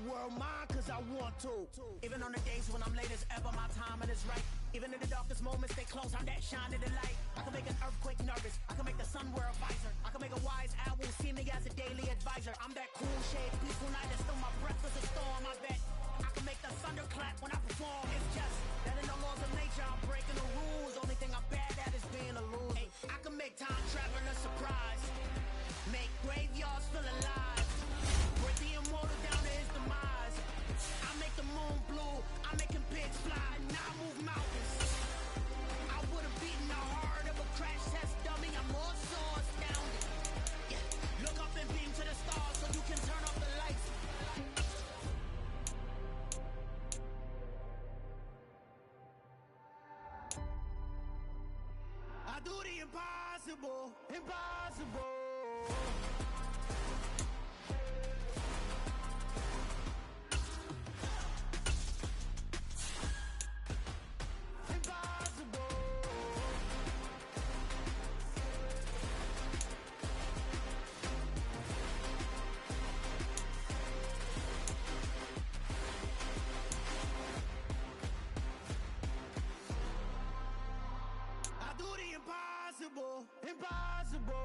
world mine cause I want to. Even on the days when I'm late as ever, my timing is right. Even in the darkest moments, stay close, I'm that shining the light. I can make an earthquake nervous, I can make the sun wear a visor. I can make a wise owl see me as a daily advisor. I'm that cool shade, peaceful night, and still my breath is a storm. I bet I can make the thunder clap when I perform. It's just that in the laws of nature, I'm breaking the rules. Only thing I'm bad at is being a loser. Hey, I can make time travel a surprise, make graveyards feel alive, break the immortal down to his demise. I make the moon blue, I make him pigs fly, now I move mountains. I would've beaten the heart of a crash test dummy, I'm more so astounded. Yeah. Look up and beam to the stars so you can turn off the lights. I do the impossible, impossible. Impossible, impossible.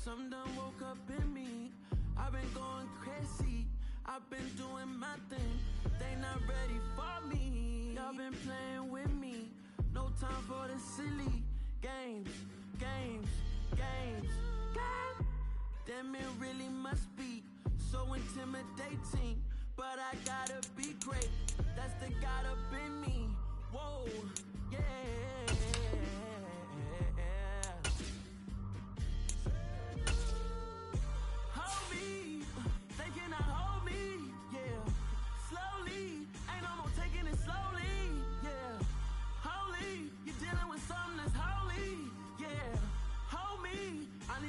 Some done woke up in me. I've been going crazy. I've been doing my thing. They not ready for me. Y'all been playing with me. No time for the silly games, games, games, games. Damn, it really must be so intimidating. But I gotta be great. That's the God up in me. Whoa, yeah.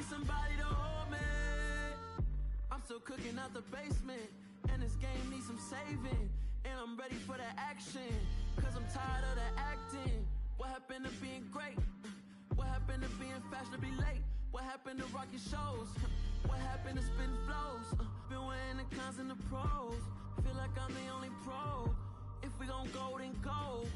Somebody to hold me. I'm still cooking out the basement, and this game needs some saving. And I'm ready for the action, cause I'm tired of the acting. What happened to being great? What happened to being fashionably late? What happened to rocking shows? What happened to spitting flows? Been wearing the cons and the pros. Feel like I'm the only pro. If we gon' go, then go.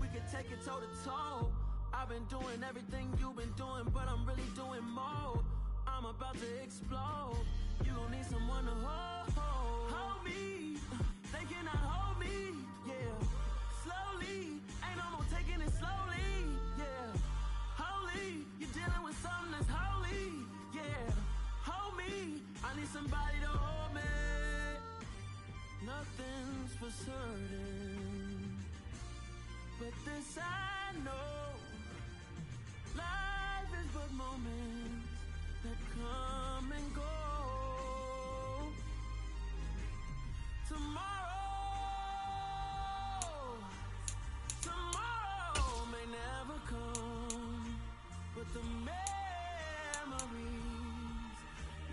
We can take it toe to toe. I've been doing everything you've been doing, but I'm really doing more. I'm about to explode. You gon' need someone to hold me. They cannot hold me, yeah. Slowly, ain't no more taking it slowly, yeah. Holy, you're dealing with something that's holy, yeah. Hold me, I need somebody to hold me. Nothing's for certain, but this I know. Life is but moments that come and go. Tomorrow may never come, but the memories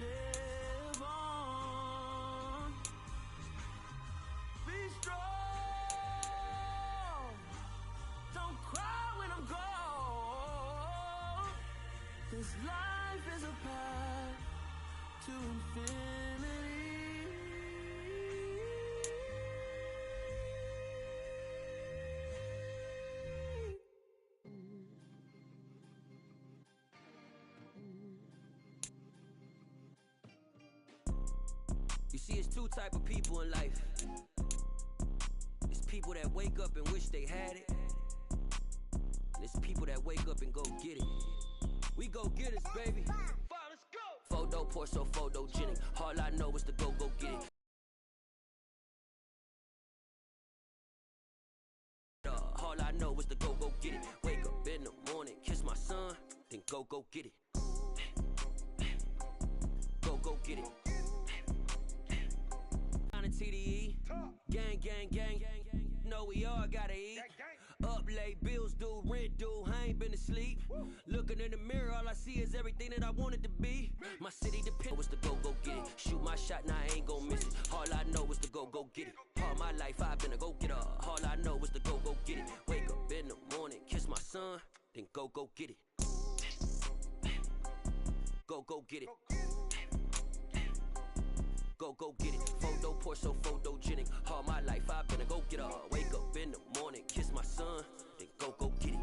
live on. Be strong, don't cry when I'm gone. This life is a path to infinity. You see, it's two type of people in life. It's people that wake up and wish they had it, and it's people that wake up and go get it. baby. Let's go. Photo poor, so photogenic. All I know is to go get it. All I know is to go get it. Wake up in the morning, kiss my son, then go get it. Go get it. Down to TDE, gang. Know we all gotta eat. Up late, bills due, rent due, I ain't been asleep. Looking in the mirror, all I see is everything that I wanted to be. My city depends was to go get it. Shoot my shot, now I ain't gon' miss it. All I know is to go get it. All my life I've been a go-getter. All I know is to go get it. Wake up in the morning, kiss my son, then go get it. Go get it. Go get it. Photo poor, so photogenic. All my life I've been a go-getter. Wake up in the morning, kiss my son, then go get it.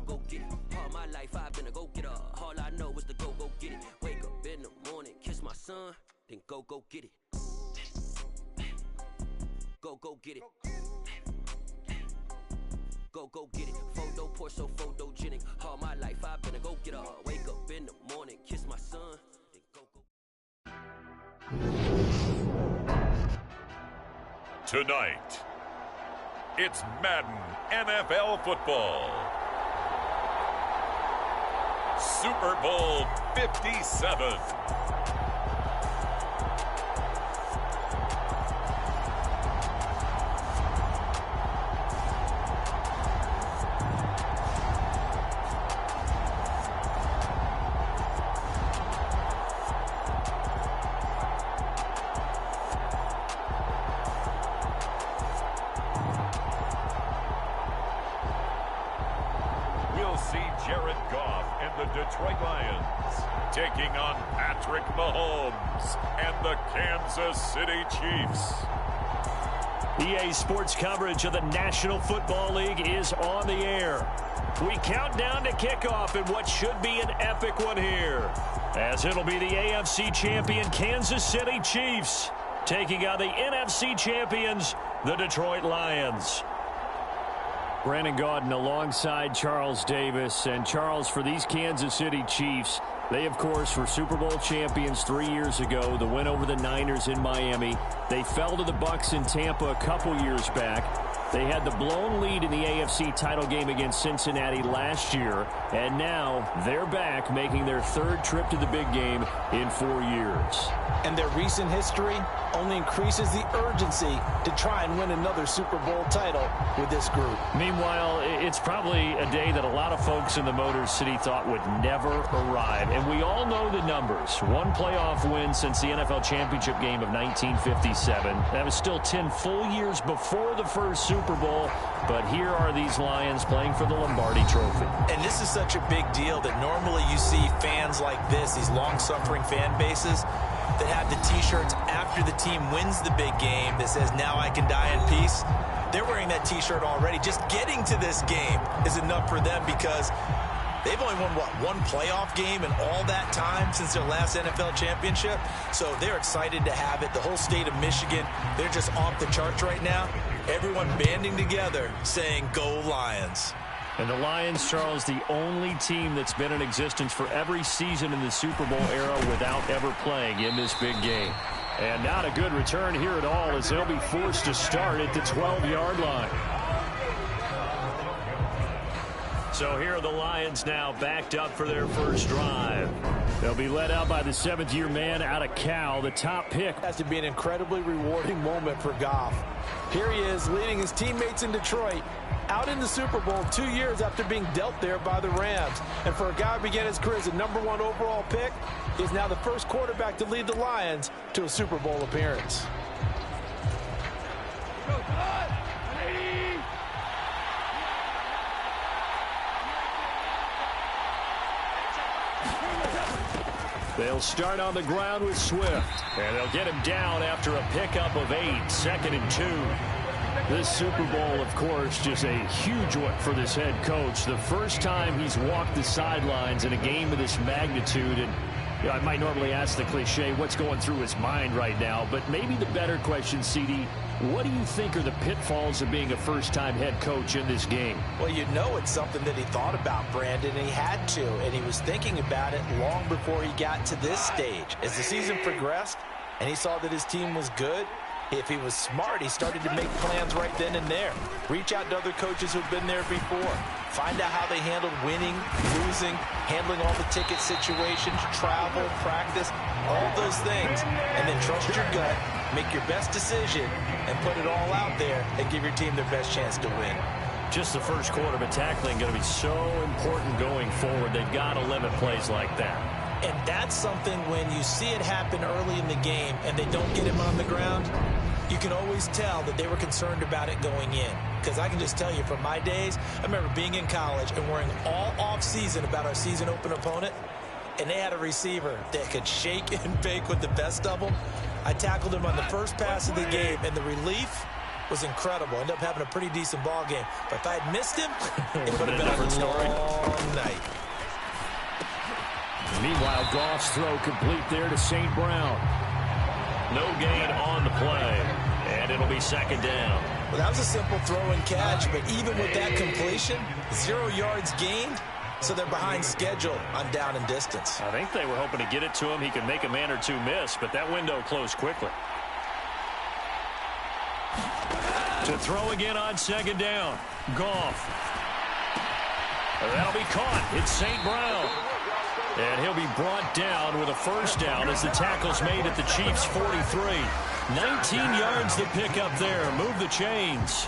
Go get it. All my life I've been a go-getter. All I know is to go get it. Wake up in the morning, kiss my son, then go get it. Go get it. Go get it. Photo poor, so photogenic. All my life I've been a go-getter. Wake up in the morning, kiss my son, then go. Tonight, it's Madden NFL football. Super Bowl 57. We'll see Jared Goff and the Detroit Lions taking on Patrick Mahomes and the Kansas City Chiefs. EA Sports coverage of the National Football League is on the air. We count down to kickoff in what should be an epic one here, as it'll be the AFC champion Kansas City Chiefs taking on the NFC champions, the Detroit Lions. Brandon Gaudin alongside Charles Davis. And Charles, for these Kansas City Chiefs, they, of course, were Super Bowl champions 3 years ago. The win over the Niners in Miami. They fell to the Bucs in Tampa a couple years back. They had the blown lead in the AFC title game against Cincinnati last year. And now they're back, making their third trip to the big game in 4 years. And their recent history only increases the urgency to try and win another Super Bowl title with this group. Meanwhile, it's probably a day that a lot of folks in the Motor City thought would never arrive. And we all know the numbers. One playoff win since the NFL championship game of 1957. That was still 10 full years before the first Super Bowl. But here are these Lions playing for the Lombardi Trophy. And this is such a big deal that normally you see fans like this, these long-suffering fan bases, that have the T-shirts after the team wins the big game that says, "Now I can die in peace." They're wearing that T-shirt already. Just getting to this game is enough for them because they've only won, one playoff game in all that time since their last NFL championship. So they're excited to have it. The whole state of Michigan, they're just off the charts right now. Everyone banding together saying, "Go Lions." And the Lions, Charles, the only team that's been in existence for every season in the Super Bowl era without ever playing in this big game. And not a good return here at all, as they'll be forced to start at the 12-yard line. So here are the Lions now backed up for their first drive. They'll be led out by the seventh-year man out of Cal, the top pick. It has to be an incredibly rewarding moment for Goff. Here he is leading his teammates in Detroit out in the Super Bowl 2 years after being dealt there by the Rams. And for a guy who began his career as a #1 overall pick, he's now the first quarterback to lead the Lions to a Super Bowl appearance. They'll start on the ground with Swift. And they'll get him down after a pickup of 8, 2nd and 2. This Super Bowl, of course, just a huge one for this head coach. The first time he's walked the sidelines in a game of this magnitude. And you know, I might normally ask the cliche, what's going through his mind right now? But maybe the better question, CD, what do you think are the pitfalls of being a first-time head coach in this game? Well, you know it's something that he thought about, Brandon, and he had to. And he was thinking about it long before he got to this stage. As the season progressed and he saw that his team was good, if he was smart, he started to make plans right then and there. Reach out to other coaches who've been there before. Find out how they handled winning, losing, handling all the ticket situations, travel, practice, all those things. And then trust your gut, make your best decision, and put it all out there and give your team their best chance to win. Just the first quarter, but tackling going to be so important going forward. They've got to limit plays like that. And that's something when you see it happen early in the game and they don't get him on the ground, you can always tell that they were concerned about it going in. Because I can just tell you from my days, I remember being in college and worrying all off-season about our season open opponent, and they had a receiver that could shake and bake with the best of them. I tackled him on the first pass of the game, and the relief was incredible. Ended up having a pretty decent ball game. But if I had missed him, it would have been a different long night. Meanwhile, Goff's throw complete there to St. Brown. No gain on the play, and it'll be 2nd down. Well, that was a simple throw and catch, but even with that completion, 0 yards gained, so they're behind schedule on down and distance. I think they were hoping to get it to him. He could make a man or two miss, but that window closed quickly. To throw again on 2nd down. Goff. That'll be caught. It's St. Brown. And he'll be brought down with a 1st down as the tackle's made at the Chiefs' 43. 19 yards to pick up there. Move the chains.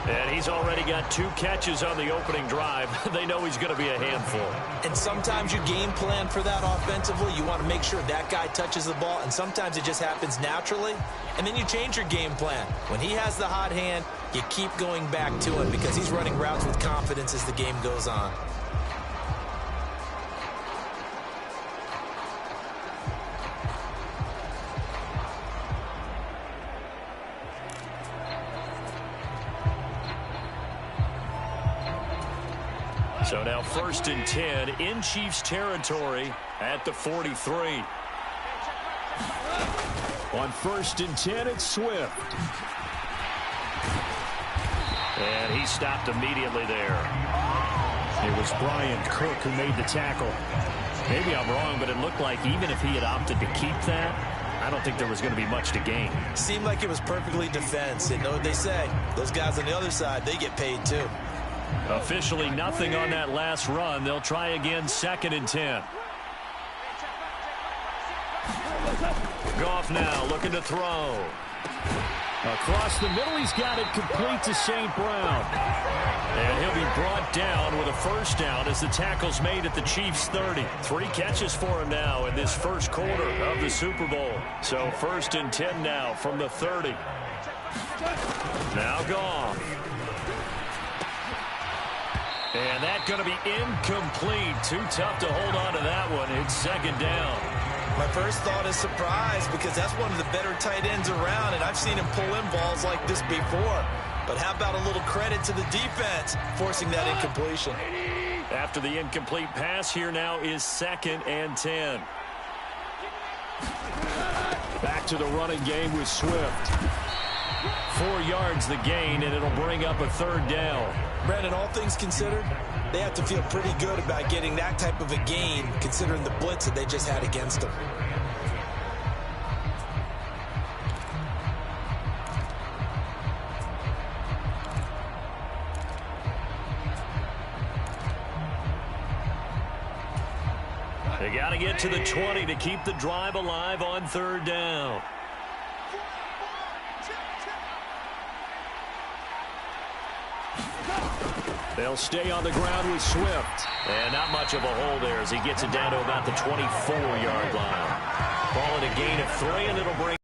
And he's already got 2 catches on the opening drive. They know he's going to be a handful. And sometimes you game plan for that offensively. You want to make sure that guy touches the ball, and sometimes it just happens naturally. And then you change your game plan. When he has the hot hand, you keep going back to him because he's running routes with confidence as the game goes on. So now 1st and 10 in Chiefs territory at the 43. On 1st and 10, it's Swift. And he stopped immediately there. It was Brian Cook who made the tackle. Maybe I'm wrong, but it looked like even if he had opted to keep that, I don't think there was going to be much to gain. Seemed like it was perfectly defense. And know what they say? Those guys on the other side, they get paid too. Officially nothing on that last run. They'll try again 2nd and 10. Goff now looking to throw. Across the middle, he's got it complete to St. Brown. And he'll be brought down with a 1st down as the tackle's made at the Chiefs' 30. 3 catches for him now in this first quarter of the Super Bowl. So 1st and 10 now from the 30. Now Goff. And that's going to be incomplete. Too tough to hold on to that one. It's 2nd down. My first thought is surprise because that's one of the better tight ends around, and I've seen him pull in balls like this before. But how about a little credit to the defense forcing that incompletion? After the incomplete pass, here now is 2nd and 10. Back to the running game with Swift. 4 yards the gain, and it'll bring up a 3rd down. Brandon, all things considered, they have to feel pretty good about getting that type of a gain considering the blitz that they just had against them. They got to get to the 20 to keep the drive alive on 3rd down. They'll stay on the ground with Swift. And not much of a hole there as he gets it down to about the 24-yard line. Ball at a gain of 3, and it'll bring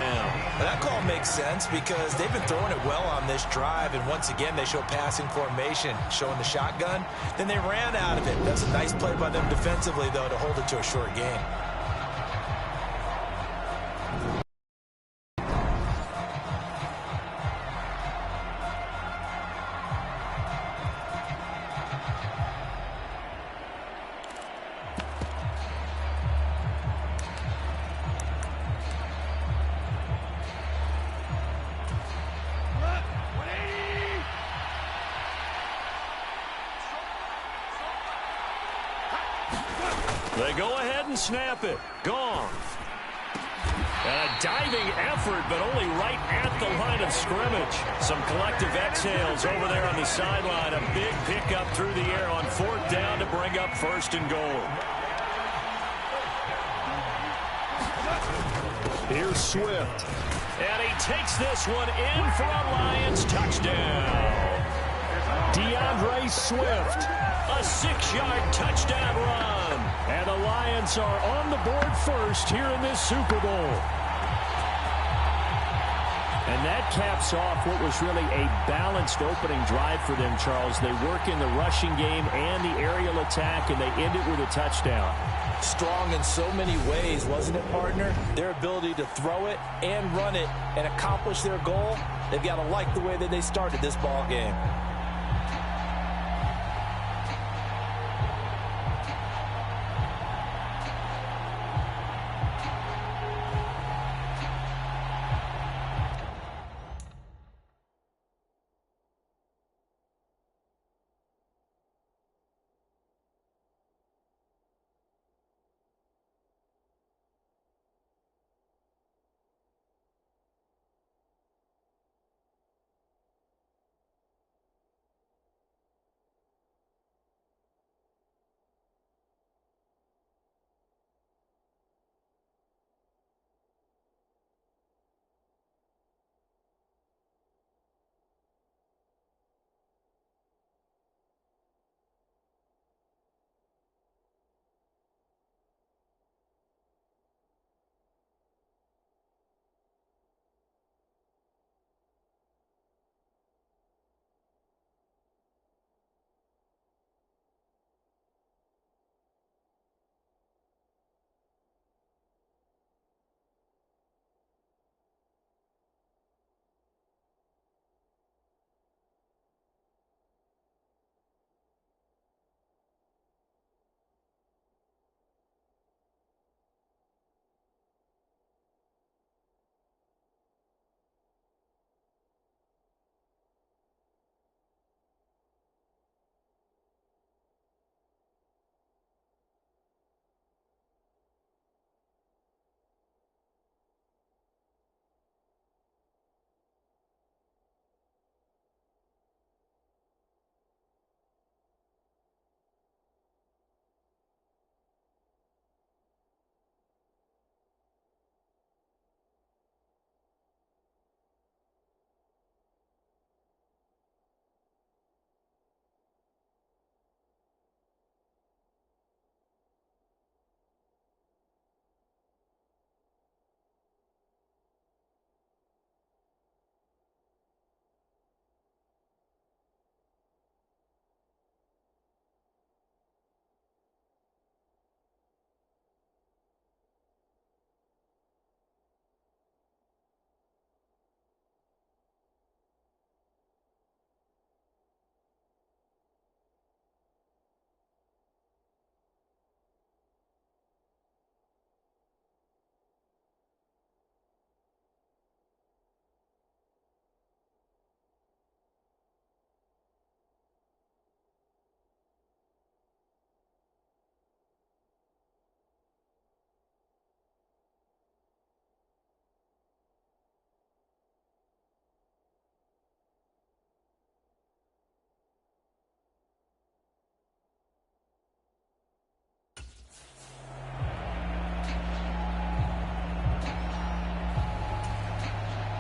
down. That call makes sense because they've been throwing it well on this drive, and once again they show passing formation, showing the shotgun. Then they ran out of it. That's a nice play by them defensively, though, to hold it to a short gain. They go ahead and snap it. Gone. And a diving effort, but only right at the line of scrimmage. Some collective exhales over there on the sideline. A big pickup through the air on 4th down to bring up 1st and goal. Here's Swift. And he takes this one in for a Lions touchdown. DeAndre Swift, a 6-yard touchdown run. And the Lions are on the board first here in this Super Bowl. And that caps off what was really a balanced opening drive for them, Charles. They work in the rushing game and the aerial attack, and they end it with a touchdown. Strong in so many ways, wasn't it, partner? Their ability to throw it and run it and accomplish their goal, they've got to like the way that they started this ball game.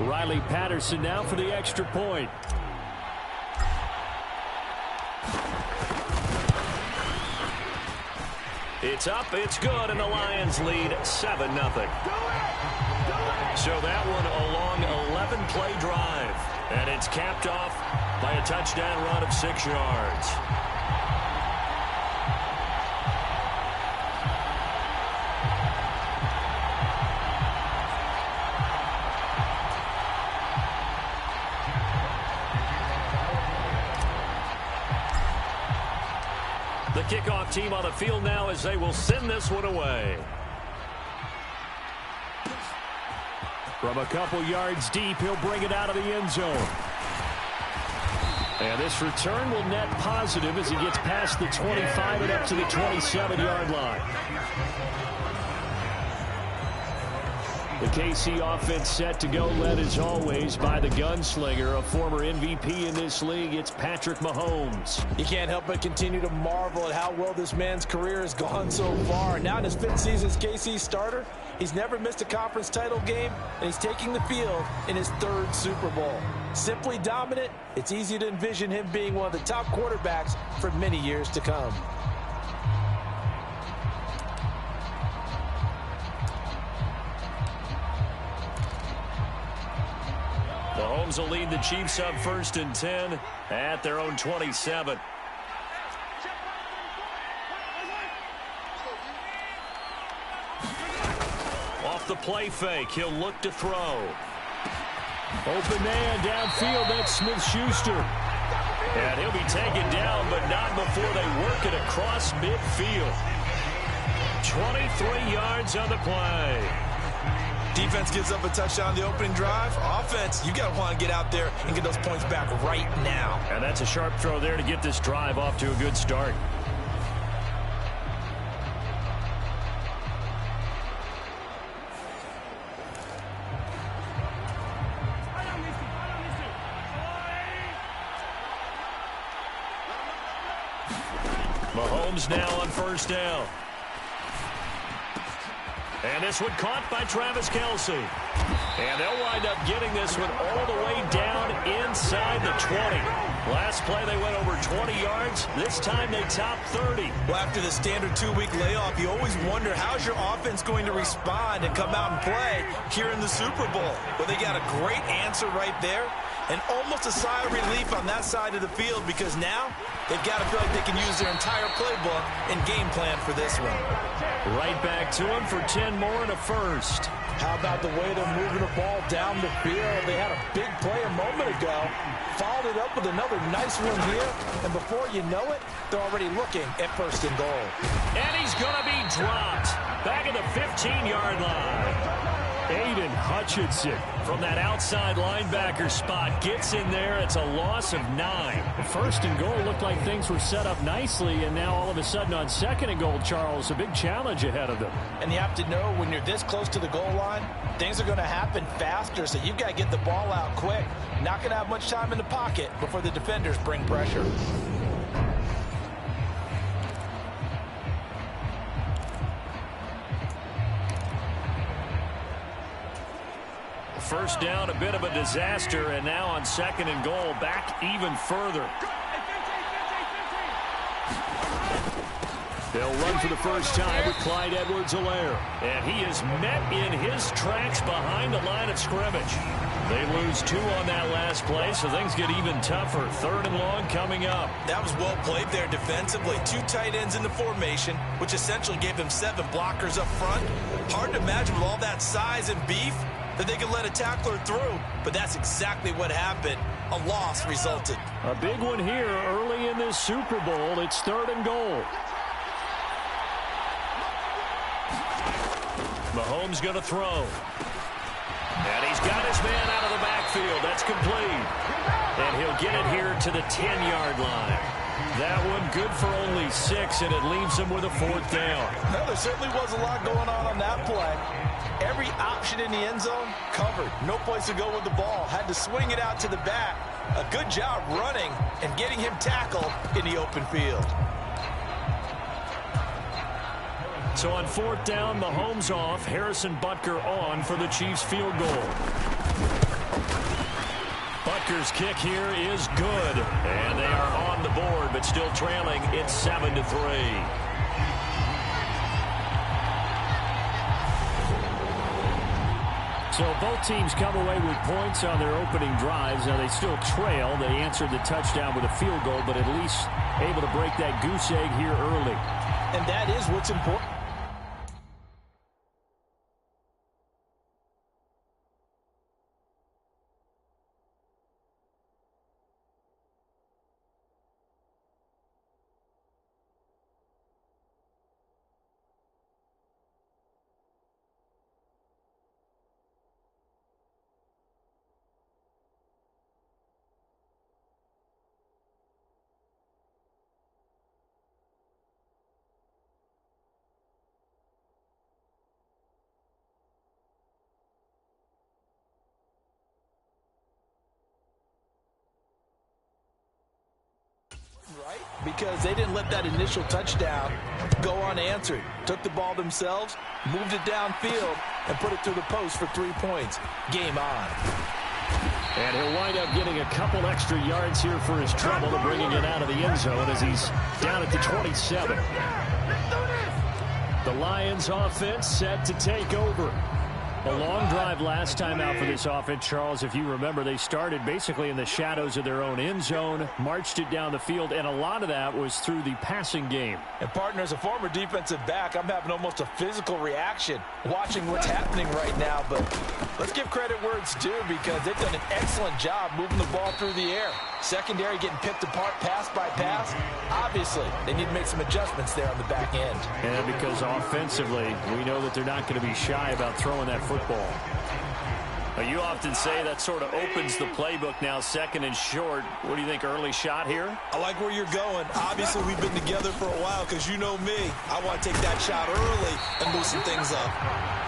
Riley Patterson now for the extra point. It's up, it's good, and the Lions lead 7-0. So that one a long 11-play drive. And it's capped off by a touchdown run of 6 yards. The kickoff team on the field now as they will send this one away. From a couple yards deep, he'll bring it out of the end zone. And this return will net positive as he gets past the 25 and up to the 27-yard line. The KC offense set to go, led as always by the gunslinger, a former MVP in this league. It's Patrick Mahomes. You can't help but continue to marvel at how well this man's career has gone so far. Now in his 5th season as KC starter, he's never missed a conference title game, and he's taking the field in his 3rd Super Bowl. Simply dominant, it's easy to envision him being one of the top quarterbacks for many years to come. Mahomes will lead the Chiefs up 1st and 10 at their own 27. Off the play fake, he'll look to throw. Open man downfield, that's Smith-Schuster. And he'll be taken down, but not before they work it across midfield. 23 yards on the play. Defense gives up a touchdown on the opening drive. Offense, you got to want to get out there and get those points back right now. And that's a sharp throw there to get this drive off to a good start. Mahomes now on 1st down. And this one caught by Travis Kelce. And they'll wind up getting this one all the way down inside the 20. Last play they went over 20 yards. This time they topped 30. Well, after the standard 2-week layoff, you always wonder how's your offense going to respond and come out and play here in the Super Bowl. Well, they got a great answer right there. And almost a sigh of relief on that side of the field because now they've got to feel like they can use their entire playbook and game plan for this one. Right back to him for 10 more and a first. How about the way they're moving the ball down the field? They had a big play a moment ago, followed it up with another nice one here, and before you know it, they're already looking at 1st and goal. And he's going to be dropped back at the 15-yard line. Aiden Hutchinson from that outside linebacker spot gets in there. It's a loss of 9. 1st and goal looked like things were set up nicely, and now all of a sudden on 2nd and goal, Charles, a big challenge ahead of them. And you have to know when you're this close to the goal line, things are going to happen faster, so you've got to get the ball out quick. Not going to have much time in the pocket before the defenders bring pressure. First down, a bit of a disaster, and now on 2nd and goal, back even further. They'll run for the first time with Clyde Edwards-Helaire. And he is met in his tracks behind the line of scrimmage. They lose 2 on that last play, so things get even tougher. 3rd and long coming up. That was well played there defensively. 2 tight ends in the formation, which essentially gave them 7 blockers up front. Hard to imagine with all that size and beef that they could let a tackler through, but that's exactly what happened. A loss resulted. A big one here early in this Super Bowl. It's 3rd and goal. Mahomes going to throw. And he's got his man out of the backfield. That's complete. And he'll get it here to the 10-yard line. That one good for only 6, and it leaves him with a 4th down. Well, there certainly was a lot going on that play. Every option in the end zone covered. No place to go with the ball. Had to swing it out to the back. A good job running and getting him tackled in the open field. So on 4th down, Mahomes off, Harrison Butker on for the Chiefs field goal. Butker's kick here is good, and they are on the board, but still trailing. It's 7-3. So both teams come away with points on their opening drives. Now they still trail. They answered the touchdown with a field goal, but at least able to break that goose egg here early. And that is what's important. Right? Because they didn't let that initial touchdown go unanswered. Took the ball themselves, moved it downfield, and put it through the post for 3 points. Game on. And he'll wind up getting a couple extra yards here for his trouble to bringing it out of the end zone as he's down at the 27. The Lions offense set to take over. A long drive last time out for this offense, Charles. If you remember, they started basically in the shadows of their own end zone, marched it down the field, and a lot of that was through the passing game. And, partner, as a former defensive back, I'm having almost a physical reaction watching what's happening right now. But let's give credit where it's due because they've done an excellent job moving the ball through the air. Secondary getting picked apart pass by pass. Obviously, they need to make some adjustments there on the back end. And because offensively, we know that they're not going to be shy about throwing that football. You often say that sort of opens the playbook now, second and short. What do you think, early shot here? I like where you're going. Obviously, we've been together for a while because you know me. I want to take that shot early and loosen things up.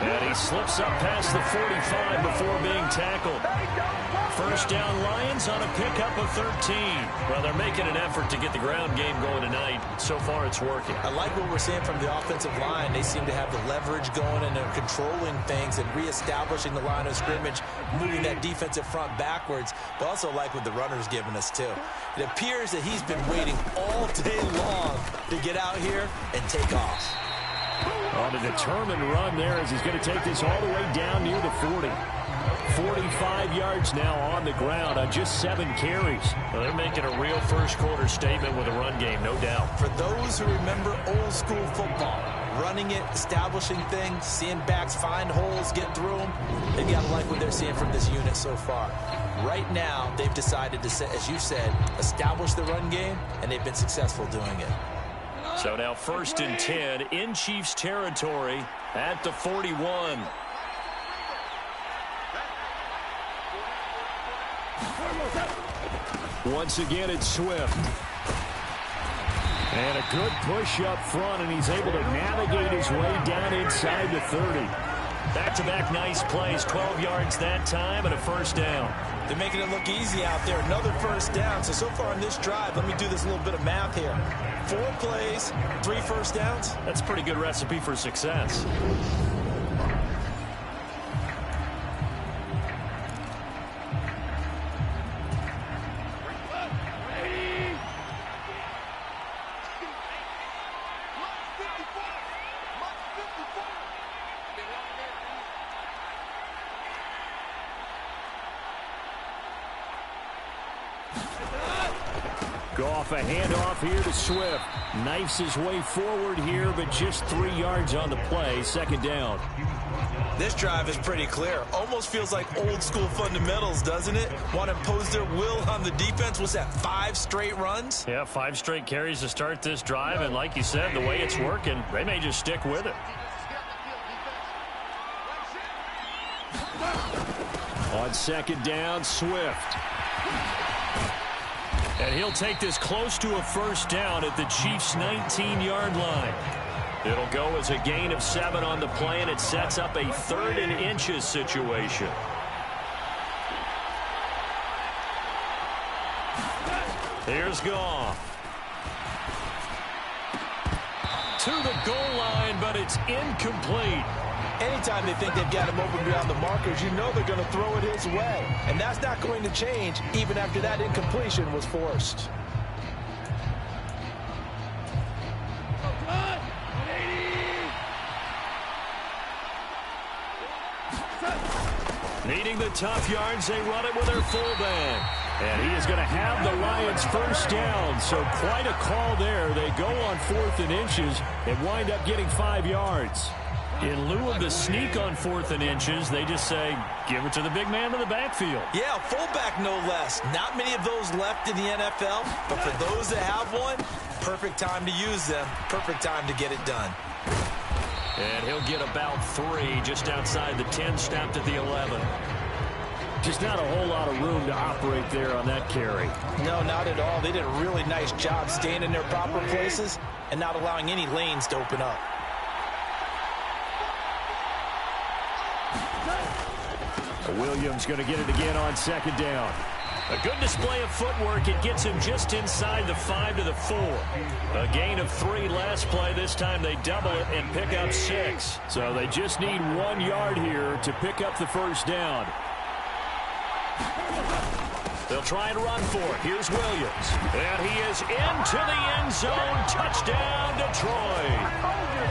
And he slips up past the 45 before being tackled. First down, Lions on a pickup of 13. Well, they're making an effort to get the ground game going tonight. So far, it's working. I like what we're seeing from the offensive line. They seem to have the leverage going and they're controlling things and reestablishing the line of scrimmage, moving that defensive front backwards, but also like what the runner's giving us, too. It appears that he's been waiting all day long to get out here and take off. On a determined run there as he's going to take this all the way down near the 40. 45 yards now on the ground on just 7 carries. Well, they're making a real first-quarter statement with a run game, no doubt. For those who remember old-school football, running it, establishing things, seeing backs find holes, get through them, they've got to like what they're seeing from this unit so far. Right now, they've decided to, as you said, establish the run game, and they've been successful doing it. So now 1st and 10 in Chiefs territory at the 41. Once again, it's Swift. And a good push up front, and he's able to navigate his way down inside the 30. Back-to-back nice plays, 12 yards that time and a first down. They're making it look easy out there. Another first down. So far on this drive, let me do this little bit of math here. 4 plays, 3 first downs. That's a pretty good recipe for success. Goff, a handoff here to Swift. Knifes his way forward here, but just 3 yards on the play. 2nd down. This drive is pretty clear. Almost feels like old school fundamentals, doesn't it? Want to impose their will on the defense. What's that, 5 straight runs? Yeah, 5 straight carries to start this drive. And like you said, the way it's working, they may just stick with it. On 2nd down, Swift. And he'll take this close to a first down at the Chiefs' 19-yard line. It'll go as a gain of 7 on the play, and it sets up a 3rd and inches situation. Here's Goff. To the goal line, but it's incomplete. Anytime they think they've got him open beyond the markers, you know they're going to throw it his way. And that's not going to change even after that incompletion was forced. Needing the tough yards, they run it with their fullback. And he is going to have the Lions first down. So quite a call there. They go on 4th and inches and wind up getting 5 yards. In lieu of the sneak on 4th and inches, they just say, give it to the big man in the backfield. Yeah, fullback no less. Not many of those left in the NFL, but for those that have one, perfect time to use them. Perfect time to get it done. And he'll get about 3 just outside the 10, stopped at the 11. Just not a whole lot of room to operate there on that carry. No, not at all. They did a really nice job staying in their proper places and not allowing any lanes to open up. Williams going to get it again on 2nd down. A good display of footwork. It gets him just inside the 5 to the 4. A gain of 3 last play. This time they double it and pick up 6. So they just need 1 yard here to pick up the first down. They'll try and run for it. Here's Williams. And he is into the end zone. Touchdown, Detroit.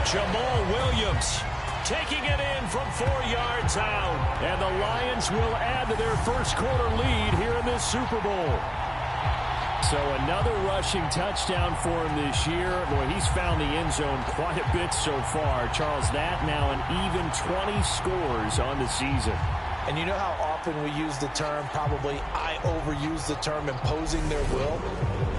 Jamal Williams taking it in from 4 yards out. And the Lions will add to their first quarter lead here in this Super Bowl. So another rushing touchdown for him this year. Boy, he's found the end zone quite a bit so far. Charles, that now an even 20 scores on the season. And you know how often we use the term, probably I overuse the term, imposing their will?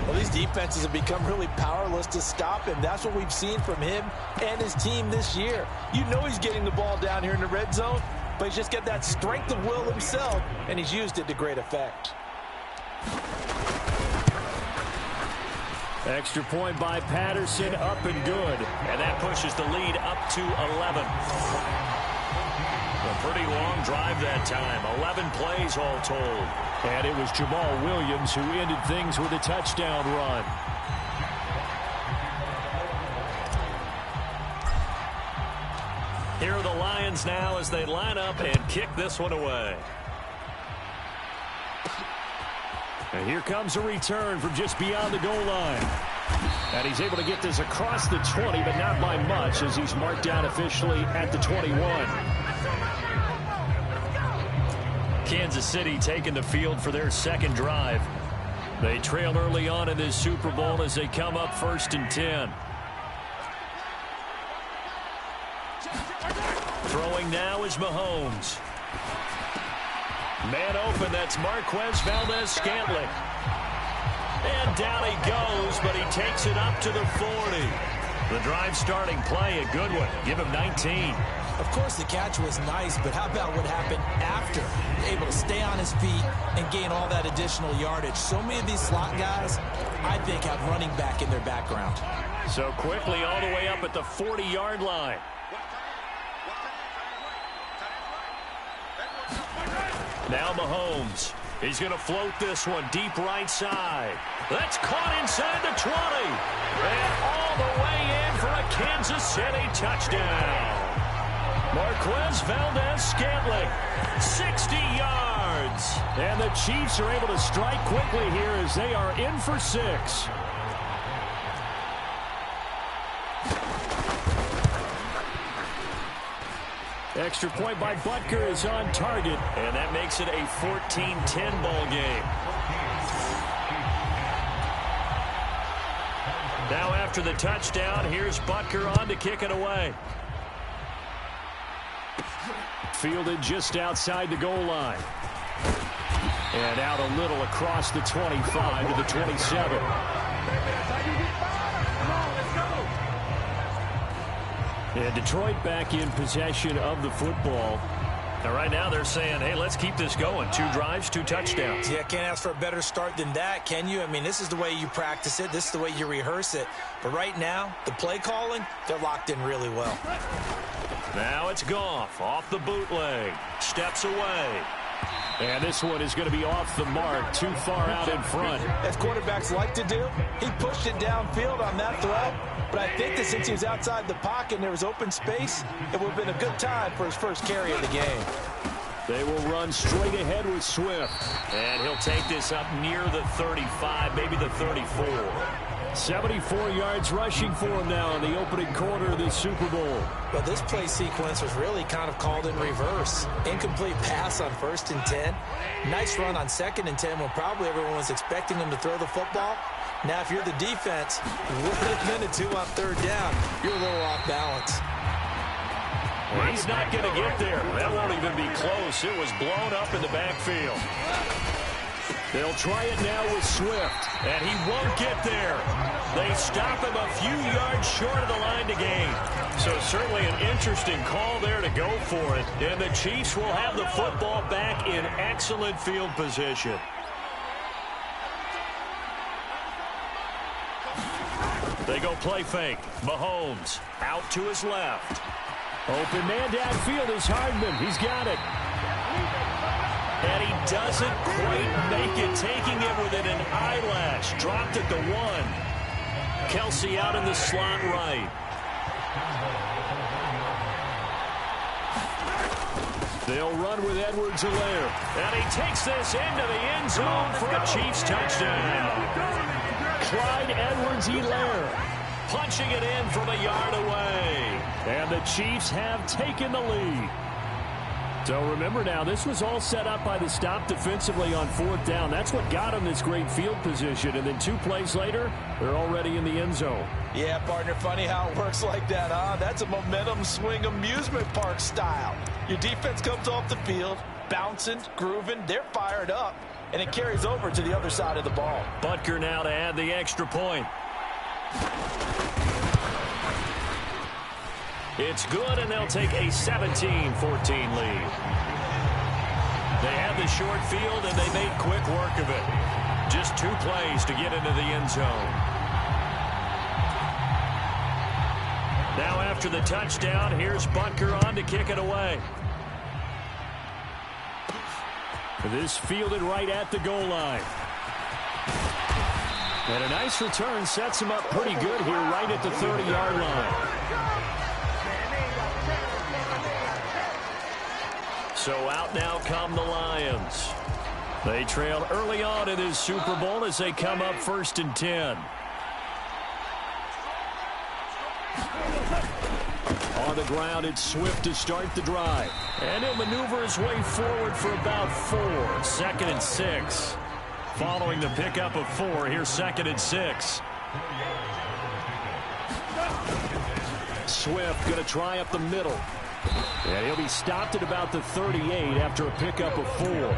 Well, these defenses have become really powerless to stop him. That's what we've seen from him and his team this year. You know he's getting the ball down here in the red zone, but he's just got that strength of will himself, and he's used it to great effect. Extra point by Patterson, up and good. And that pushes the lead up to 11. A pretty long drive that time. 11 plays all told. And it was Jamal Williams who ended things with a touchdown run. Here are the Lions now as they line up and kick this one away. And here comes a return from just beyond the goal line. And he's able to get this across the 20, but not by much as he's marked down officially at the 21. Kansas City taking the field for their second drive. They trail early on in this Super Bowl as they come up 1st and 10. Throwing now is Mahomes. Man open, that's Marquez Valdez-Scantling. And down he goes, but he takes it up to the 40. The drive starting play, a good one. Give him 19. Of course, the catch was nice, but how about what happened after? Able to stay on his feet and gain all that additional yardage. So many of these slot guys, I think, have running back in their background. So quickly all the way up at the 40-yard line. Now Mahomes. He's going to float this one deep right side. That's caught inside the 20. And all the way in for a Kansas City touchdown. Marquez Valdez-Scantling, 60 yards. And the Chiefs are able to strike quickly here as they are in for 6. Extra point by Butker is on target, and that makes it a 14-10 ball game. Now after the touchdown, here's Butker on to kick it away. Fielded just outside the goal line. And out a little across the 25 to the 27. And Detroit back in possession of the football. And right now they're saying, hey, let's keep this going. 2 drives, 2 touchdowns. Yeah, can't ask for a better start than that, can you? I mean, this is the way you practice it. This is the way you rehearse it. But right now, the play calling, they're locked in really well. Now it's Goff off the bootleg. Steps away. And this one is going to be off the mark, too far out in front. As quarterbacks like to do, he pushed it downfield on that throw. But I think that since he was outside the pocket and there was open space, it would have been a good time for his first carry of the game. They will run straight ahead with Swift. And he'll take this up near the 35, maybe the 34. 74 yards rushing for him now in the opening quarter of this Super Bowl. But this play sequence was really kind of called in reverse. Incomplete pass on 1st and 10. Nice run on 2nd and 10 when probably everyone was expecting him to throw the football. Now, if you're the defense, with a minute 2 on 3rd down, you're a little off balance. Well, he's not going to get there. That won't even be close. It was blown up in the backfield. They'll try it now with Swift, and he won't get there. They stop him a few yards short of the line to gain. So certainly an interesting call there to go for it. And the Chiefs will have the football back in excellent field position. They go play fake. Mahomes out to his left. Open man downfield is Hardman. He's got it. And he doesn't quite make it, taking it within an eyelash. Dropped at the 1. Kelsey out in the slot right. They'll run with Edwards-Helaire. And he takes this into the end zone for a Chiefs touchdown. Clyde Edwards-Helaire punching it in from a yard away. And the Chiefs have taken the lead. So remember now, this was all set up by the stop defensively on 4th down. That's what got them this great field position. And then 2 plays later, they're already in the end zone. Yeah, partner, funny how it works like that, huh? That's a momentum swing amusement park style. Your defense comes off the field, bouncing, grooving, they're fired up, and it carries over to the other side of the ball. Butker now to add the extra point. It's good, and they'll take a 17-14 lead. They had the short field, and they made quick work of it. Just 2 plays to get into the end zone. Now after the touchdown, here's Butker on to kick it away. This fielded right at the goal line. And a nice return sets him up pretty good here right at the 30-yard line. So out now come the Lions. They trail early on in this Super Bowl as they come up 1st and 10. On the ground, it's Swift to start the drive. And he'll maneuver his way forward for about 4. 2nd and 6. Following the pickup of 4, here's 2nd and 6. Swift going to try up the middle. And he'll be stopped at about the 38 after a pickup of 4.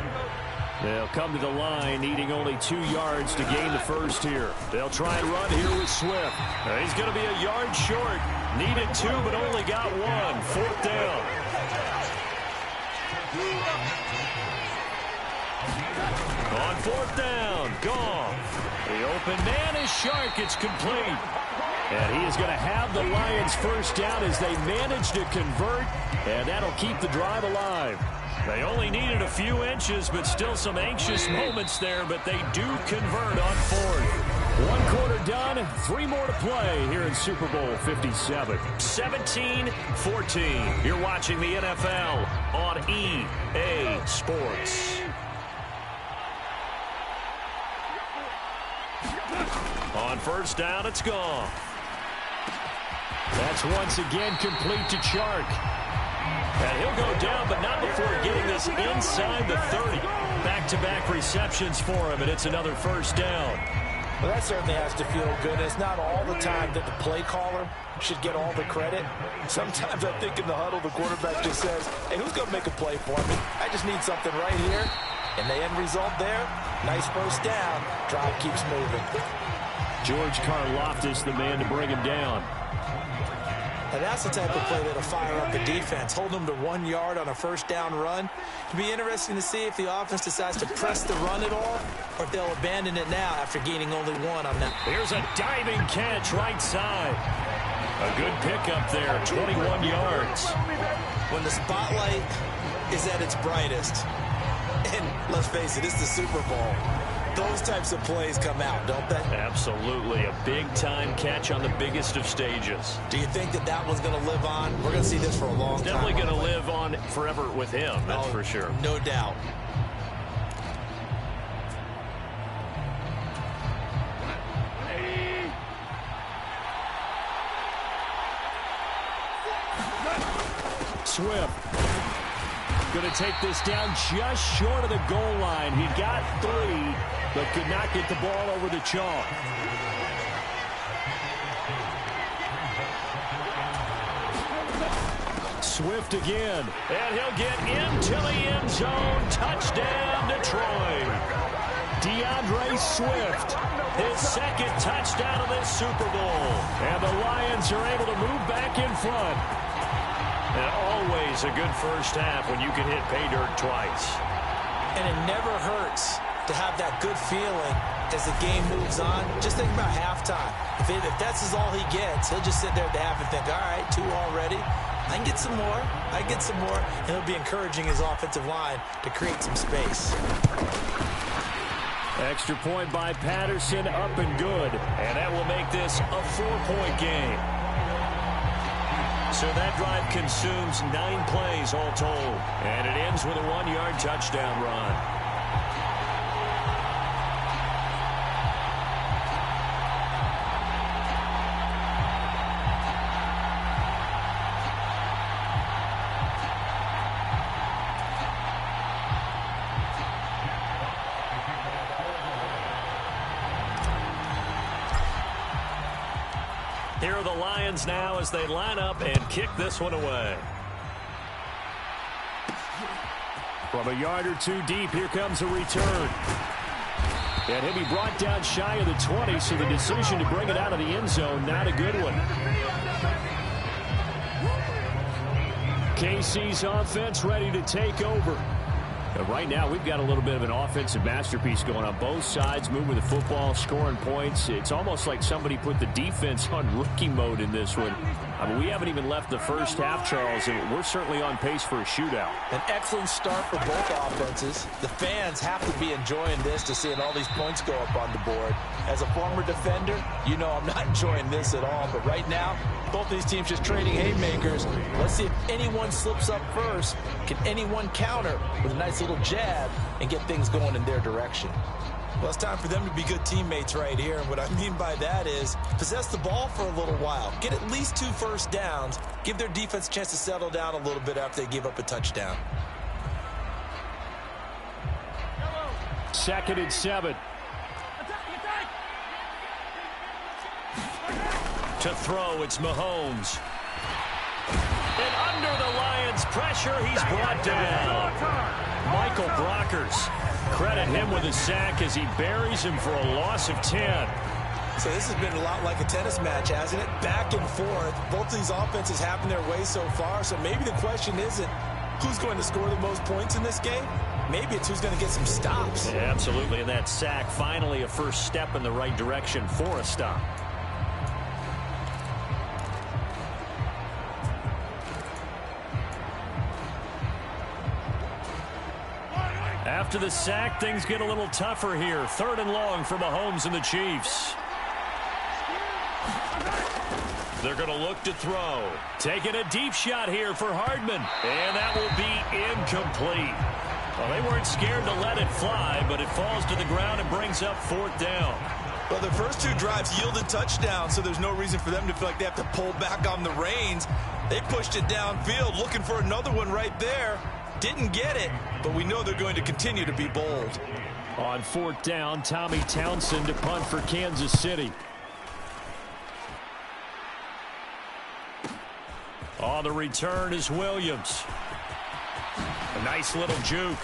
They'll come to the line needing only 2 yards to gain the first here. They'll try and run here with Swift. He's going to be a yard short. Needed 2 but only got 1. 4th down. On 4th down, Goff. The open man is Shark. It's complete. And he is going to have the Lions first down as they manage to convert, and that'll keep the drive alive. They only needed a few inches, but still some anxious moments there, but they do convert on 4th. 1 quarter done, 3 more to play here in Super Bowl 57. 17-14. You're watching the NFL on EA Sports. On 1st down, it's gone. That's once again complete to Chark. And he'll go down, but not before getting this inside the 30. Back-to-back receptions for him, and it's another 1st down. Well, that certainly has to feel good. It's not all the time that the play caller should get all the credit. Sometimes I think in the huddle, the quarterback just says, hey, who's going to make a play for me? I just need something right here. And the end result there, nice 1st down. Drive keeps moving. George Karlaftis, the man to bring him down. And that's the type of play that'll fire up the defense. Hold them to 1 yard on a 1st down run. It'll be interesting to see if the offense decides to press the run at all, or if they'll abandon it now after gaining only 1 on that. Here's a diving catch right side. A good pickup there, 21 yards. When the spotlight is at its brightest, and let's face it, it's the Super Bowl, those types of plays come out, don't they? Absolutely. A big-time catch on the biggest of stages. Do you think that that one's going to live on? We're going to see this for a long time. Definitely going to live on forever with him, that's for sure. No doubt. Swift. Going to take this down just short of the goal line. He got 3, but could not get the ball over the chalk. Swift again, and he'll get into the end zone. Touchdown, Detroit. DeAndre Swift, his second touchdown of this Super Bowl. And the Lions are able to move back in front. And always a good first half when you can hit pay dirt twice. And it never hurts to have that good feeling as the game moves on. Just think about halftime. If that's all he gets, he'll just sit there at the half and think, all right, 2 already. I can get some more. I can get some more. And he'll be encouraging his offensive line to create some space. Extra point by Patterson, up and good. And that will make this a 4-point game. So that drive consumes 9 plays all told. And it ends with a 1-yard touchdown run. Here are the Lions now as they line up and kick this one away. From a yard or 2 deep, here comes a return. And he'll be brought down shy of the 20, so the decision to bring it out of the end zone, not a good one. KC's offense ready to take over. Right now, we've got a little bit of an offensive masterpiece going on both sides, moving the football, scoring points. It's almost like somebody put the defense on rookie mode in this one. I mean, we haven't even left the first half, Charles, and we're certainly on pace for a shootout. An excellent start for both offenses. The fans have to be enjoying this to seeing all these points go up on the board. As a former defender, you know I'm not enjoying this at all. But right now, both these teams just trading haymakers. Let's see if anyone slips up first. Can anyone counter with a nice little jab and get things going in their direction? Well, it's time for them to be good teammates right here. And what I mean by that is possess the ball for a little while. Get at least 2 first downs. Give their defense a chance to settle down a little bit after they give up a touchdown. 2nd and 7. To throw, it's Mahomes. And under the Lions' pressure, he's brought down. Michael Brockers. Credit him with a sack as he buries him for a loss of 10. So this has been a lot like a tennis match, hasn't it? Back and forth. Both these offenses happen their way so far. So maybe the question isn't who's going to score the most points in this game. Maybe it's who's going to get some stops. Yeah, absolutely. And that sack, finally a first step in the right direction for a stop. After the sack, things get a little tougher here. 3rd and long for Mahomes and the Chiefs. They're going to look to throw. Taking a deep shot here for Hardman. And that will be incomplete. Well, they weren't scared to let it fly, but it falls to the ground and brings up 4th down. Well, the first 2 drives yielded touchdowns, so there's no reason for them to feel like they have to pull back on the reins. They pushed it downfield, looking for another one right there. Didn't get it, but we know they're going to continue to be bold. On 4th down, Tommy Townsend to punt for Kansas City. On the return is Williams. A nice little juke.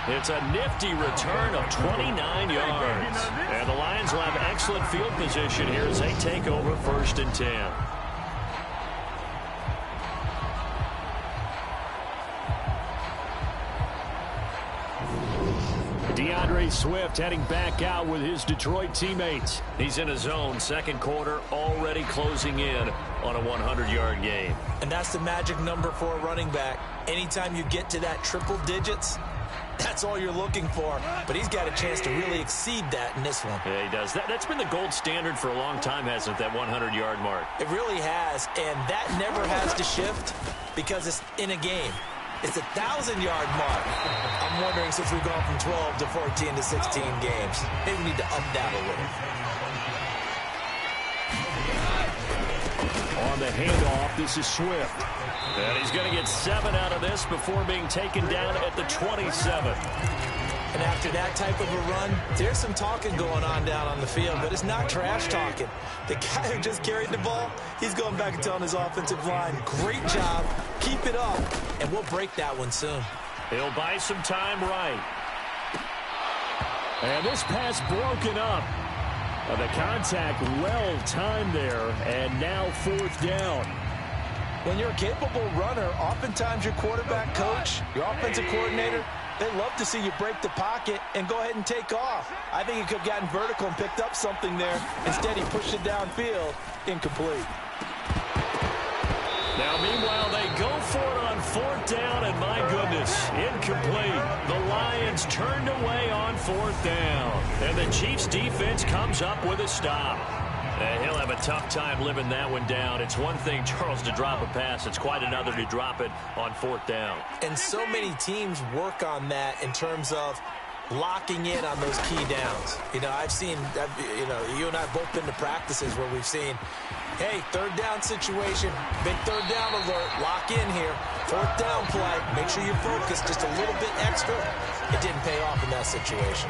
It's a nifty return of 29 yards. And the Lions will have excellent field position here as they take over 1st and 10. DeAndre Swift heading back out with his Detroit teammates. He's in his own 2nd quarter, already closing in on a 100-yard game. And that's the magic number for a running back. Anytime you get to that triple digits, that's all you're looking for. But he's got a chance to really exceed that in this one. Yeah, he does. That's been the gold standard for a long time, hasn't it, that 100-yard mark? It really has, and that never has to shift because it's in a game. It's a 1,000-yard mark. I'm wondering, since we've gone from 12 to 14 to 16 games, maybe we need to up that a little. On the handoff, this is Swift. And he's going to get 7 out of this before being taken down at the 27. And after that type of a run, there's some talking going on down on the field, but it's not trash talking. The guy who just carried the ball, he's going back and telling his offensive line, great job, keep it up, and we'll break that one soon. He'll buy some time right. And this pass broken up. The contact well timed there, and now 4th down. When you're a capable runner, oftentimes your quarterback coach, your offensive coordinator, they love to see you break the pocket and go ahead and take off. I think he could have gotten vertical and picked up something there. Instead, he pushed it downfield. Incomplete. Now, meanwhile, they go for it on 4th down, and my goodness, incomplete. The Lions turned away on 4th down, and the Chiefs' defense comes up with a stop. And he'll have a tough time living that one down. It's one thing, Charles, to drop a pass. It's quite another to drop it on 4th down. And so many teams work on that in terms of locking in on those key downs. You know, I've seen, you and I have both been to practices where we've seen, hey, 3rd down situation, big 3rd down alert, lock in here, 4th down play, make sure you focus just a little bit extra. It didn't pay off in that situation.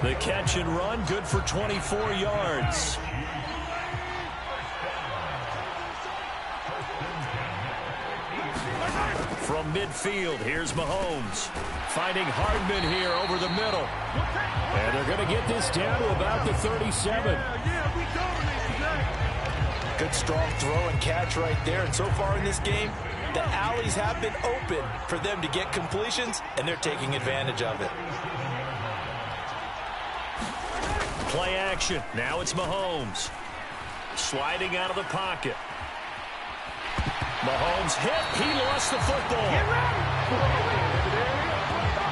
The catch and run, good for 24 yards. From midfield, here's Mahomes. Finding Hardman here over the middle. And they're going to get this down to about the 37. Good strong throw and catch right there. And so far in this game, the alleys have been open for them to get completions, and they're taking advantage of it. Play action. Now it's Mahomes. Sliding out of the pocket. Mahomes hit. He lost the football.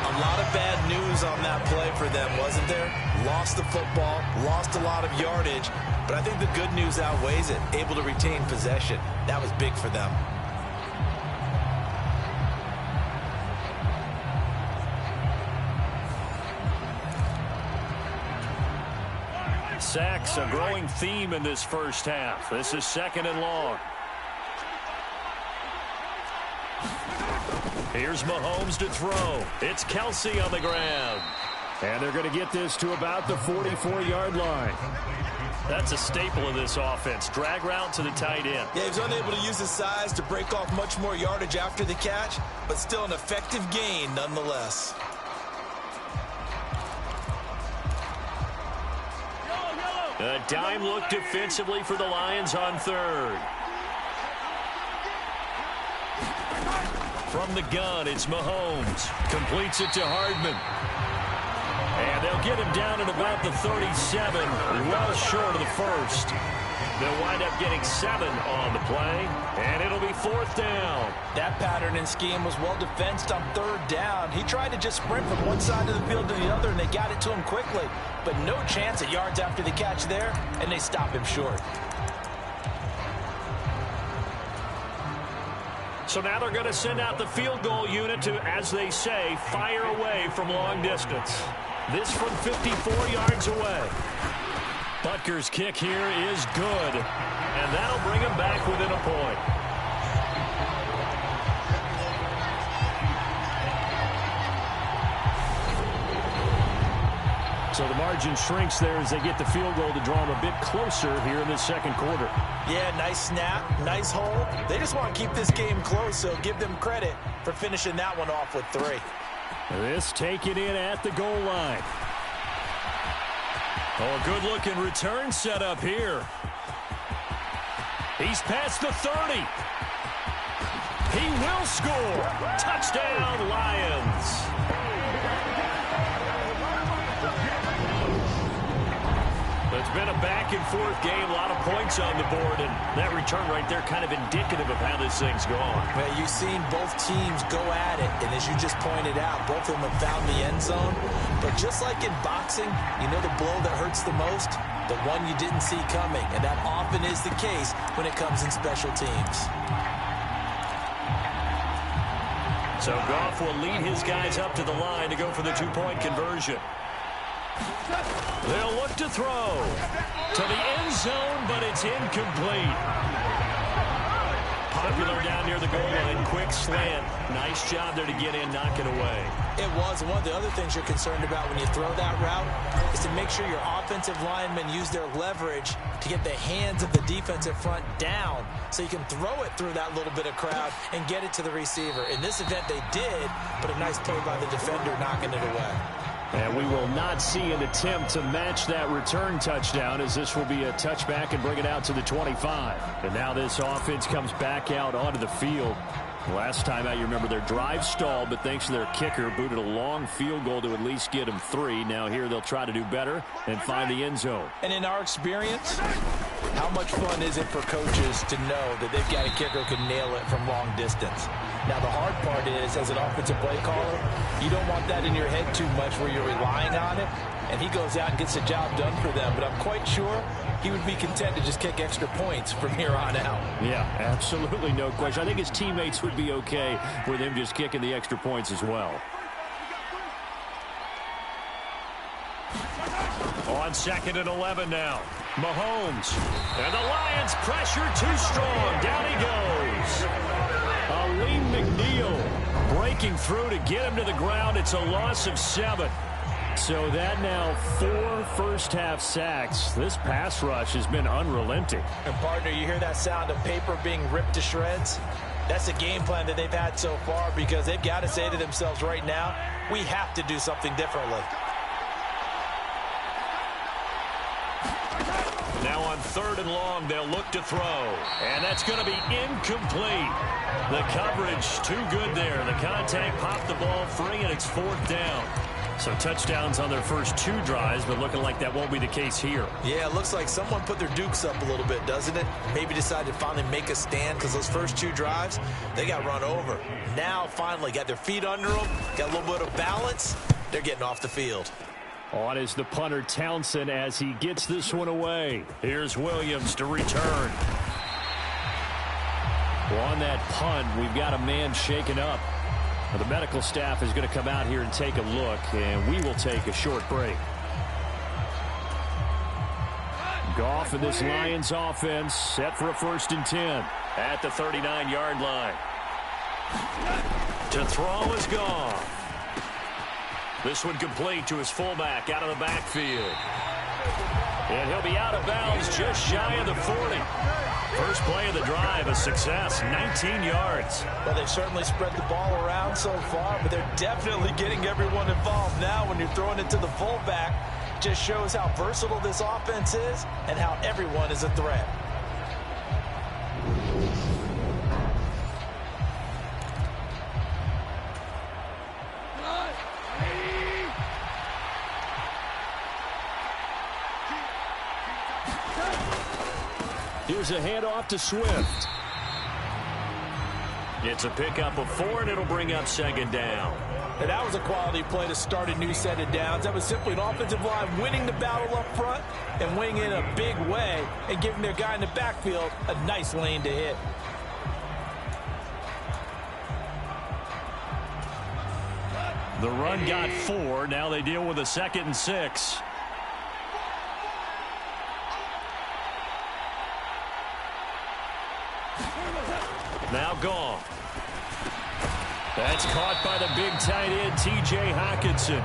A lot of bad news on that play for them, wasn't there? Lost the football, lost a lot of yardage, but I think the good news outweighs it. Able to retain possession. That was big for them. Sacks, a growing theme in this first half. This is 2nd and long. Here's Mahomes to throw. It's Kelsey on the ground. And they're going to get this to about the 44-yard line. That's a staple of this offense. Drag route to the tight end. Yeah, he's unable to use his size to break off much more yardage after the catch, but still an effective gain nonetheless. A dime look defensively for the Lions on 3rd. From the gun, it's Mahomes. Completes it to Hardman. And they'll get him down at about the 37, well short of the first. They'll wind up getting 7 on the play, and it'll be 4th down. That pattern and scheme was well defensed on 3rd down. He tried to just sprint from one side of the field to the other, and they got it to him quickly. But no chance at yards after the catch there, and they stop him short. So now they're going to send out the field goal unit to, as they say, fire away from long distance. This from 54 yards away. Butker's kick here is good, and that'll bring him back within a point. So the margin shrinks there as they get the field goal to draw them a bit closer here in this 2nd quarter. Yeah, nice snap, nice hold. They just want to keep this game close, so give them credit for finishing that one off with 3. This taken in at the goal line. Oh, a good-looking return set up here. He's past the 30. He will score. Touchdown, Lions. It's been a back-and-forth game, a lot of points on the board, and that return right there kind of indicative of how this thing's going. Well, you've seen both teams go at it, and as you just pointed out, both of them have found the end zone. But just like in boxing, you know the blow that hurts the most? The one you didn't see coming, and that often is the case when it comes in special teams. So Goff will lead his guys up to the line to go for the 2-point conversion. They'll look to throw to the end zone, but it's incomplete. popular down near the goal line. Quick slant. Nice job there to get in, knock it away. It was. And one of the other things you're concerned about when you throw that route is to make sure your offensive linemen use their leverage to get the hands of the defensive front down so you can throw it through that little bit of crowd and get it to the receiver. In this event, they did, but a nice play by the defender knocking it away. And we will not see an attempt to match that return touchdown, as this will be a touchback and bring it out to the 25. And now this offense comes back out onto the field. Last time out, you remember their drive stalled, but thanks to their kicker, booted a long field goal to at least get them 3. Now here they'll try to do better and find the end zone. And in our experience, how much fun is it for coaches to know that they've got a kicker who can nail it from long distance? Now, the hard part is, as an offensive play caller, you don't want that in your head too much where you're relying on it, and he goes out and gets the job done for them. But I'm quite sure he would be content to just kick extra points from here on out. Yeah, absolutely no question. I think his teammates would be okay with him just kicking the extra points as well. On 2nd and 11 now. Mahomes. And the Lions pressure too strong. Down he goes. Aleem McNeil breaking through to get him to the ground. It's a loss of 7. So that now 4 first-half sacks. This pass rush has been unrelenting. And, partner, you hear that sound of paper being ripped to shreds? That's the game plan that they've had so far, because they've got to say to themselves right now, we have to do something differently. Now on 3rd and long, they'll look to throw. And that's going to be incomplete. The coverage too good there. The contact popped the ball free, and it's 4th down. So touchdowns on their first 2 drives, but looking like that won't be the case here. Yeah, it looks like someone put their dukes up a little bit, doesn't it? Maybe decided to finally make a stand, because those first 2 drives, they got run over. Now, finally, got their feet under them, got a little bit of balance. They're getting off the field. On is the punter, Townsend, as he gets this one away. Here's Williams to return. Well, on that punt, we've got a man shaken up. Now, the medical staff is going to come out here and take a look, and we will take a short break. Goff and this Lions offense set for a 1st and 10 at the 39-yard line. To throw is Goff. This one complete to his fullback out of the backfield. And he'll be out of bounds just shy of the 40. First play of the drive, a success, 19 yards. Well, they've certainly spread the ball around so far, but they're definitely getting everyone involved now when you're throwing it to the fullback. Just shows how versatile this offense is and how everyone is a threat. Here's a handoff to Swift. It's a pickup of 4, and it'll bring up 2nd down. And that was a quality play to start a new set of downs. That was simply an offensive line winning the battle up front and winning in a big way and giving their guy in the backfield a nice lane to hit. The run got 4. Now they deal with a 2nd and 6. Now gone. That's caught by the big tight end, T.J. Hockenson.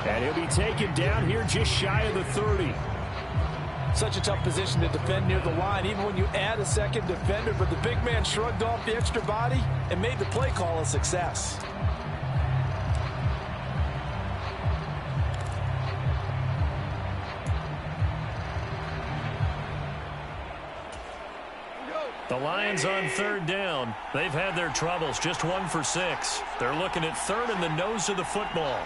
And he'll be taken down here just shy of the 30. Such a tough position to defend near the line, even when you add a 2nd defender. But the big man shrugged off the extra body and made the play call a success. The Lions on 3rd down. They've had their troubles, just 1 for 6. They're looking at 3rd in the nose of the football.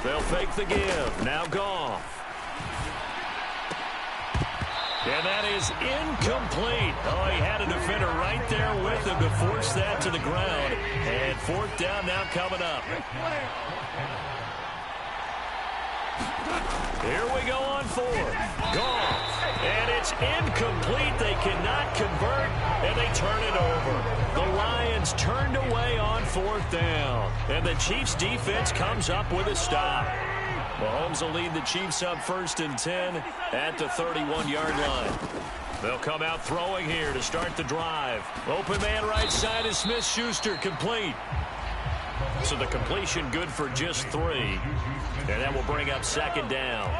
They'll fake the give. Now Goff. And that is incomplete. Oh, he had a defender right there with him to force that to the ground. And 4th down now coming up. Here we go on 4th. Goff. And it's incomplete. They cannot convert, and they turn it over. The Lions turned away on 4th down. And the Chiefs' defense comes up with a stop. Mahomes will lead the Chiefs up 1st and 10 at the 31-yard line. They'll come out throwing here to start the drive. Open man right side is Smith-Schuster, complete. So the completion good for just 3. And that will bring up 2nd down.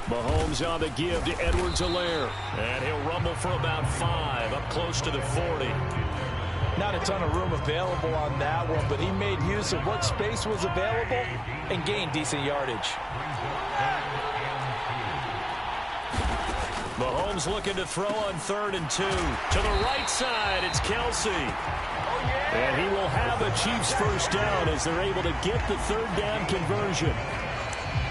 Mahomes on the give to Edwards-Helaire. And he'll rumble for about 5, up close to the 40. Not a ton of room available on that one, but he made use of what space was available and gained decent yardage. Mahomes looking to throw on 3rd and 2. To the right side, it's Kelsey. And he will have a Chiefs first down as they're able to get the 3rd down conversion.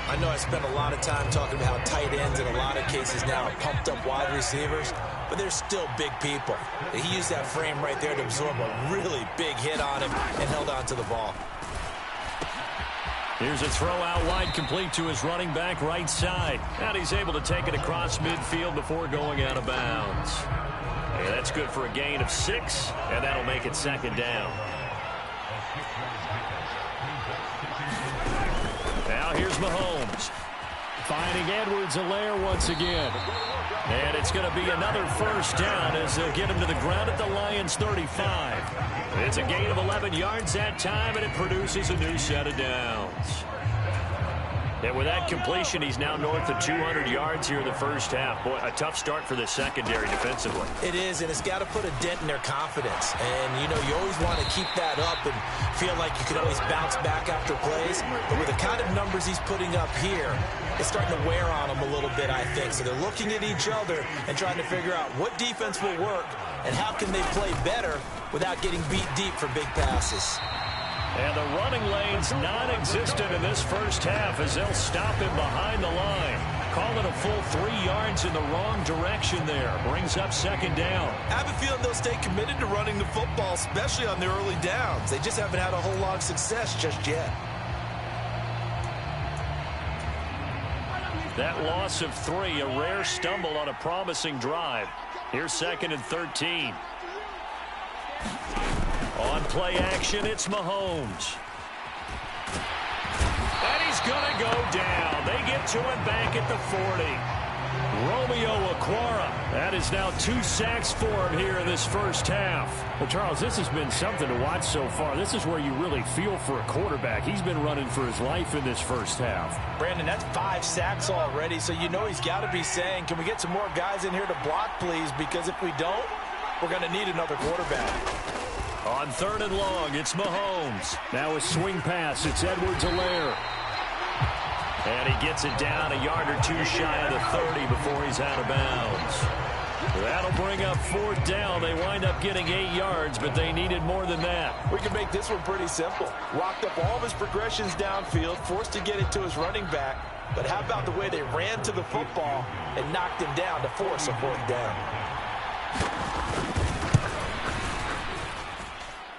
I know I spent a lot of time talking about how tight ends in a lot of cases now are pumped up wide receivers, but they're still big people. He used that frame right there to absorb a really big hit on him and held on to the ball. Here's a throw out wide, complete to his running back right side. And he's able to take it across midfield before going out of bounds. And that's good for a gain of 6, and that'll make it 2nd down. Now here's Mahomes. Finding Edwards-Helaire once again. And it's going to be another first down as they'll get him to the ground at the Lions' 35. It's a gain of 11 yards that time, and it produces a new set of downs. And with that completion, he's now north of 200 yards here in the first half. Boy, a tough start for the secondary defensively. It is, and it's got to put a dent in their confidence. And, you know, you always want to keep that up and feel like you can always bounce back after plays. But with the kind of numbers he's putting up here, it's starting to wear on them a little bit, I think. So they're looking at each other and trying to figure out what defense will work and how can they play better without getting beat deep for big passes. And the running lane's non-existent in this first half as they'll stop him behind the line. Call it a full 3 yards in the wrong direction there. Brings up 2nd down. I have a feeling they'll stay committed to running the football, especially on the early downs. They just haven't had a whole lot of success just yet. That loss of 3, a rare stumble on a promising drive. Here's 2nd and 13. On play action, it's Mahomes. And he's going to go down. They get to him back at the 40. Romeo Okwara. That is now 2 sacks for him here in this first half. Well, Charles, this has been something to watch so far. This is where you really feel for a quarterback. He's been running for his life in this first half. Brandon, that's 5 sacks already, so you know he's got to be saying, can we get some more guys in here to block, please? Because if we don't, we're going to need another quarterback. On 3rd and long, it's Mahomes. Now a swing pass. It's Edwards-Helaire. And he gets it down a yard or 2 shy of the 30 before he's out of bounds. That'll bring up 4th down. They wind up getting 8 yards, but they needed more than that. We can make this one pretty simple. Locked up all of his progressions downfield, forced to get it to his running back. But how about the way they ran to the football and knocked him down to force a 4th down?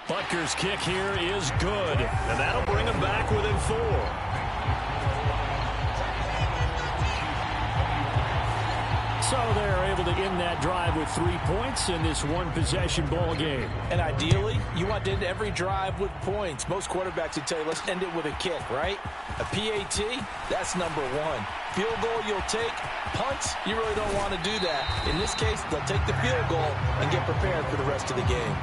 Butker's kick here is good, and that'll bring him back within 4. So they're able to end that drive with 3 points in this one-possession ball game. And ideally, you want to end every drive with points. Most quarterbacks would tell you, let's end it with a kick, right? A PAT, that's number 1. Field goal you'll take. Punts, you really don't want to do that. In this case, they'll take the field goal and get prepared for the rest of the game.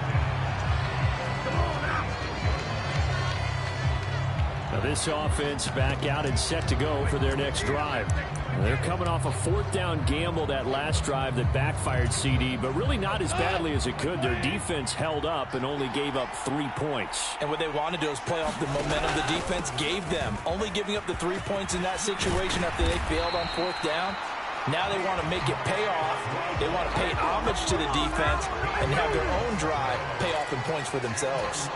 Now this offense back out and set to go for their next drive. They're coming off a 4th down gamble that last drive that backfired CD, but really not as badly as it could. Their defense held up and only gave up 3 points. And what they wanted to do is play off the momentum the defense gave them. Only giving up the 3 points in that situation after they failed on 4th down. Now they want to make it pay off. They want to pay homage to the defense and have their own drive pay off in points for themselves.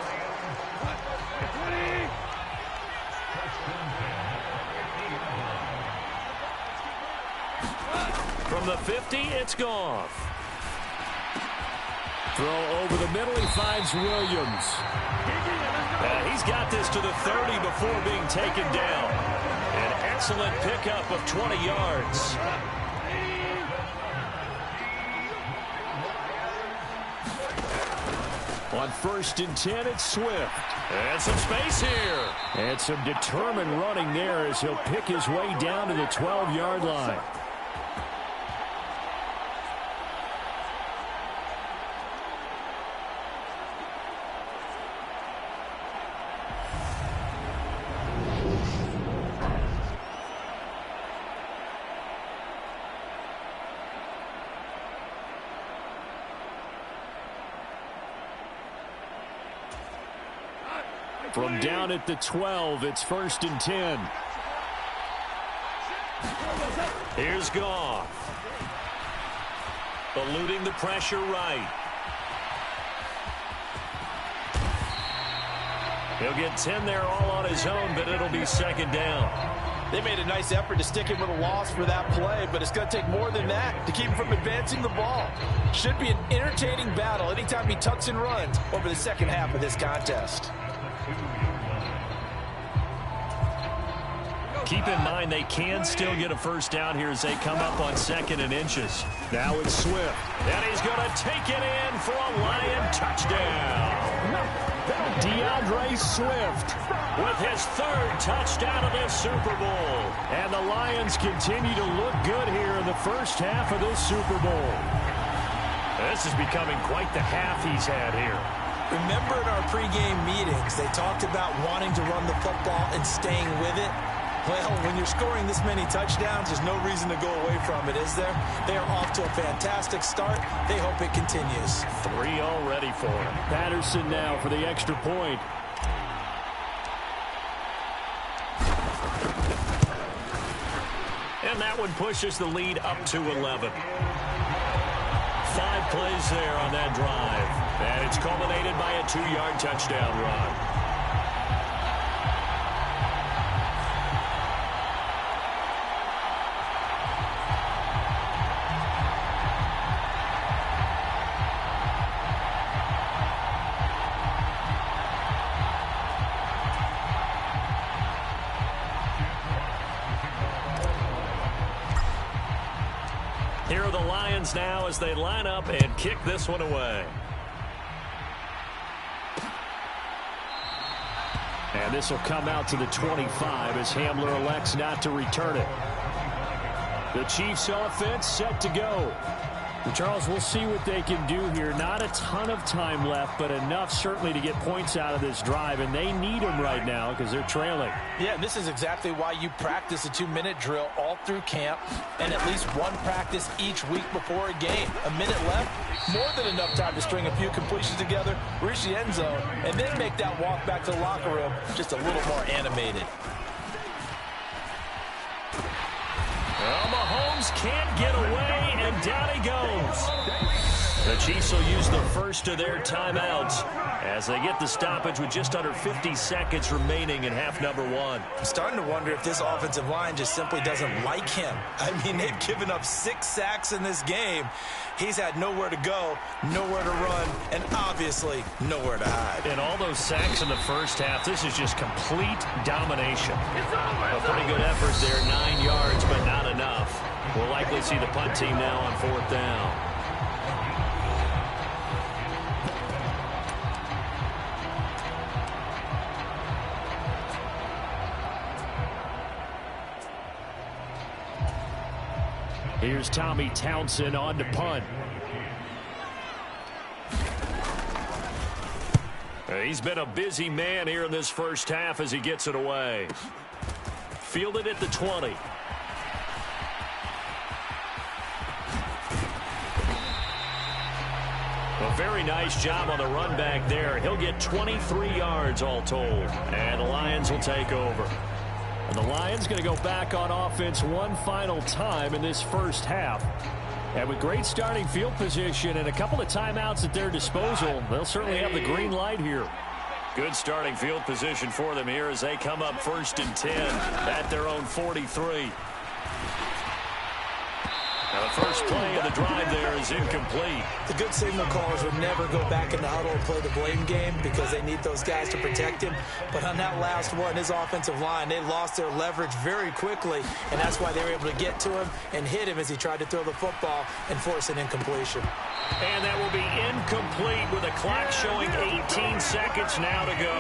From the 50, it's Goff. Throw over the middle, he finds Williams. He's got this to the 30 before being taken down. An excellent pickup of 20 yards. On 1st and 10, it's Swift. And some space here. And some determined running there as he'll pick his way down to the 12-yard line. From down at the 12, it's 1st and 10. Here's Goff. Eluding the pressure right. He'll get 10 there all on his own, but it'll be 2nd down. They made a nice effort to stick him with a loss for that play, but it's going to take more than that to keep him from advancing the ball. Should be an entertaining battle anytime he tucks and runs over the second half of this contest. Keep in mind they can still get a 1st down here as they come up on 2nd and inches. Now it's Swift. And he's going to take it in for a Lion touchdown. DeAndre Swift with his 3rd touchdown of this Super Bowl. And the Lions continue to look good here in the first half of this Super Bowl. This is becoming quite the half he's had here. Remember in our pregame meetings, they talked about wanting to run the football and staying with it. Well, when you're scoring this many touchdowns, there's no reason to go away from it, is there? They are off to a fantastic start. They hope it continues. 3 already for him. Patterson now for the extra point. And that one pushes the lead up to 11. 5 plays there on that drive. And it's culminated by a 2-yard touchdown run. Here are the Lions now as they line up and kick this one away. And this will come out to the 25 as Hamler elects not to return it. The Chiefs offense set to go. And Charles, we'll see what they can do here. Not a ton of time left, but enough certainly to get points out of this drive, and they need them right now because they're trailing. Yeah, and this is exactly why you practice a 2-minute drill all through camp and at least one practice each week before a game. A minute left, more than enough time to string a few completions together, reach the end zone, and then make that walk back to the locker room just a little more animated. Well, Mahomes can't get away, and down he goes. The Chiefs will use the first of their timeouts as they get the stoppage with just under 50 seconds remaining in half number 1. I'm starting to wonder if this offensive line just simply doesn't like him. I mean, they've given up 6 sacks in this game. He's had nowhere to go, nowhere to run, and obviously nowhere to hide. And all those sacks in the first half, this is just complete domination. A pretty good effort there, 9 yards, but not enough. We'll likely see the punt team now on 4th down. Here's Tommy Townsend on to punt. He's been a busy man here in this first half as he gets it away. Fielded at the 20. A very nice job on the run back there. He'll get 23 yards all told. And the Lions will take over. And the Lions going to go back on offense one final time in this first half. And with great starting field position and a couple of timeouts at their disposal, they'll certainly have the green light here. Good starting field position for them here as they come up 1st and 10 at their own 43. Now the first play of the drive there is incomplete. The good signal callers would never go back in the huddle and play the blame game because they need those guys to protect him. But on that last one, his offensive line, they lost their leverage very quickly, and that's why they were able to get to him and hit him as he tried to throw the football and force an incompletion. And that will be incomplete with a clock showing 18 seconds now to go.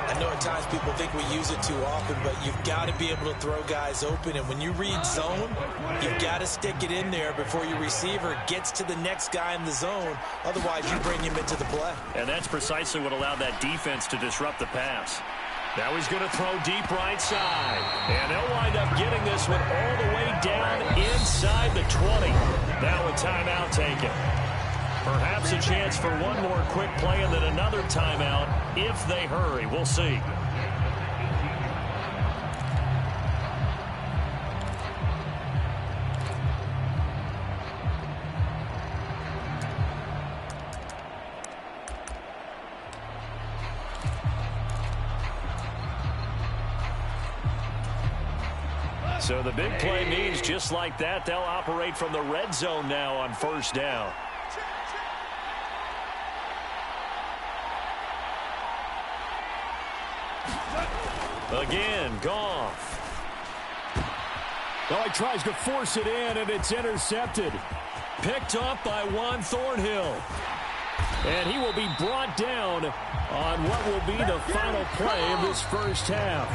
I know at times people think we use it too often, but you've got to be able to throw guys open. And when you read zone, you've got to stick it in there before your receiver gets to the next guy in the zone. Otherwise, you bring him into the play. And that's precisely what allowed that defense to disrupt the pass. Now he's going to throw deep right side. And they'll wind up getting this one all the way down inside the 20. Now a timeout taken. Perhaps a chance for one more quick play and then another timeout if they hurry. We'll see. So the big play means just like that, they'll operate from the red zone now on first down. Again, Goff. Oh, he tries to force it in, and it's intercepted. Picked off by Juan Thornhill. And he will be brought down on what will be the final play of this first half.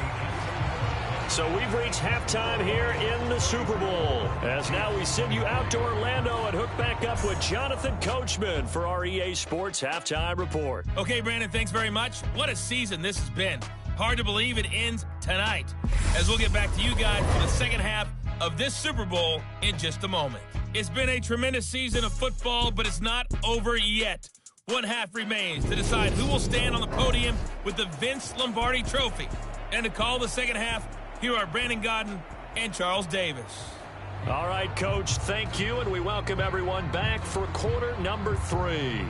So we've reached halftime here in the Super Bowl. As now we send you out to Orlando and hook back up with Jonathan Coachman for our EA Sports Halftime Report. Okay, Brandon, thanks very much. What a season this has been. Hard to believe it ends tonight, as we'll get back to you guys for the second half of this Super Bowl in just a moment. It's been a tremendous season of football, but it's not over yet. One half remains to decide who will stand on the podium with the Vince Lombardi Trophy. And to call the second half, here are Brandon Godden and Charles Davis. All right, Coach, thank you, and we welcome everyone back for quarter number 3.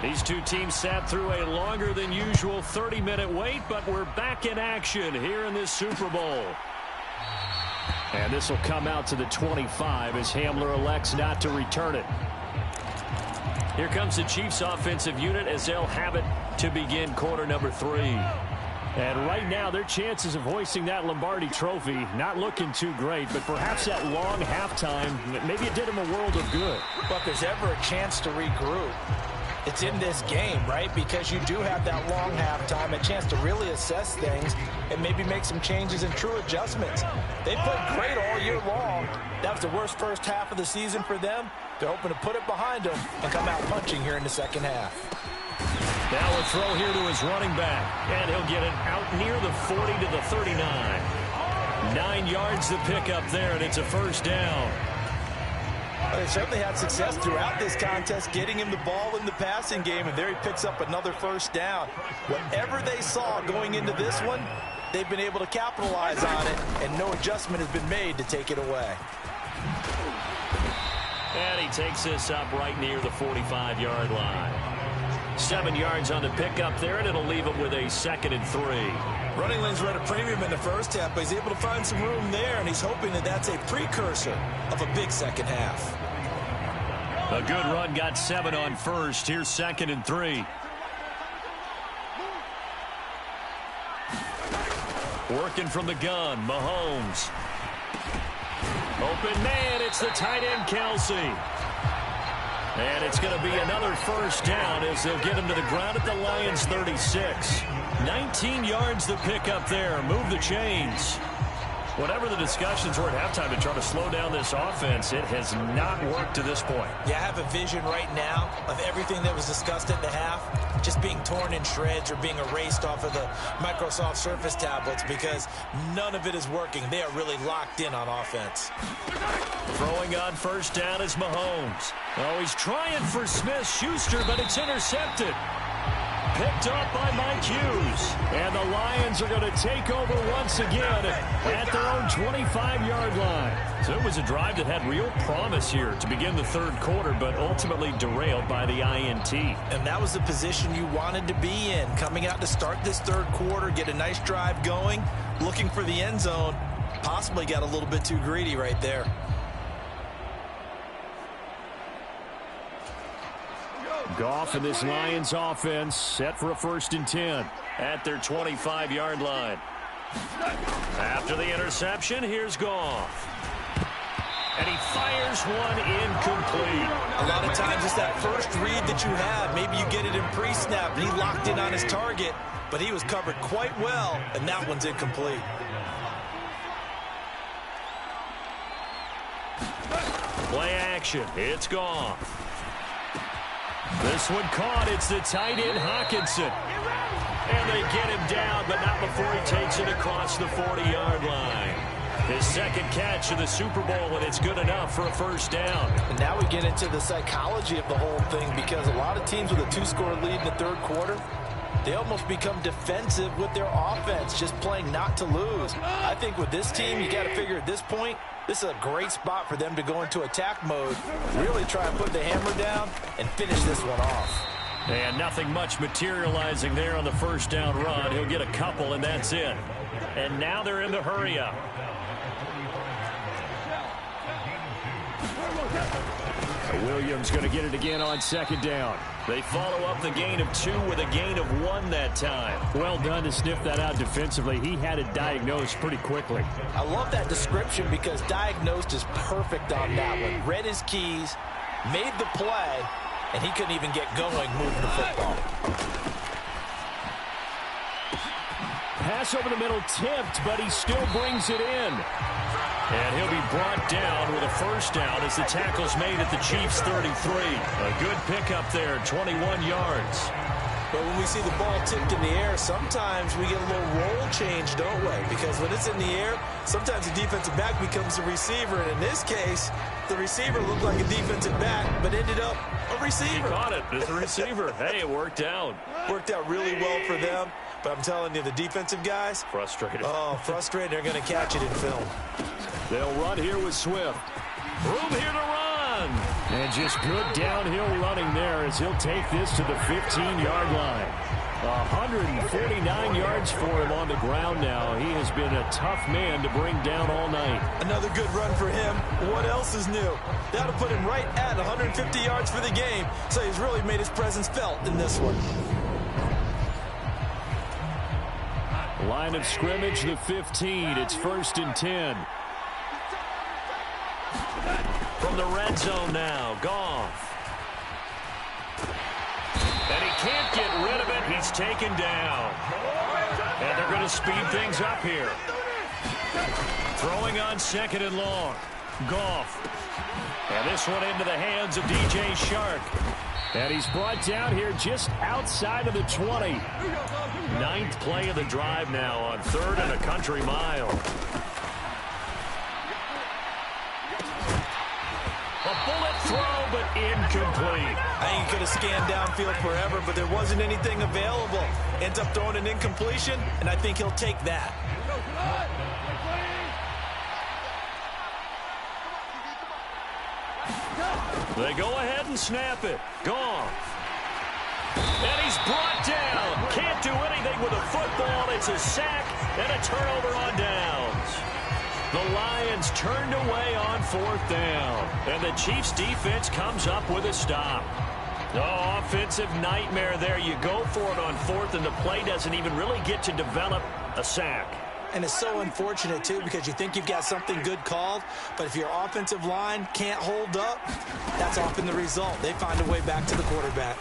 These two teams sat through a longer than usual 30-minute wait, but we're back in action here in this Super Bowl. And this will come out to the 25 as Hamler elects not to return it. Here comes the Chiefs offensive unit as they'll have it to begin quarter number 3. And right now, their chances of hoisting that Lombardi Trophy not looking too great, but perhaps that long halftime, maybe it did them a world of good. But if there's ever a chance to regroup, it's in this game, right? Because you do have that long halftime, a chance to really assess things and maybe make some changes and true adjustments. They played great all year long. That was the worst first half of the season for them. They're hoping to put it behind them and come out punching here in the second half. Now a throw here to his running back, and he'll get it out near the 40 to the 39. 9 yards to pick up there, and it's a first down. Well, they certainly had success throughout this contest getting him the ball in the passing game, and there he picks up another first down. Whatever they saw going into this one, they've been able to capitalize on it, and no adjustment has been made to take it away. And he takes this up right near the 45-yard line. 7 yards on the pickup there, and it'll leave him with a 2nd and 3. Running lanes were at a premium in the first half, but he's able to find some room there, and he's hoping that that's a precursor of a big second half. A good run, got 7 on first. Here's 2nd and 3. Working from the gun, Mahomes. Open man, it's the tight end, Kelsey. And it's going to be another first down as they'll get him to the ground at the Lions' 36. 19 yards to pick up there. Move the chains. Whatever the discussions were at halftime to try to slow down this offense, it has not worked to this point. Yeah, I have a vision right now of everything that was discussed at the half just being torn in shreds or being erased off of the Microsoft Surface tablets because none of it is working. They are really locked in on offense. Throwing on first down is Mahomes. Oh, he's trying for Smith-Schuster, but it's intercepted. Picked up by Mike Hughes. And the Lions are going to take over once again at their own 25-yard line. So it was a drive that had real promise here to begin the third quarter, but ultimately derailed by the INT. And that was the position you wanted to be in. Coming out to start this third quarter, get a nice drive going, looking for the end zone. Possibly got a little bit too greedy right there. Goff and this Lions offense set for a 1st and 10 at their 25-yard line. After the interception, here's Goff. And he fires one incomplete. A lot of times it's that first read that you have. Maybe you get it in pre-snap, and he locked in on his target, but he was covered quite well, and that one's incomplete. Play action. It's Goff. This one caught. It's the tight end, Hawkinson. And they get him down, but not before he takes it across the 40-yard line. His second catch of the Super Bowl, and it's good enough for a 1st down. And now we get into the psychology of the whole thing because a lot of teams with a 2-score lead in the third quarter, they almost become defensive with their offense, just playing not to lose. I think with this team, you got to figure at this point, this is a great spot for them to go into attack mode, really try and put the hammer down and finish this one off. And nothing much materializing there on the 1st down run. He'll get a couple, and that's it. And now they're in the hurry-up. Williams going to get it again on 2nd down. They follow up the gain of 2 with a gain of 1 that time. Well done to sniff that out defensively. He had it diagnosed pretty quickly. I love that description because diagnosed is perfect on that one. Read his keys, made the play, and he couldn't even get going moving the football. Pass over the middle tipped, but he still brings it in. And he'll be brought down with a 1st down as the tackle's made at the Chiefs' 33. A good pickup there, 21 yards. But when we see the ball tipped in the air, sometimes we get a little roll change, don't we? Because when it's in the air, sometimes the defensive back becomes the receiver. And in this case, the receiver looked like a defensive back, but ended up a receiver. He caught it as a receiver. Hey, it worked out. Worked out really well for them. But I'm telling you, the defensive guys, frustrated. Oh, frustrated. They're going to catch it in film. They'll run here with Swift. Room here to run. And just good downhill running there as he'll take this to the 15-yard line. 149 yards for him on the ground now. He has been a tough man to bring down all night. Another good run for him. What else is new? That'll put him right at 150 yards for the game. So he's really made his presence felt in this one. Line of scrimmage, the 15. It's 1st and 10. From the red zone now, Goff. And he can't get rid of it. He's taken down. And they're going to speed things up here. Throwing on 2nd and long. Goff. And this one into the hands of DJ Shark. And he's brought down here just outside of the 20. 9th play of the drive now on 3rd and a country mile. A bullet throw, but incomplete. I think he could have scanned downfield forever, but there wasn't anything available. Ends up throwing an incompletion, and I think he'll take that. They go ahead and snap it. Goff. And he's brought down. Can't do anything with a football. It's a sack and a turnover on downs. The Lions turned away on 4th down. And the Chiefs defense comes up with a stop. Oh, offensive nightmare there. You go for it on 4th, and the play doesn't even really get to develop a sack. And it's so unfortunate, too, because you think you've got something good called, but if your offensive line can't hold up, that's often the result. They find a way back to the quarterback.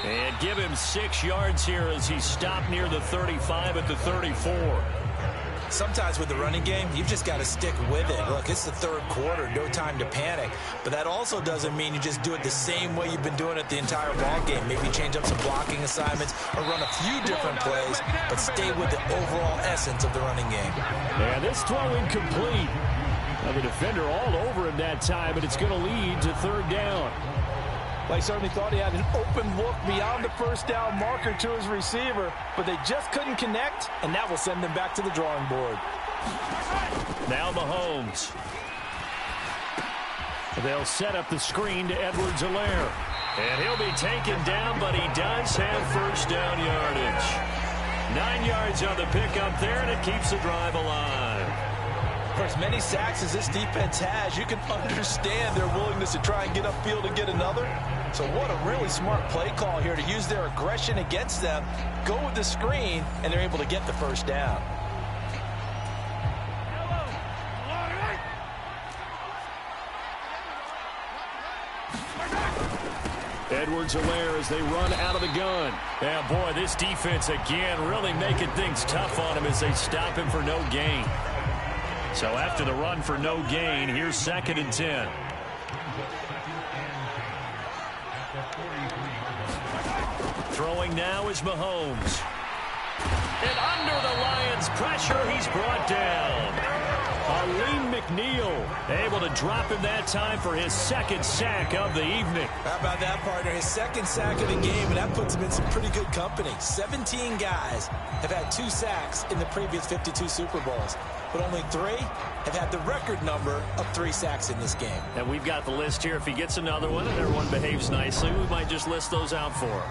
And give him 6 yards here as he stopped near the 35 at the 34. Sometimes with the running game, you've just got to stick with it. Look, it's the third quarter, no time to panic. But that also doesn't mean you just do it the same way you've been doing it the entire ball game. Maybe change up some blocking assignments or run a few different plays, but stay with the overall essence of the running game. And this throw incomplete. Now the defender all over him that time, but it's going to lead to third down. Well, he certainly thought he had an open look beyond the first down marker to his receiver, but they just couldn't connect, and that will send them back to the drawing board. Now Mahomes. They'll set up the screen to Edwards-Helaire. And he'll be taken down, but he does have first down yardage. 9 yards on the pickup there, and it keeps the drive alive. For as many sacks as this defense has, you can understand their willingness to try and get upfield and get another. So what a really smart play call here to use their aggression against them, go with the screen, and they're able to get the first down. Edwards-Helaire as they run out of the gun. Yeah, boy, this defense again really making things tough on him as they stop him for no gain. So after the run for no gain, here's 2nd and 10. Throwing now is Mahomes. And under the Lions' pressure, he's brought down. Aleem McNeil able to drop him that time for his 2nd sack of the evening. How about that, partner? His 2nd sack of the game, and that puts him in some pretty good company. 17 guys have had 2 sacks in the previous 52 Super Bowls, but only 3 have had the record number of 3 sacks in this game. And we've got the list here. If he gets another one and everyone behaves nicely, we might just list those out for him.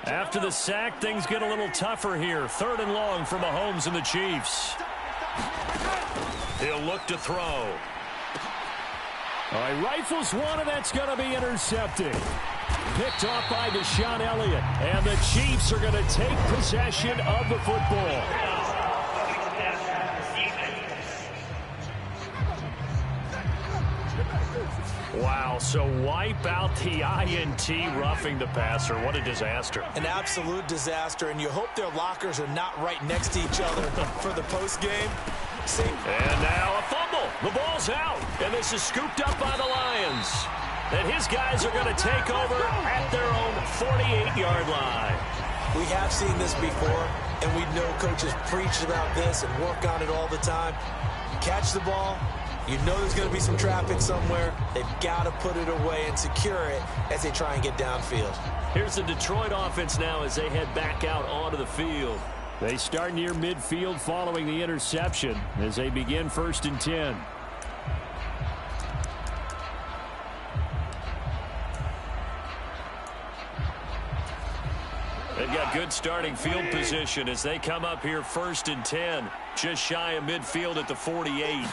After the sack, things get a little tougher here. 3rd and long for Mahomes and the Chiefs. He'll look to throw. All right, rifles one, and that's going to be intercepted. Picked off by Deshaun Elliott. And the Chiefs are going to take possession of the football. Wow, so wipe out the INT, roughing the passer. What a disaster. An absolute disaster, and you hope their lockers are not right next to each other for the postgame. And now a fumble. The ball's out, and this is scooped up by the Lions. And his guys are going to take over at their own 48-yard line. We have seen this before, and we know coaches preach about this and work on it all the time. Catch the ball. You know there's going to be some traffic somewhere. They've got to put it away and secure it as they try and get downfield. Here's the Detroit offense now as they head back out onto the field. They start near midfield following the interception as they begin 1st and 10. They've got good starting field position as they come up here 1st and 10. Just shy of midfield at the 48.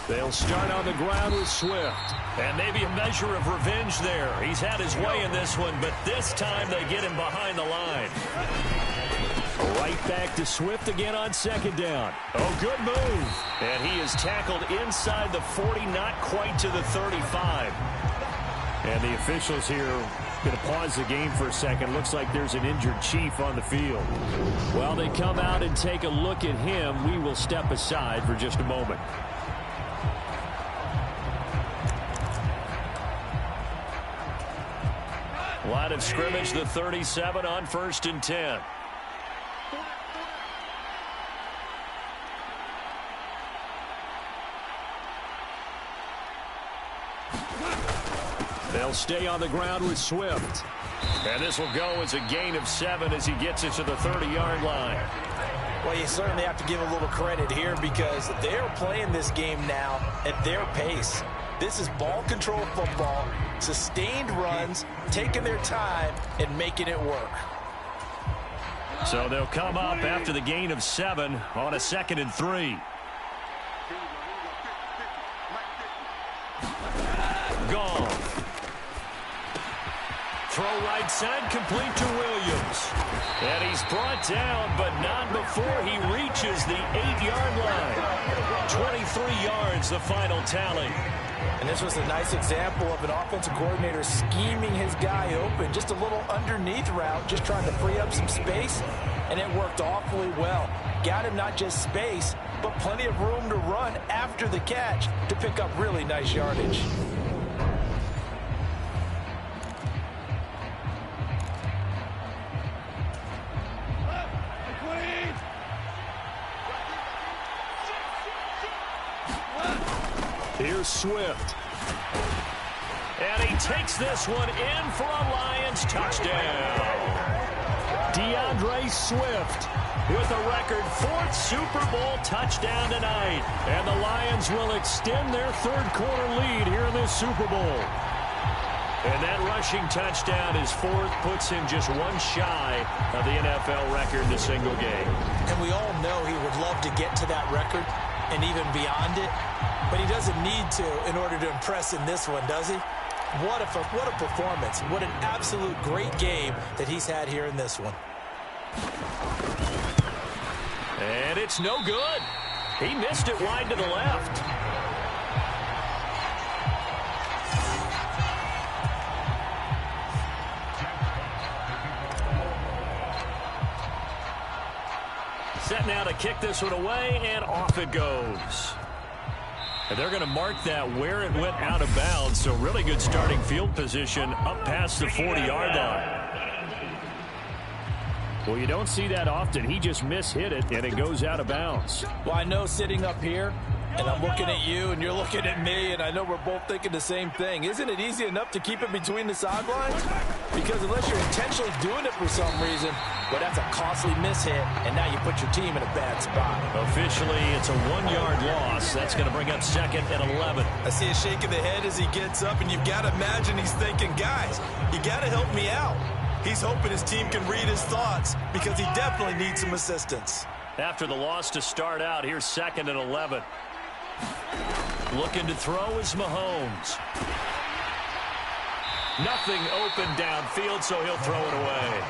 They'll start on the ground with Swift. And maybe a measure of revenge there. He's had his way in this one, but this time they get him behind the line. Right back to Swift again on 2nd down. Oh, good move. And he is tackled inside the 40, not quite to the 35. And the officials here going to pause the game for a second. Looks like there's an injured Chief on the field. While they come out and take a look at him, we will step aside for just a moment. Line of scrimmage, the 37 on 1st and 10. They'll stay on the ground with Swift. And this will go as a gain of 7 as he gets it to the 30-yard line. Well, you certainly have to give a little credit here because they're playing this game now at their pace. This is ball control football, sustained runs, taking their time and making it work. So they'll come up after the gain of 7 on a 2nd and 3. Gone. Throw right side, complete to Williams. And he's brought down, but not before he reaches the 8-yard line. 23 yards, the final tally. And this was a nice example of an offensive coordinator scheming his guy open. Just a little underneath route, just trying to free up some space. and it worked awfully well. Got him not just space, but plenty of room to run after the catch to pick up really nice yardage. Here's Swift. And he takes this one in for a Lions touchdown. DeAndre Swift with a record 4th Super Bowl touchdown tonight. And the Lions will extend their third-quarter lead here in this Super Bowl. And that rushing touchdown, his 4th, puts him just one shy of the NFL record in a single game. And we all know he would love to get to that record and even beyond it, but he doesn't need to in order to impress in this one, does he? What a performance. What an absolute great game that he's had here in this one. And it's no good. He missed it wide to the left. Set now to kick this one away, and off it goes. And they're going to mark that where it went out of bounds, so really good starting field position up past the 40-yard line. Well, you don't see that often. He just mishit it, and it goes out of bounds. Well, I know sitting up here, and I'm looking at you, and you're looking at me, and I know we're both thinking the same thing. Isn't it easy enough to keep it between the sidelines? Because unless you're intentionally doing it for some reason, well, that's a costly mishit, and now you put your team in a bad spot. Officially, it's a 1-yard loss. That's going to bring up 2nd and 11. I see a shake of the head as he gets up, and you've got to imagine he's thinking, guys, you got to help me out. He's hoping his team can read his thoughts because he definitely needs some assistance. After the loss to start out, here's 2nd and 11. Looking to throw is Mahomes. Nothing open downfield, so he'll throw it away.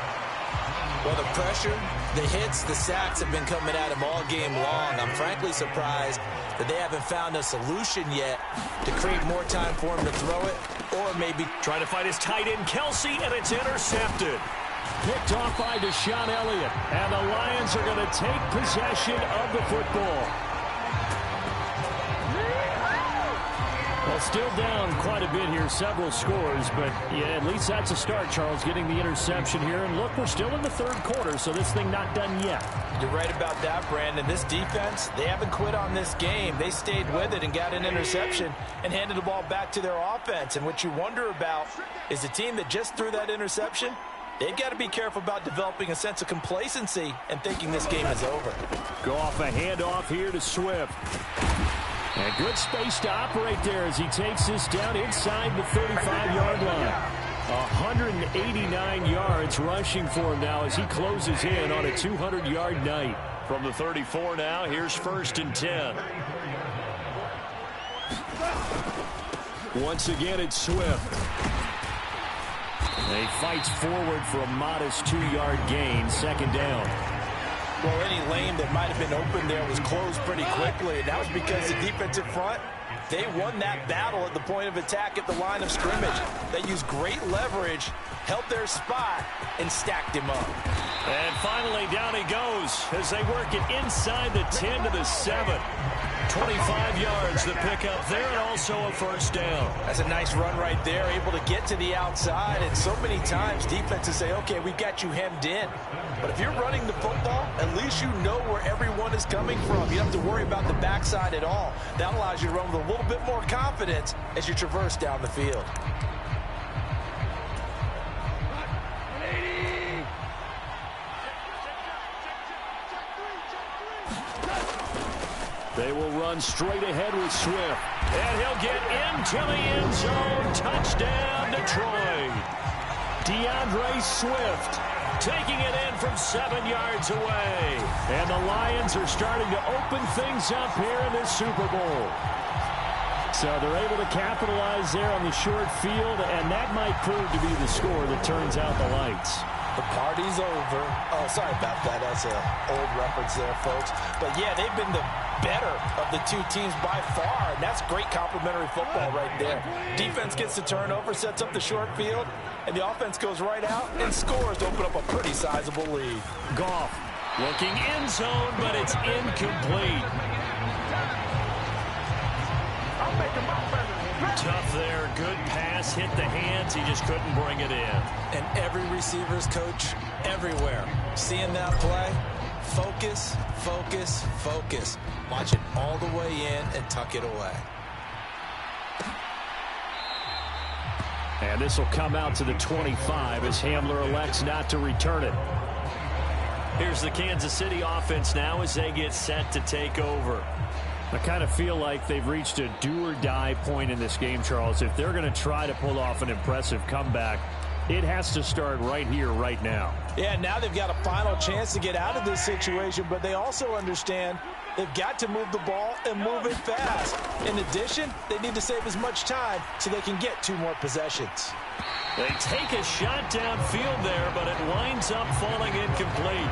Well, the pressure, the hits, the sacks have been coming at him all game long. I'm frankly surprised that they haven't found a solution yet to create more time for him to throw it, or maybe try to find his tight end, Kelsey, and it's intercepted. Picked off by Deshaun Elliott, and the Lions are going to take possession of the football. Well, still down quite a bit here, several scores, but yeah, at least that's a start, Charles, getting the interception here. And look, we're still in the third quarter, so this thing not done yet. You're right about that, Brandon. This defense, they haven't quit on this game. They stayed with it and got an interception and handed the ball back to their offense. And what you wonder about is the team that just threw that interception, they've got to be careful about developing a sense of complacency and thinking this game is over. Go off a handoff here to Swift. And good space to operate there as he takes this down inside the 35-yard line. 189 yards rushing for him now as he closes in on a 200-yard night. From the 34 now, here's 1st and 10. Once again, it's Swift. And he fights forward for a modest 2-yard gain, 2nd down. Well, any lane that might have been open there was closed pretty quickly, and that was because the defensive front, they won that battle at the point of attack at the line of scrimmage. They used great leverage, held their spot, and stacked him up. And finally, down he goes as they work it inside the 10 to the 7. 25 yards the pickup there, and also a 1st down. That's a nice run right there, able to get to the outside. And so many times defenses say, okay, we got you hemmed in. But if you're running the football, at least you know where everyone is coming from. You don't have to worry about the backside at all. That allows you to run with a little bit more confidence as you traverse down the field. They will run straight ahead with Swift. And he'll get into the end zone. Touchdown, Detroit. DeAndre Swift taking it in from 7 yards away. And the Lions are starting to open things up here in this Super Bowl. So they're able to capitalize there on the short field, and that might prove to be the score that turns out the lights. The party's over. Oh, sorry about that. That's an old reference there, folks. But, yeah, they've been the better of the two teams by far, and that's great complimentary football right there. Defense gets the turnover, sets up the short field, and the offense goes right out and scores to open up a pretty sizable lead. Goff Looking end zone, but it's incomplete. Tough there. Good pass. Hit the hands. He just couldn't bring it in. And every receiver's coach everywhere. Seeing that play, focus, focus, focus. Watch it all the way in and tuck it away. And this will come out to the 25 as Hamler elects not to return it. Here's the Kansas City offense now as they get set to take over. I kind of feel like they've reached a do-or-die point in this game, Charles. If they're going to try to pull off an impressive comeback, it has to start right here, right now. Yeah, now they've got a final chance to get out of this situation, but they also understand they've got to move the ball and move it fast. In addition, they need to save as much time so they can get 2 more possessions. They take a shot downfield there, but it winds up falling incomplete.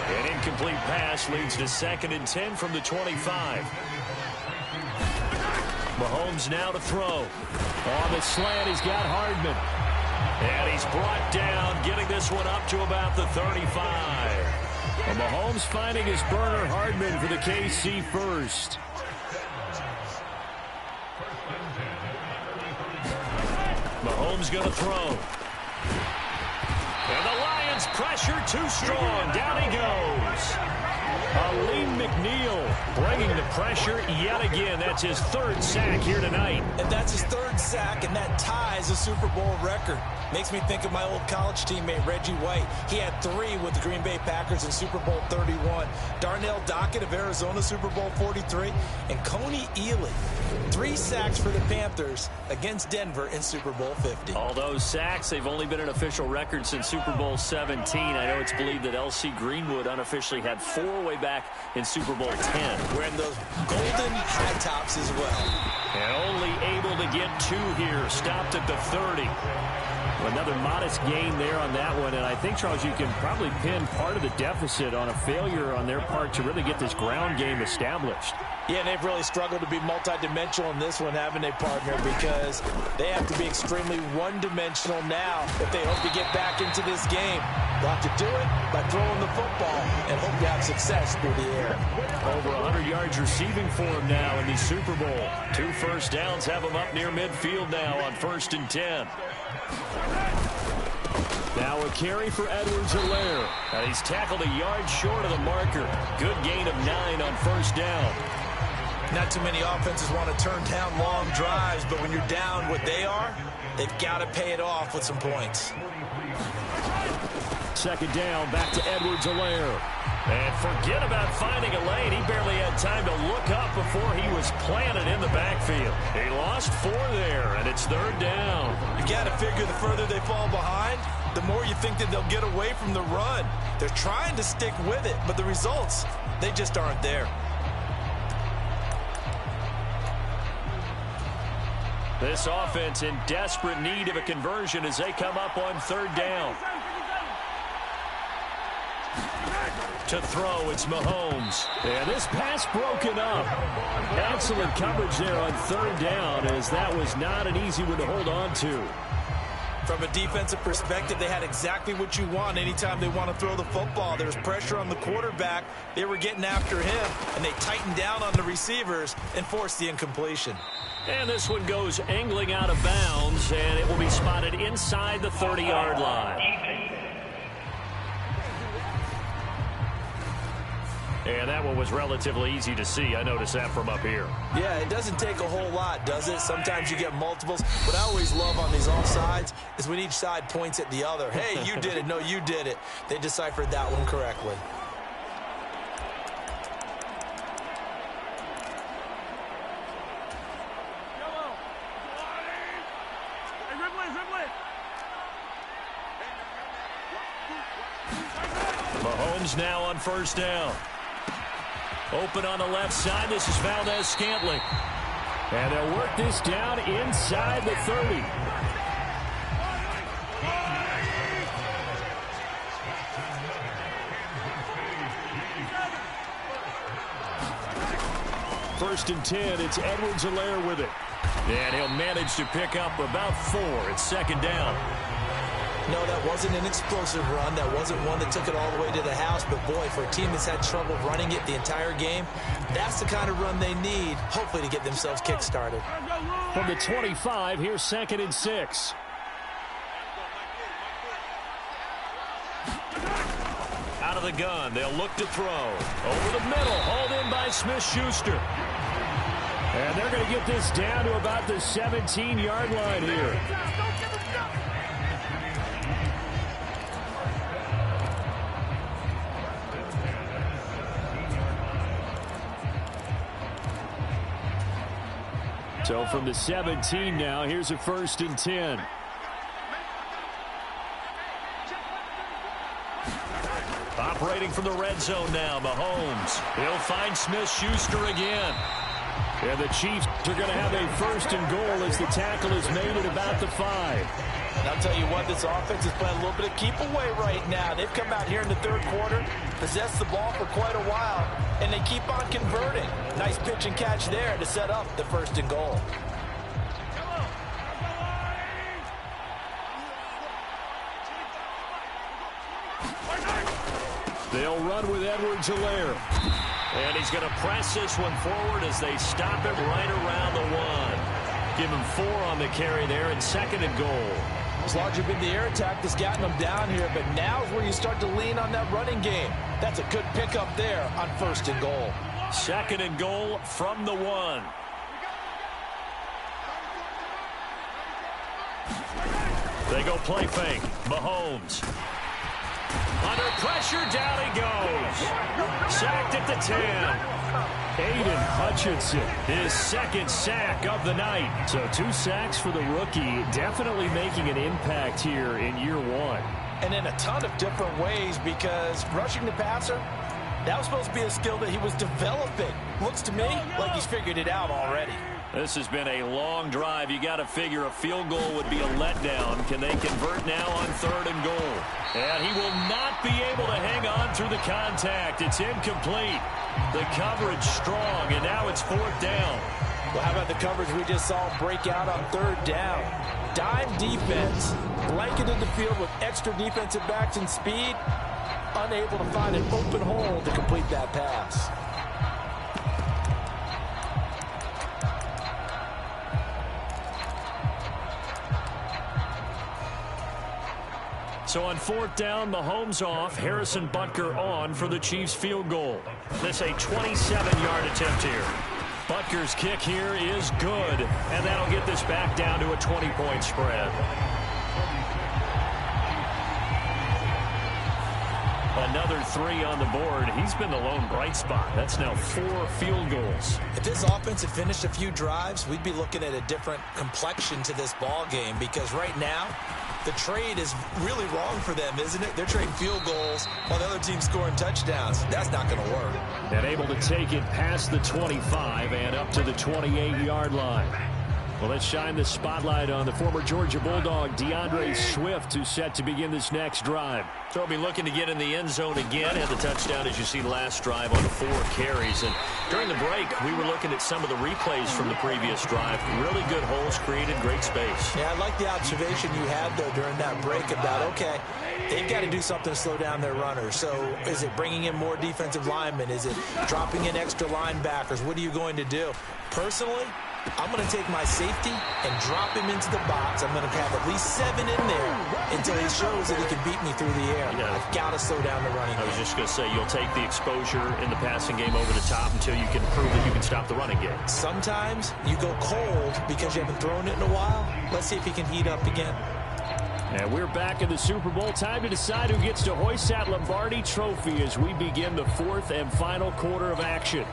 An incomplete pass leads to 2nd and 10 from the 25. Mahomes now to throw. On the slant, he's got Hardman. And he's brought down, getting this one up to about the 35. And Mahomes finding his burner, Hardman, for the KC first. Mahomes going to throw. And the Lions pressure too strong. Down he goes. Aleem McNeil bringing the pressure yet again. That's his 3rd sack here tonight. And that's his 3rd sack, and that ties a Super Bowl record. Makes me think of my old college teammate, Reggie White. He had 3 with the Green Bay Packers in Super Bowl 31. Darnell Dockett of Arizona, Super Bowl 43. And Coney Ealy, 3 sacks for the Panthers against Denver in Super Bowl 50. All those sacks, they've only been an official record since Super Bowl 17. I know it's believed that L.C. Greenwood unofficially had 4 way back in Super Bowl 10. Wearing those golden high tops as well. And only able to get 2 here. Stopped at the 30. Another modest gain there on that one. And I think, Charles, you can probably pin part of the deficit on a failure on their part to really get this ground game established. Yeah, and they've really struggled to be multidimensional in this one, haven't they, partner? Because they have to be extremely one-dimensional now if they hope to get back into this game. They'll have to do it by throwing the football and hope to have success through the air. Over 100 yards receiving for him now in the Super Bowl. 2 first downs have him up near midfield now on 1st and 10. Now a carry for Edwards-Helaire. He's tackled a yard short of the marker. Good gain of 9 on 1st down. Not too many offenses want to turn down long drives, but when you're down what they are, they've got to pay it off with some points. 2nd down, back to Edwards-Helaire. And forget about finding a lane. He barely had time to look up before he was planted in the backfield. He lost 4 there, and it's 3rd down. You got to figure the further they fall behind, the more you think that they'll get away from the run. They're trying to stick with it, but the results, they just aren't there. This offense in desperate need of a conversion as they come up on 3rd down. To throw, it's Mahomes. And this pass broken up. Excellent coverage there on 3rd down, as that was not an easy one to hold on to. From a defensive perspective, they had exactly what you want anytime they want to throw the football. There was pressure on the quarterback. They were getting after him, and they tightened down on the receivers and forced the incompletion. And this one goes angling out of bounds, and it will be spotted inside the 30-yard line. And that one was relatively easy to see. I noticed that from up here. Yeah, it doesn't take a whole lot, does it? Sometimes you get multiples. What I always love on these offsides is when each side points at the other. Hey, you did it. No, you did it. They deciphered that one correctly. Mahomes now on 1st down. Open on the left side. This is Valdez-Scantling. And they'll work this down inside the 30. First and 10. It's Edwards-Helaire with it. And he'll manage to pick up about 4. It's 2nd down. No, that wasn't an explosive run. That wasn't one that took it all the way to the house. But, boy, for a team that's had trouble running it the entire game, that's the kind of run they need, hopefully, to get themselves kick-started. From the 25, here's 2nd and 6. Out of the gun, they'll look to throw. Over the middle, hauled in by Smith-Schuster. And they're going to get this down to about the 17-yard line here. So from the 17 now, here's a 1st and 10. Operating from the red zone now, Mahomes. He'll find Smith-Schuster again. And the Chiefs are going to have a 1st and goal as the tackle is made at about the 5. And I'll tell you what, this offense is playing a little bit of keep away right now. They've come out here in the 3rd quarter, possessed the ball for quite a while, and they keep on converting. Nice pitch and catch there to set up the 1st and goal. They'll run with Edwards-Helaire. And he's going to press this one forward as they stop him right around the 1. Give him 4 on the carry there, and 2nd and goal. It's largely been the air attack that's gotten them down here, but now is where you start to lean on that running game. That's a good pickup there on 1st and goal. 2nd and goal from the 1. They go play fake. Mahomes. Under pressure, down he goes. Sacked at the 10. Aiden Hutchinson, his 2nd sack of the night. So 2 sacks for the rookie, definitely making an impact here in year 1. And in a ton of different ways, because rushing the passer, that was supposed to be a skill that he was developing. Looks to me like he's figured it out already. This has been a long drive. You got to figure a field goal would be a letdown. Can they convert now on 3rd and goal? And he will not be able to hang on through the contact. It's incomplete. The coverage strong, and now it's 4th down. Well, how about the coverage we just saw break out on 3rd down? Dime defense, blanketed the field with extra defensive backs and speed, unable to find an open hole to complete that pass. So on 4th down, Mahomes off, Harrison Butker on for the Chiefs field goal. This a 27-yard attempt here. Butker's kick here is good, and that'll get this back down to a 20-point spread. Another 3 on the board. He's been the lone bright spot. That's now 4 field goals. If this offense had finished a few drives, we'd be looking at a different complexion to this ball game, because right now, the trade is really wrong for them, isn't it? They're trading field goals while the other team's scoring touchdowns. That's not going to work. And able to take it past the 25 and up to the 28-yard line. Well, let's shine the spotlight on the former Georgia Bulldog, DeAndre Swift, who's set to begin this next drive. So he'll be looking to get in the end zone again. Had the touchdown, as you see, last drive on 4 carries. And during the break, we were looking at some of the replays from the previous drive. Really good holes created, great space. Yeah, I like the observation you had, though, during that break about, okay, they've got to do something to slow down their runners. So is it bringing in more defensive linemen? Is it dropping in extra linebackers? What are you going to do? Personally, I'm going to take my safety and drop him into the box. I'm going to have at least 7 in there until he shows that he can beat me through the air. Yeah. I've got to slow down the running game. I was just going to say, you'll take the exposure in the passing game over the top until you can prove that you can stop the running game. Sometimes you go cold because you haven't thrown it in a while. Let's see if he can heat up again. And we're back in the Super Bowl. Time to decide who gets to hoist that Lombardi trophy as we begin the 4th and final quarter of action.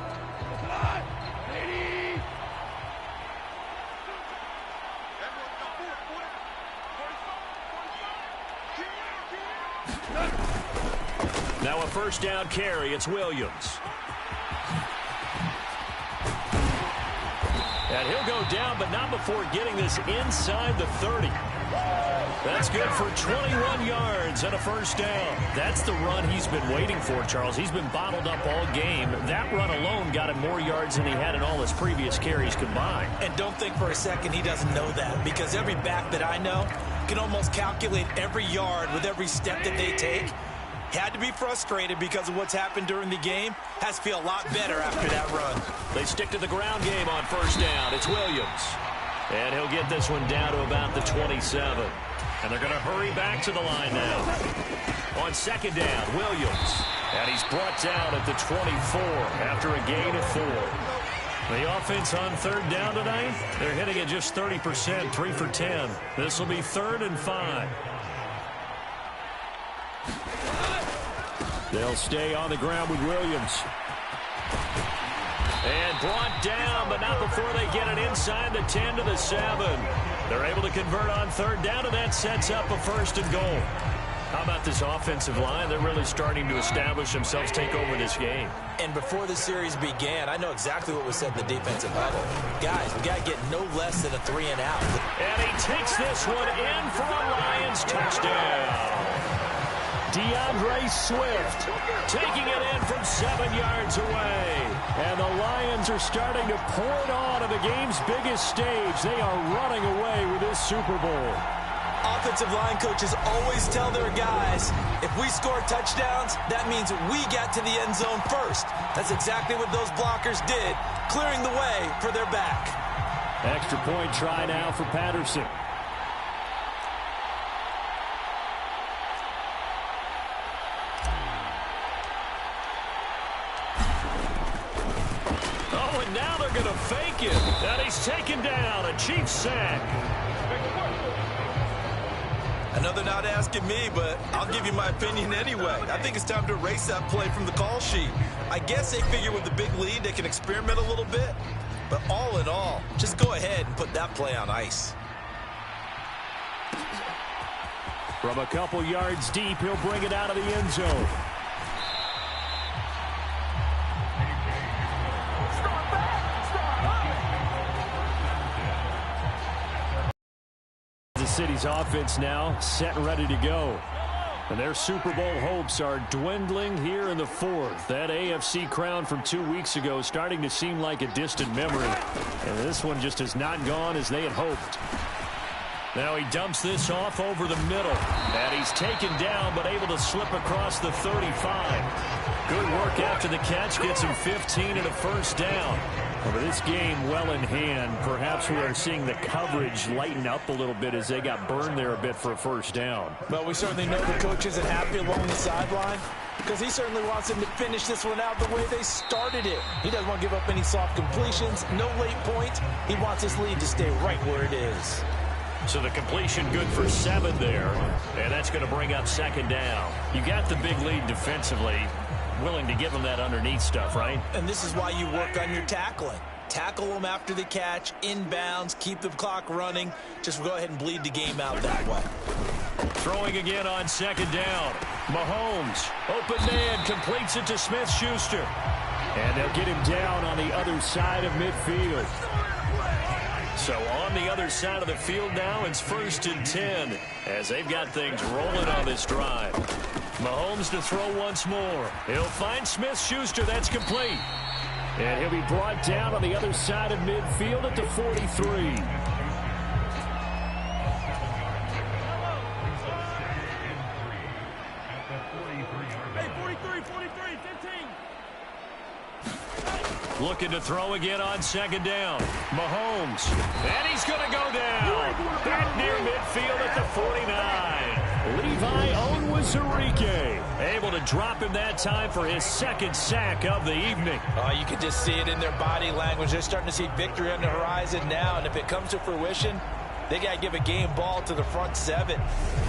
Now a 1st down carry. It's Williams. And he'll go down, but not before getting this inside the 30. That's good for 21 yards and a 1st down. That's the run he's been waiting for, Charles. He's been bottled up all game. That run alone got him more yards than he had in all his previous carries combined. And don't think for a second he doesn't know that, because every back that I know can almost calculate every yard with every step that they take. Had to be frustrated because of what's happened during the game. Has to feel a lot better after that run. They stick to the ground game on first down. It's Williams. And he'll get this one down to about the 27. And they're going to hurry back to the line now. On second down, Williams. And he's brought down at the 24 after a gain of 4. The offense on third down tonight, they're hitting at just 30%, 3 for 10. This will be 3rd and 5. They'll stay on the ground with Williams. And brought down, but not before they get it inside the 10 to the 7. They're able to convert on third down, and that sets up a 1st and goal. How about this offensive line? They're really starting to establish themselves, take over this game. And before the series began, I know exactly what was said in the defensive huddle. Guys, we got to get no less than a 3 and out. And he takes this one in for a Lions touchdown. DeAndre Swift taking it in from 7 yards away. And the Lions are starting to pour it on the game's biggest stage. They are running away with this Super Bowl. Offensive line coaches always tell their guys, if we score touchdowns, that means we got to the end zone first. That's exactly what those blockers did, clearing the way for their back. Extra point try now for Patterson. Oh, and now they're going to fake it. And he's taken down, a Chiefs sack. Another not asking me, but I'll give you my opinion anyway. I think it's time to erase that play from the call sheet. I guess they figure with the big lead they can experiment a little bit. But all in all, just go ahead and put that play on ice. From a couple yards deep, he'll bring it out of the end zone. City's offense now set and ready to go. And their Super Bowl hopes are dwindling here in the 4th. That AFC crown from 2 weeks ago starting to seem like a distant memory. And this one just has not gone as they had hoped. Now he dumps this off over the middle. And he's taken down but able to slip across the 35. Good work after the catch. Gets him 15 and a 1st down. Over this game well in hand, perhaps we are seeing the coverage lighten up a little bit as they got burned there a bit for a 1st down. Well, we certainly know the coach isn't happy along the sideline because he certainly wants them to finish this one out the way they started it. He doesn't want to give up any soft completions, no late points. He wants this lead to stay right where it is. So the completion good for 7 there, and that's going to bring up 2nd down. You got the big lead defensively. Willing to give them that underneath stuff, right? And this is why you work on your tackling. Tackle them after the catch, inbounds, keep the clock running. Just go ahead and bleed the game out that way. Throwing again on 2nd down. Mahomes, open man, completes it to Smith-Schuster. And they'll get him down on the other side of midfield. So on the other side of the field now, it's 1st and 10 as they've got things rolling on this drive. Mahomes to throw once more. He'll find Smith-Schuster. That's complete. And he'll be brought down on the other side of midfield at the 43. Looking to throw again on 2nd down. Mahomes. And he's going to go down. Back near midfield at the 49. Levi Onwuzurike able to drop him that time for his 2nd sack of the evening. Oh, you can just see it in their body language. They're starting to see victory on the horizon now. And if it comes to fruition, they got to give a game ball to the front 7.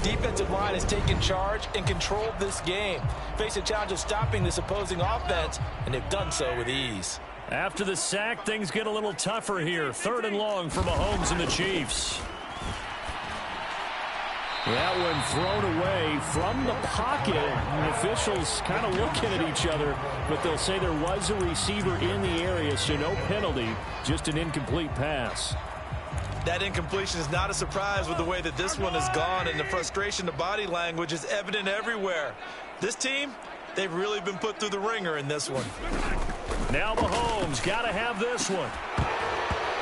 Defensive line has taken charge and controlled this game. Face a challenge of stopping this opposing offense, and they've done so with ease. After the sack, things get a little tougher here. 3rd and long for Mahomes and the Chiefs. That one thrown away from the pocket. The officials kind of looking at each other, but they'll say there was a receiver in the area, so no penalty, just an incomplete pass. That incompletion is not a surprise with the way that this one has gone, and the frustration, the body language is evident everywhere. This team, they've really been put through the ringer in this one. Now Mahomes got to have this one.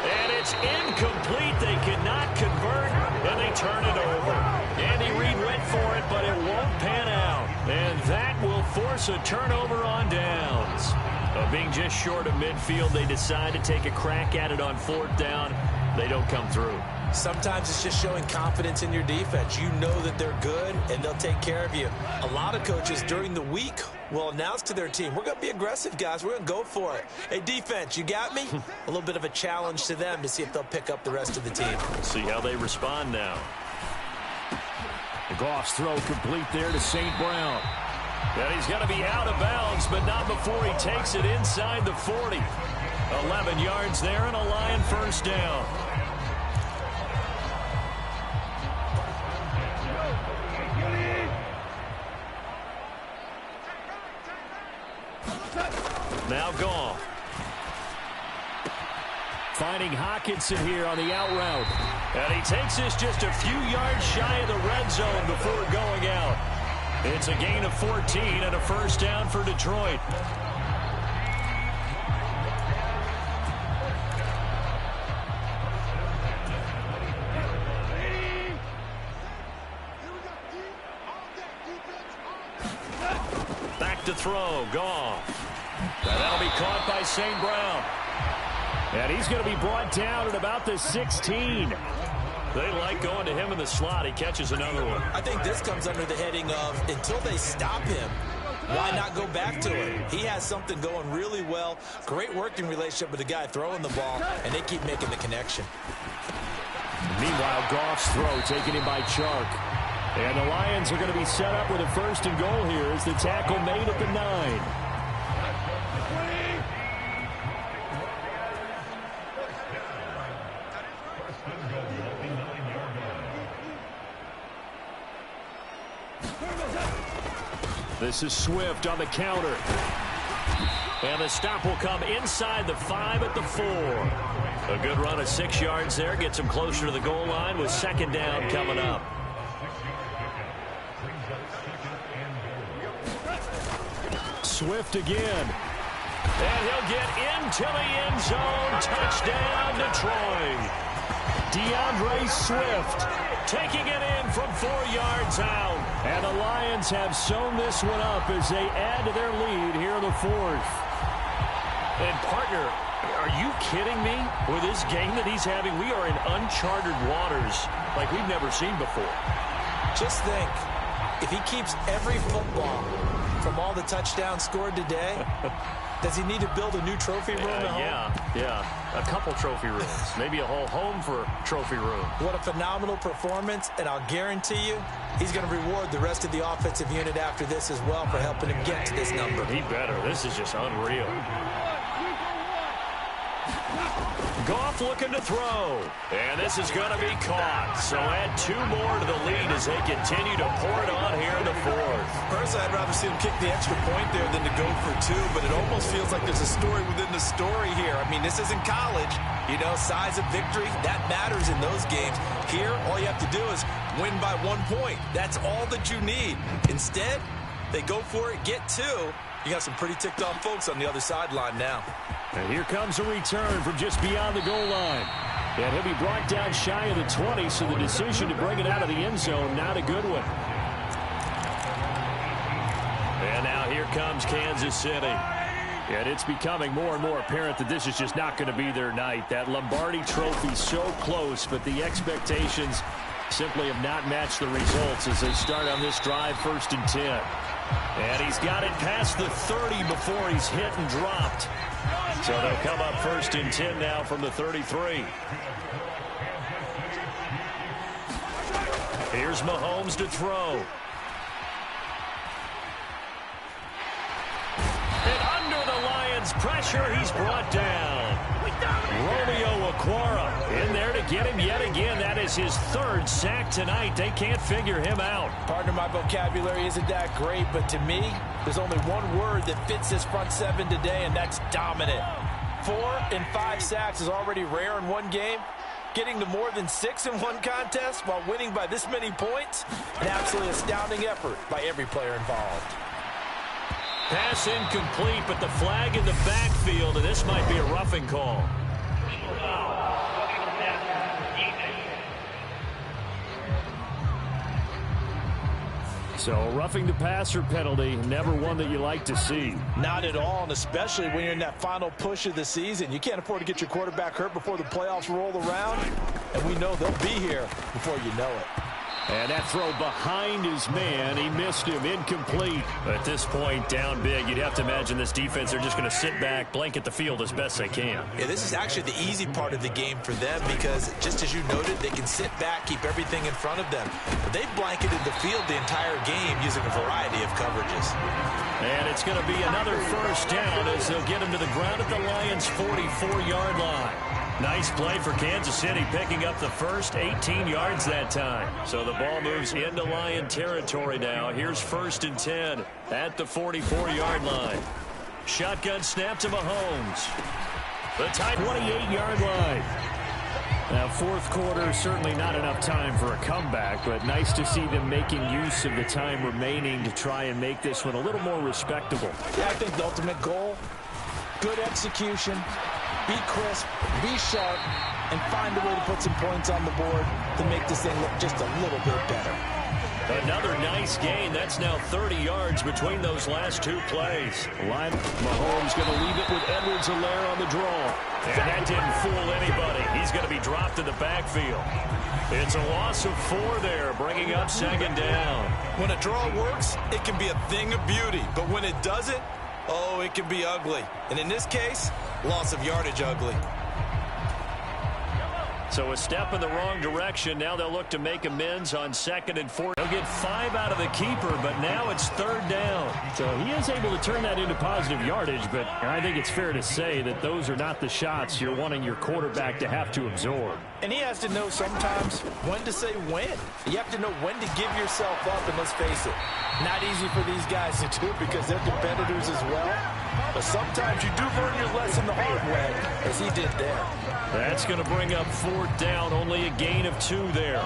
And it's incomplete. They cannot convert, and they turn it over. Andy Reid went for it, but it won't pan out. And that will force a turnover on downs. Being just short of midfield, they decide to take a crack at it on 4th down. They don't come through. Sometimes it's just showing confidence in your defense. You know that they're good, and they'll take care of you. A lot of coaches during the week will announce to their team, we're going to be aggressive, guys. We're going to go for it. Hey, defense, you got me? A little bit of a challenge to them to see if they'll pick up the rest of the team. See how they respond now. Goff's throw complete there to St. Brown. And he's going to be out of bounds, but not before he takes it inside the 40. 11 yards there and a Lion first down. Now Goff. Finding Hockenson here on the out route. And he takes this just a few yards shy of the red zone before going out. It's a gain of 14 and a first down for Detroit. Back to throw, Goff. That'll be caught by St. Brown. And he's going to be brought down at about the 16. They like going to him in the slot. He catches another one. I think this comes under the heading of until they stop him, why not go back to it? He has something going really well. Great working relationship with the guy throwing the ball, and they keep making the connection. Meanwhile, Goff's throw taken in by Chark. And the Lions are going to be set up with a 1st and goal here as the tackle made at the 9. This is Swift on the counter. And the stop will come inside the 5 at the 4. A good run of 6 yards there. Gets him closer to the goal line with 2nd down coming up. Swift again. And he'll get into the end zone. Touchdown, Detroit. DeAndre Swift taking it in from 4 yards out. And the Lions have sewn this one up as they add to their lead here in the 4th. And, partner, are you kidding me? With this game that he's having, we are in uncharted waters like we've never seen before. Just think, if he keeps every football from all the touchdowns scored today, does he need to build a new trophy room at home? Yeah. A couple trophy rooms. Maybe a whole home for trophy room. What a phenomenal performance, and I'll guarantee you he's going to reward the rest of the offensive unit after this as well for helping him get to this number. He better. This is just unreal. Goff looking to throw. And this is going to be caught. So add 2 more to the lead as they continue to pour it on here in the 4th. Personally, I'd rather see him kick the extra point there than to go for 2, but it almost feels like there's a story within the story here. I mean, this isn't college. You know, size of victory, that matters in those games. Here, all you have to do is win by 1 point. That's all that you need. Instead, they go for it, get 2. You got some pretty ticked off folks on the other sideline now. And here comes a return from just beyond the goal line. And he'll be brought down shy of the 20, so the decision to bring it out of the end zone, not a good one. And now here comes Kansas City. And it's becoming more and more apparent that this is just not going to be their night. That Lombardi trophy so close, but the expectations simply have not matched the results as they start on this drive, 1st and 10. And he's got it past the 30 before he's hit and dropped. So they'll come up 1st and 10 now from the 33. Here's Mahomes to throw. And under the Lions' pressure, he's brought down. Romeo Okwara in there to get him yet again. That is his 3rd sack tonight. They can't figure him out. Partner, my vocabulary isn't that great, but to me, there's only one word that fits this front 7 today, and that's dominant. 4 and 5 sacks is already rare in one game. Getting to more than 6 in one contest while winning by this many points, an absolutely astounding effort by every player involved. Pass incomplete, but the flag in the backfield, and this might be a roughing call. So roughing the passer penalty, never one that you like to see. Not at all, and especially when you're in that final push of the season. You can't afford to get your quarterback hurt before the playoffs roll around, and we know they'll be here before you know it. And that throw behind his man, he missed him, incomplete. At this point, down big, you'd have to imagine this defense, they're just going to sit back, blanket the field as best they can. Yeah, this is actually the easy part of the game for them because, just as you noted, they can sit back, keep everything in front of them. But they've blanketed the field the entire game using a variety of coverages. And it's going to be another first down as they'll get him to the ground at the Lions' 44-yard line. Nice play for Kansas City, picking up the first 18 yards that time. So the ball moves into Lion territory now. Here's 1st and 10 at the 44-yard line. Shotgun snap to Mahomes. The tight 28-yard line. Now, fourth quarter, certainly not enough time for a comeback, but nice to see them making use of the time remaining to try and make this one a little more respectable. Yeah, I think the ultimate goal, good execution, be crisp, be sharp, and find a way to put some points on the board to make this thing look just a little bit better. Another nice gain. That's now 30 yards between those last two plays. Mahomes going to leave it with Edwards-Helaire on the draw. And that didn't fool anybody. He's going to be dropped in the backfield. It's a loss of 4 there, bringing up 2nd down. When a draw works, it can be a thing of beauty. But when it doesn't, oh, it can be ugly. And in this case, loss of yardage ugly. So a step in the wrong direction. Now they'll look to make amends on 2nd and 4. They'll get 5 out of the keeper, but now it's 3rd down. So he is able to turn that into positive yardage, but I think it's fair to say that those are not the shots you're wanting your quarterback to have to absorb. And he has to know sometimes when to say when. You have to know when to give yourself up, and let's face it, not easy for these guys to do because they're competitors as well. But sometimes you do learn your lesson the hard way, as he did there. That's going to bring up 4th down, only a gain of 2 there.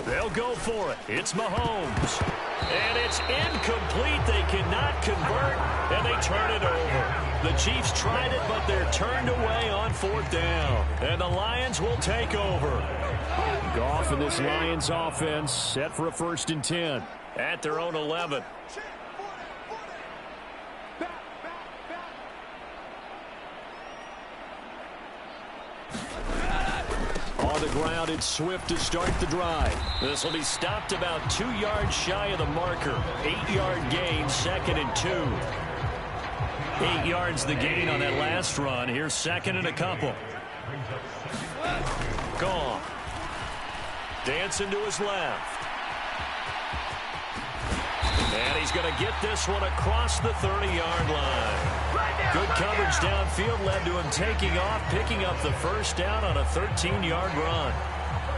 They'll go for it. It's Mahomes. And it's incomplete. They cannot convert, and they turn it over. The Chiefs tried it, but they're turned away on 4th down. And the Lions will take over. Goff and this Lions offense set for a 1st and 10. At their own 11. On the ground, it's Swift to start the drive. This will be stopped about 2 yards shy of the marker. 8-yard gain, 2nd and 2. 8 yards the gain on that last run. Here's 2nd and a couple. Gone. Dancing to his left. And he's going to get this one across the 30-yard line. Good coverage downfield led to him taking off, picking up the 1st down on a 13-yard run.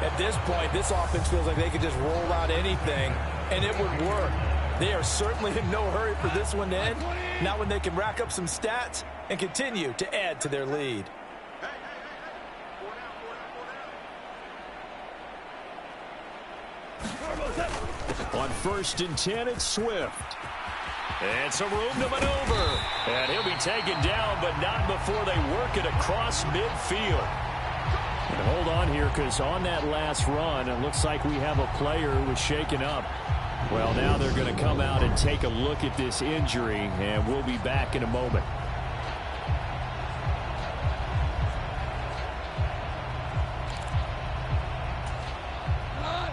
At this point, this offense feels like they could just roll out anything, and it would work. They are certainly in no hurry for this one to end. Now when they can rack up some stats and continue to add to their lead. On 1st and 10, it's Swift. It's a room to maneuver. And he'll be taken down, but not before they work it across midfield. And hold on here, because on that last run, it looks like we have a player who was shaken up. Well, now they're going to come out and take a look at this injury, and we'll be back in a moment.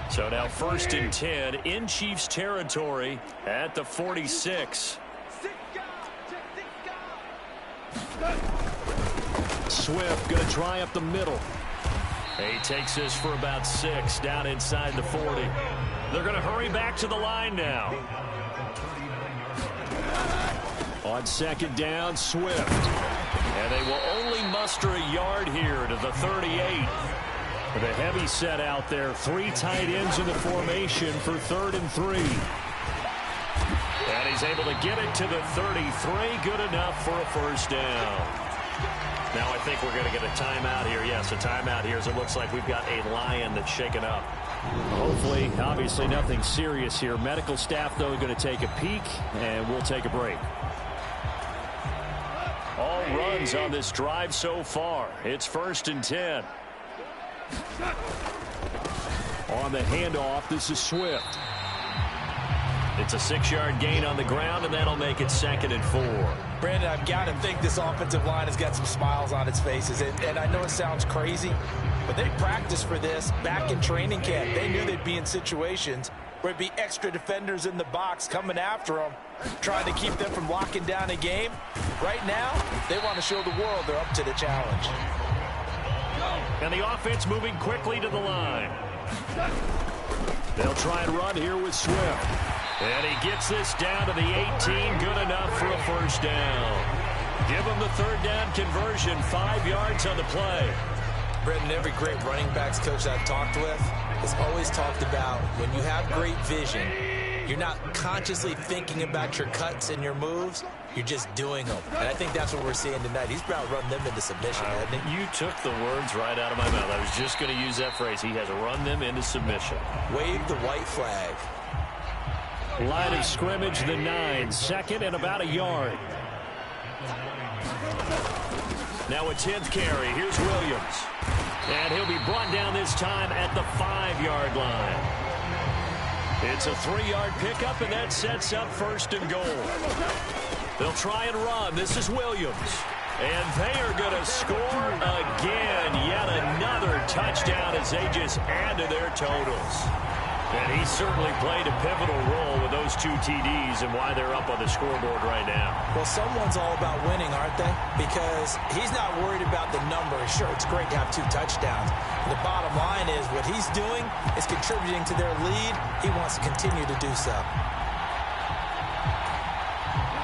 So now 1st and 10 in Chiefs territory at the 46. Swift going to try up the middle. He takes this for about 6 down inside the 40. They're going to hurry back to the line now. On 2nd down, Swift. And they will only muster a yard here to the 38. With a heavy set out there, 3 tight ends in the formation for 3rd and 3. And he's able to get it to the 33. Good enough for a 1st down. Now I think we're going to get a timeout here. Yes, a timeout here as it looks like we've got a Lion that's shaken up. Hopefully, obviously nothing serious here. Medical staff, though, going to take a peek, and we'll take a break. All runs on this drive so far. It's 1st and 10. On the handoff, this is Swift. It's a 6-yard gain on the ground, and that'll make it 2nd and 4. Brandon, I've got to think this offensive line has got some smiles on its faces. And I know it sounds crazy, but they practiced for this back in training camp. They knew they'd be in situations where it'd be extra defenders in the box coming after them, trying to keep them from locking down a game. Right now, they want to show the world they're up to the challenge. And the offense moving quickly to the line. They'll try and run here with Swift. And he gets this down to the 18, good enough for a first down. Give him the 3rd down conversion, 5 yards on the play. Brendan, every great running backs coach I've talked with has always talked about when you have great vision, you're not consciously thinking about your cuts and your moves, you're just doing them. And I think that's what we're seeing tonight. He's about to run them into submission, hasn't he? You took the words right out of my mouth. I was just going to use that phrase. He has run them into submission. Wave the white flag. Line of scrimmage, the 9, 2nd and about a yard. Now a 10th carry. Here's Williams. And he'll be brought down this time at the 5-yard line. It's a 3-yard pickup, and that sets up 1st and goal. They'll try and run. This is Williams. And they are going to score again. Yet another touchdown as they just add to their totals. And he certainly played a pivotal role with those 2 TDs and why they're up on the scoreboard right now. Well, someone's all about winning, aren't they? Because he's not worried about the number. Sure, it's great to have 2 touchdowns. The bottom line is what he's doing is contributing to their lead. He wants to continue to do so.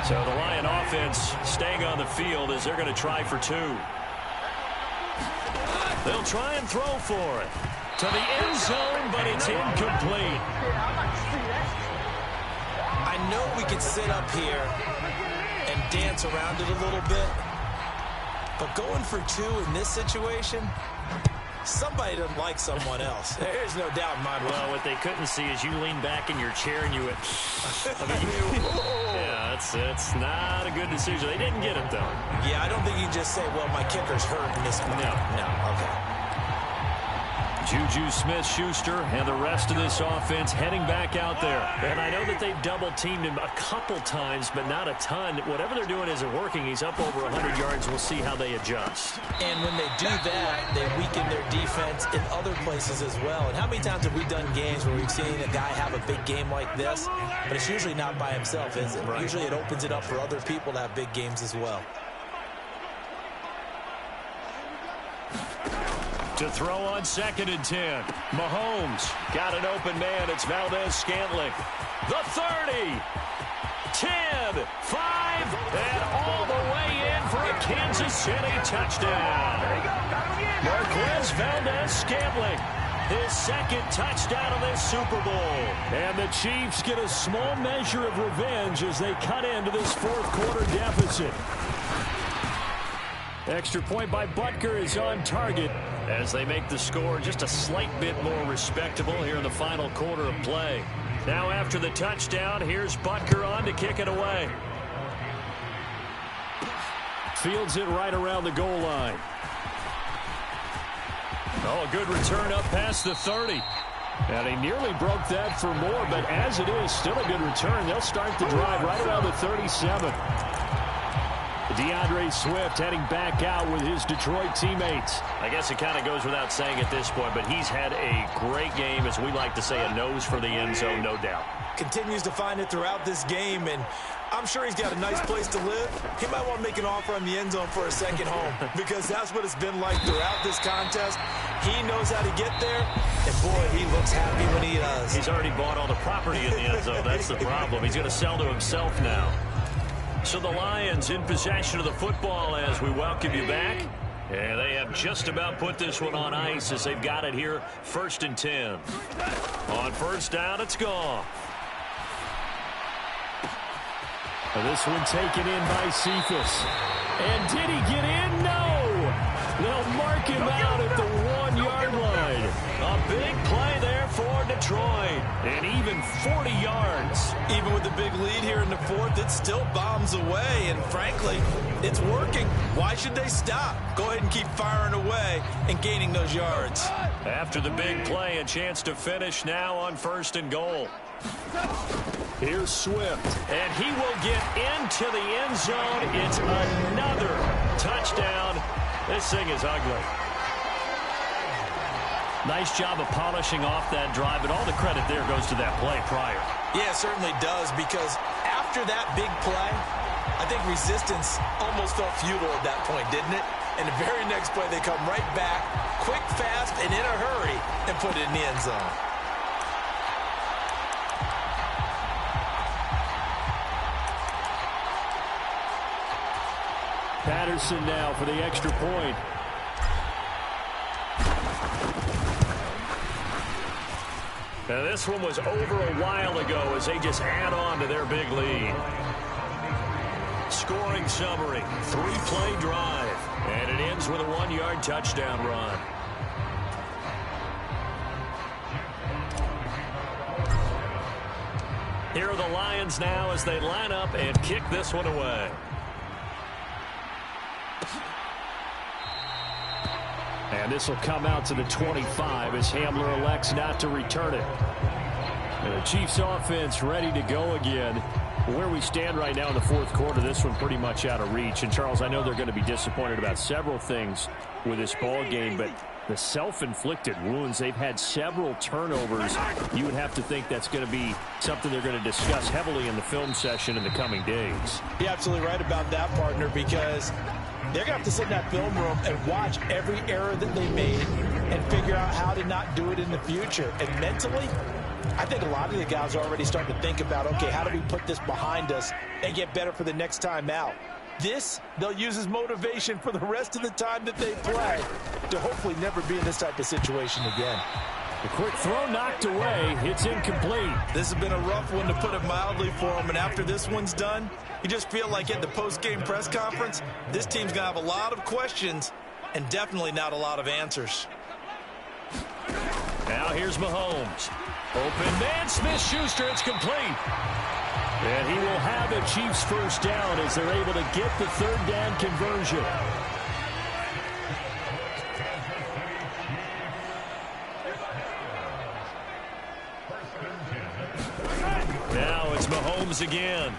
So the Lion offense staying on the field as they're going to try for 2. They'll try and throw for it. To the end zone, but it's incomplete. I know we could sit up here and dance around it a little bit, but going for 2 in this situation, somebody doesn't like someone else. There's no doubt in my mind. Well, what they couldn't see is you leaned back in your chair and you went, yeah, it's not a good decision. They didn't get it, though. Yeah, I don't think you can just say, well, my kicker's hurt in this one. No, okay. Juju Smith-Schuster and the rest of this offense heading back out there. And I know that they've double-teamed him a couple times, but not a ton. Whatever they're doing isn't working. He's up over 100 yards. We'll see how they adjust. And when they do that, they weaken their defense in other places as well. And how many times have we done games where we've seen a guy have a big game like this, but it's usually not by himself, is it? Right. Usually it opens it up for other people to have big games as well. To throw on 2nd and 10. Mahomes got an open man. It's Valdez-Scantling. The 30. 10. 5. And all the way in for a Kansas City touchdown. Marquez Valdez-Scantling. His 2nd touchdown of this Super Bowl. And the Chiefs get a small measure of revenge as they cut into this 4th quarter deficit. Extra point by Butker is on target as they make the score just a slight bit more respectable here in the final quarter of play. Now after the touchdown, here's Butker on to kick it away. Fields it right around the goal line. Oh, a good return up past the 30. And he nearly broke that for more, but as it is, still a good return. They'll start the drive right around the 37. DeAndre Swift heading back out with his Detroit teammates. I guess it kind of goes without saying at this point, but he's had a great game, as we like to say, a nose for the end zone, no doubt. Continues to find it throughout this game, and I'm sure he's got a nice place to live. He might want to make an offer on the end zone for a second home because that's what it's been like throughout this contest. He knows how to get there, and boy, he looks happy when he does. He's already bought all the property in the end zone. That's the problem. He's going to sell to himself now. So the Lions in possession of the football as we welcome you back. And they have just about put this one on ice as they've got it here, 1st and 10. On 1st down, it's gone. This one taken in by Cephas. And did he get in? No! They'll mark him out at the 1-yard line. A big play there for Detroit. And even 40 yards. Even with the big lead here in the fourth, it still bombs away. And frankly, it's working. Why should they stop? Go ahead and keep firing away and gaining those yards. After the big play, a chance to finish now on 1st and goal. Here's Swift. And he will get into the end zone. It's another touchdown. This thing is ugly. Nice job of polishing off that drive, and all the credit there goes to that play prior. Yeah, it certainly does, because after that big play, I think resistance almost felt futile at that point, didn't it? And the very next play, they come right back, quick, fast, and in a hurry, and put it in the end zone. Patterson now for the extra point. Now this one was over a while ago as they just add on to their big lead. Scoring summary, 3-play drive, and it ends with a 1-yard touchdown run. Here are the Lions now as they line up and kick this one away. And this will come out to the 25 as Hamler elects not to return it. And the Chiefs offense ready to go again. Where we stand right now in the fourth quarter, this one pretty much out of reach. And, Charles, I know they're going to be disappointed about several things with this ball game, but the self-inflicted wounds, they've had several turnovers. You would have to think that's going to be something they're going to discuss heavily in the film session in the coming days. You're absolutely right about that, partner, because they're going to have to sit in that film room and watch every error that they made and figure out how to not do it in the future. And mentally, I think a lot of the guys are already starting to think about, okay, how do we put this behind us and get better for the next time out? This, they'll use as motivation for the rest of the time that they play to hopefully never be in this type of situation again. The quick throw knocked away. It's incomplete. This has been a rough one, to put it mildly, for them. And after this one's done, you just feel like at the post-game press conference, this team's going to have a lot of questions and definitely not a lot of answers. Now here's Mahomes. Open man, Smith-Schuster, it's complete. And he will have a Chiefs first down as they're able to get the third down conversion. Now it's Mahomes again.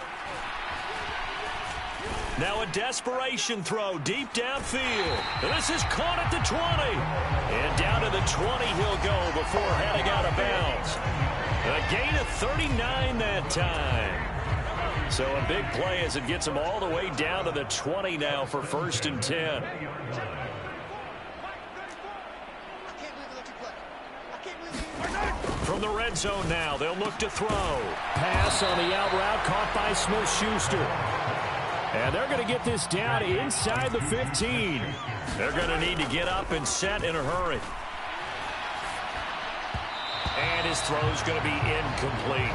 Now a desperation throw deep downfield. This is caught at the 20. And down to the 20 he'll go before heading out of bounds. A gain of 39 that time. So a big play as it gets him all the way down to the 20 now for 1st and 10. From the red zone now, they'll look to throw. Pass on the out route caught by Smith-Schuster. And they're going to get this down inside the 15. They're going to need to get up and set in a hurry. And his throw's going to be incomplete.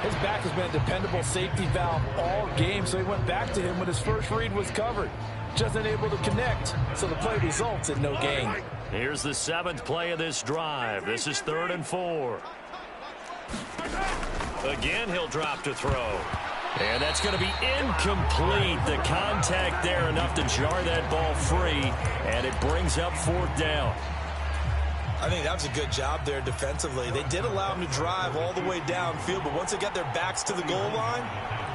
His back has been a dependable safety valve all game, so he went back to him when his first read was covered. Just unable to connect, so the play results in no gain. Here's the 7th play of this drive. This is 3rd and 4. Again, he'll drop to throw. And that's going to be incomplete. The contact there enough to jar that ball free, and it brings up 4th down. I think that was a good job there defensively. They did allow him to drive all the way downfield, but once they got their backs to the goal line,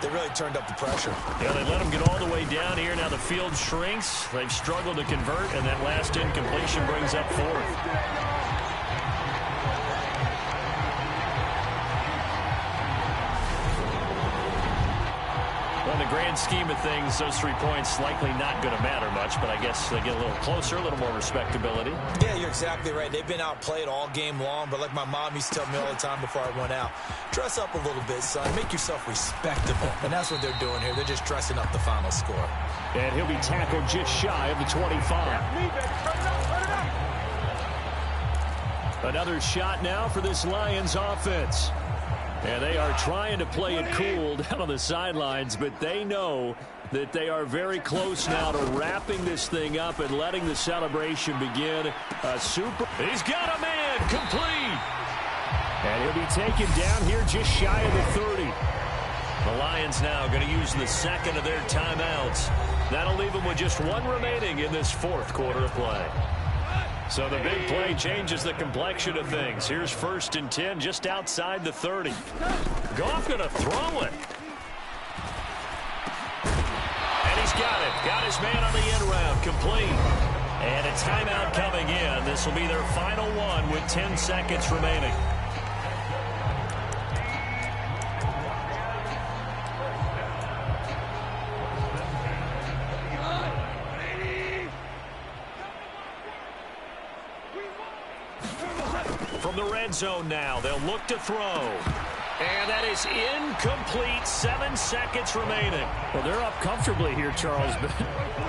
they really turned up the pressure. Yeah, they let him get all the way down here. Now the field shrinks. They've struggled to convert, and that last incompletion brings up 4th. In the grand scheme of things, those 3 points likely not going to matter much, but I guess they get a little closer, a little more respectability. Yeah, you're exactly right. They've been outplayed all game long, but like my mom used to tell me all the time before I went out, dress up a little bit, son. Make yourself respectable. And that's what they're doing here. They're just dressing up the final score. And he'll be tackled just shy of the 25. Another shot now for this Lions offense. And they are trying to play it cool down on the sidelines, but they know that they are very close now to wrapping this thing up and letting the celebration begin. He's got a man complete. And he'll be taken down here just shy of the 30. The Lions now going to use the second of their timeouts. That'll leave them with just one remaining in this fourth quarter of play. So the big play changes the complexion of things. Here's 1st and 10 just outside the 30. Goff going to throw it. And he's got it. Got his man on the end round. Complete. And a timeout coming in. This will be their final one with 10 seconds remaining. From the red zone now, they'll look to throw. And that is incomplete. 7 seconds remaining. Well, they're up comfortably here, Charles, but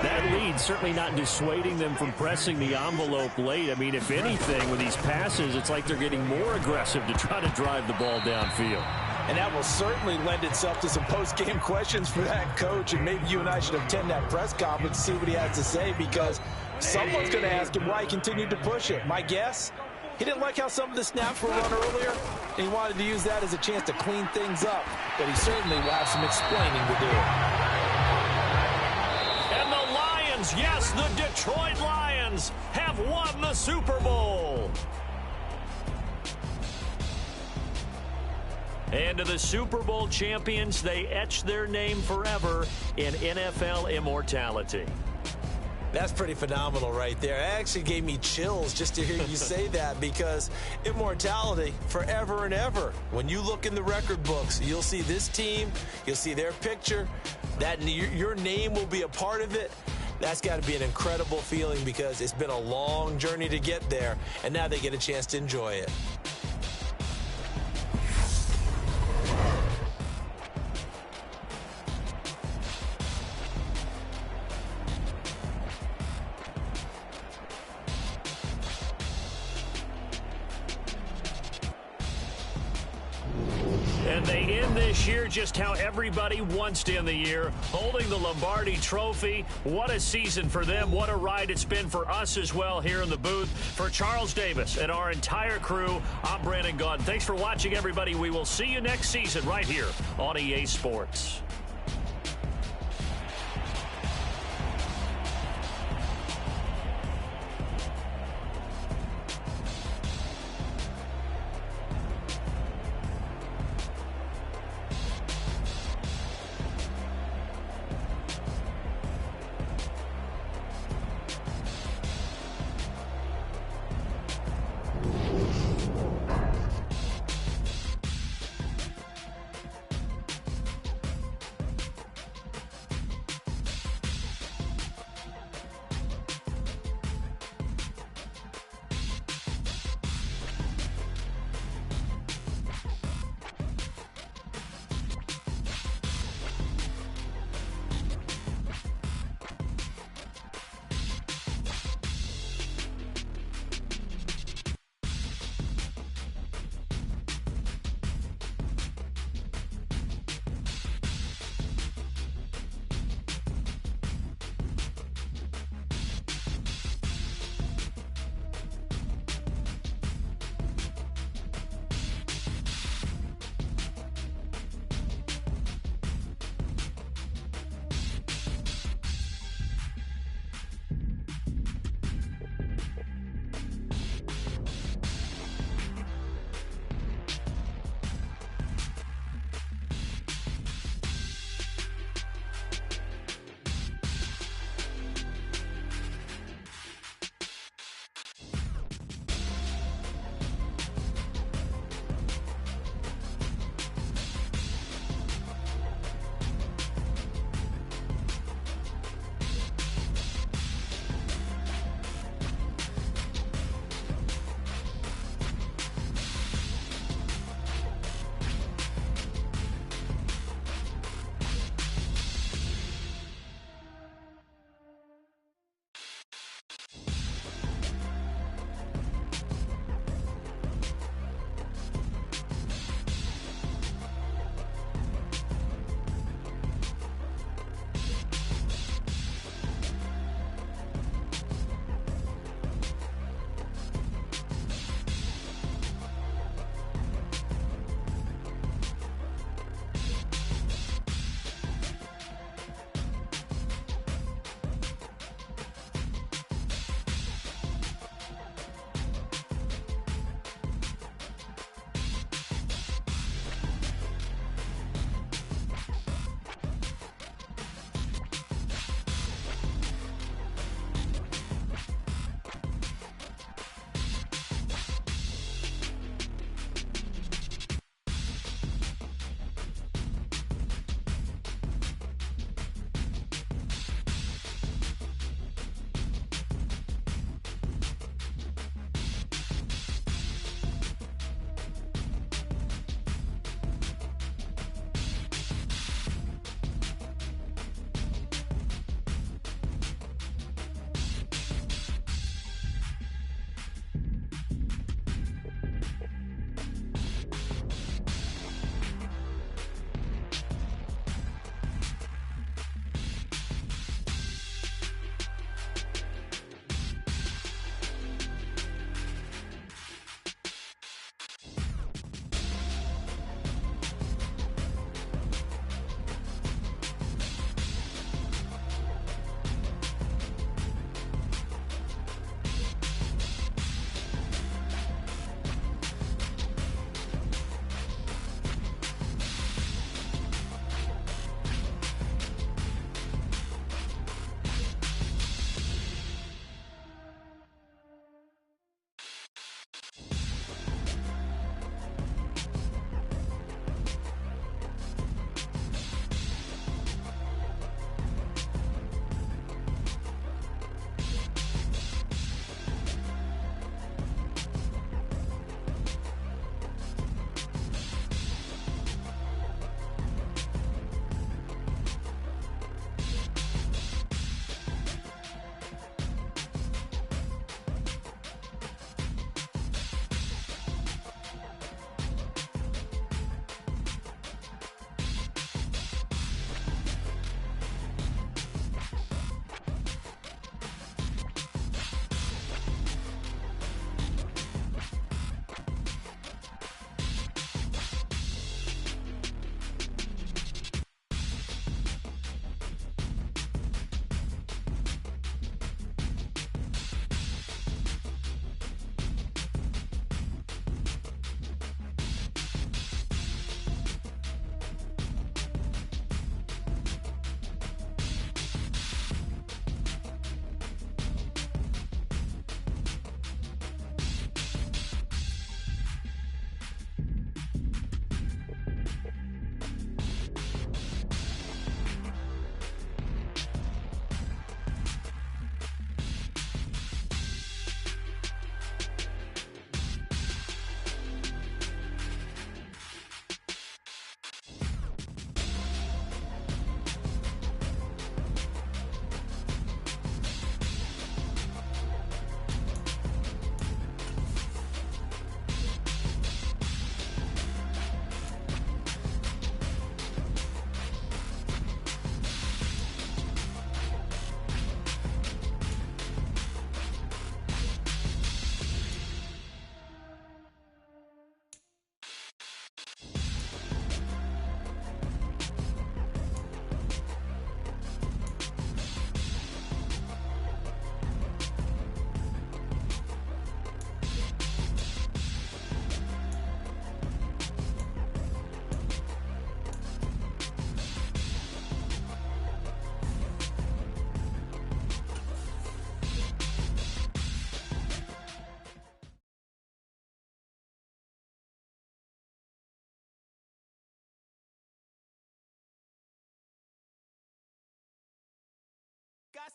that lead certainly not dissuading them from pressing the envelope late. I mean, if anything, with these passes, it's like they're getting more aggressive to try to drive the ball downfield. And that will certainly lend itself to some post-game questions for that coach, and maybe you and I should attend that press conference to see what he has to say, because someone's going to ask him why he continued to push it. My guess, he didn't like how some of the snaps were run earlier, and he wanted to use that as a chance to clean things up. But he certainly will have some explaining to do. And the Lions, yes, the Detroit Lions have won the Super Bowl. And to the Super Bowl champions, they etch their name forever in NFL immortality. That's pretty phenomenal right there. It actually gave me chills just to hear you say that, because immortality forever and ever. When you look in the record books, you'll see this team, you'll see their picture, that your name will be a part of it. That's got to be an incredible feeling, because it's been a long journey to get there, and now they get a chance to enjoy it. And they end this year just how everybody wants to end the year, holding the Lombardi Trophy. What a season for them. What a ride it's been for us as well here in the booth. For Charles Davis and our entire crew, I'm Brandon Gaudin. Thanks for watching, everybody. We will see you next season right here on EA Sports.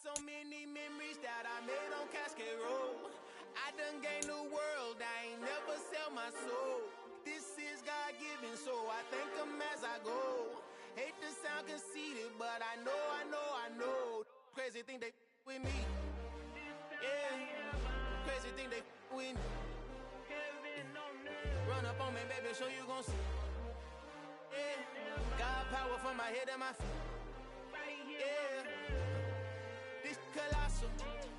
so many memories that I made on Cascade Road. I done gained the world, I ain't never sell my soul. This is God-given, so I thank him as I go. Hate to sound conceited, but I know. Crazy thing they with me. Yeah, crazy thing they with me. Run up on me, baby, show you gon' see. Yeah, God power from my head and my feet. Yeah, this colossal.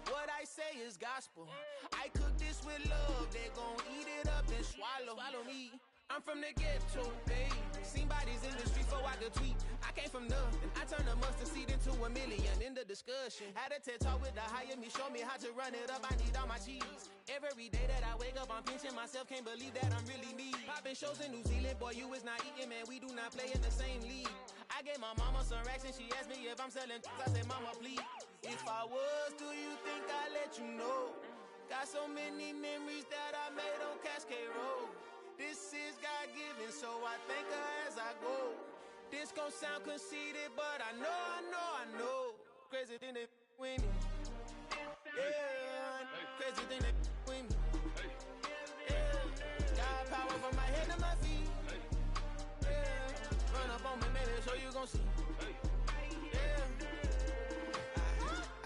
What I say is gospel. I cook this with love. They gon' eat it up and swallow me. I'm from the ghetto, babe. Seen bodies in the street before I could tweet. I came from nothing. I turned a mustard seed into $1 million in the discussion. Had a TED talk with the hire me, show me how to run it up. I need all my cheese. Every day that I wake up, I'm pinching myself. Can't believe that I'm really me. Popping shows in New Zealand, boy, you is not eating, man. We do not play in the same league. I gave my mama some racks and she asked me if I'm selling. I said, mama, please. If I was, do you think I'd let you know? Got so many memories that I made on Cascade Road. This is God-given, so I thank her as I go. This gon' sound conceited, but I know. Crazy thing they with me. Yeah, crazy thing they with me. Yeah, God power from my head to my feet. Yeah, run up on me, baby, so you gon' see. Yeah.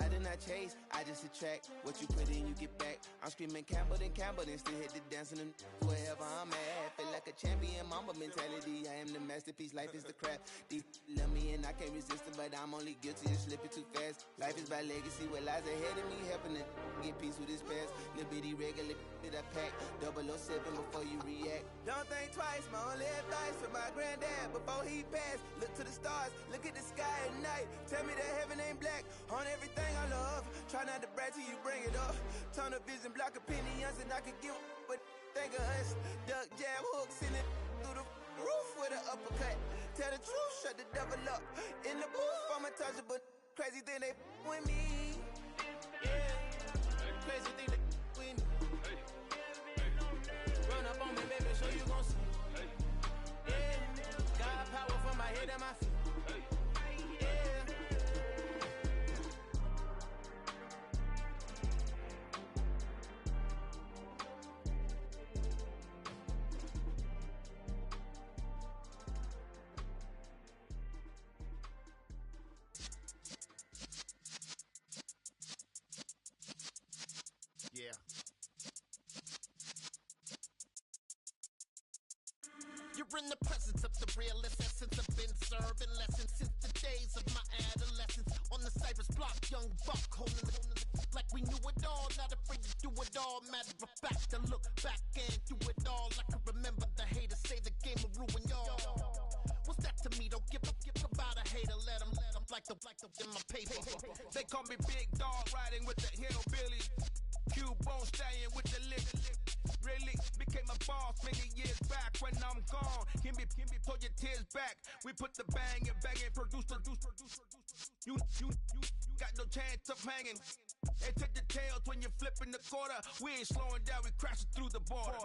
I did not chase, I just attract. What you put in, you get back. I'm screaming Campbell, then still hit the dancing and wherever I'm at. Feel like a champion, mamba mentality. I am the masterpiece, life is the crap. Deep love me and I can't resist it, but I'm only guilty of slipping too fast. Life is by legacy, what lies ahead of me, helping to get peace with this past. Little bitty regular that I pack, 007 before you react. Don't think twice, my only advice for my granddad before he passed. Look to the stars, look at the sky at night. Tell me that heaven ain't black on everything I love. Try not to brag till you bring it up. Tunnel vision, block opinions, and I could give but think of us. Duck, jab, hooks in it through the roof with an uppercut. Tell the truth, shut the devil up. In the booth, I'm untouchable. Crazy thing they with me. Yeah, crazy thing they with me. Run up on me, baby, so you gon' see. Yeah, God power from my head and my feet. Yeah. You're in the presence of the realest essence. I've been serving lessons since the days of my adolescence. On the Cypress block, young buck holding it like we knew it all. Not afraid to do it all. Matter of fact, to look back and do it all. I can remember the haters say the game will ruin y'all. What's that to me? Don't give about a hater. Let them like the in my paper. They call me Big Dog, riding with the hillbilly. Cubone staying with the lick. Really became a boss many years back. When I'm gone, give me pull your tears back. We put the bang and produce. You got no chance of hanging. They take the tails when you're flipping the quarter. We ain't slowing down, we crashing through the border.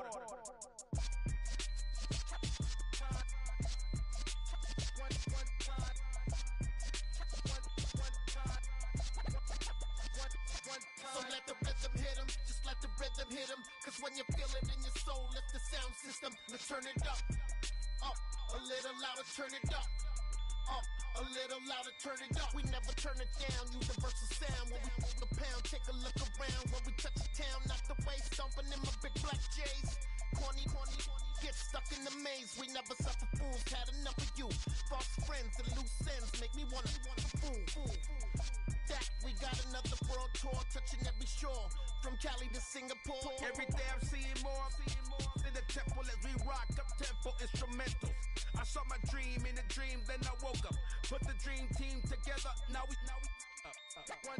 So let the rhythm hit him, just let the rhythm hit him. Cause when you feel it in your soul, lift the sound system. Let's turn it up, a little louder, turn it up, a little louder, turn it up. We never turn it down, universal sound. When we move the pound, take a look around. When we touch the town, knock the way, stomping in my big black J's. Corny, get stuck in the maze. We never suffer fools, had enough of you. False friends and loose ends make me wanna fool. That we got another world tour, touching every shore, from Cali to Singapore. Every day I'm seeing more in the temple as we rock up tempo instrumentals. I saw my dream in a dream, then I woke up. Put the dream team together. Now we one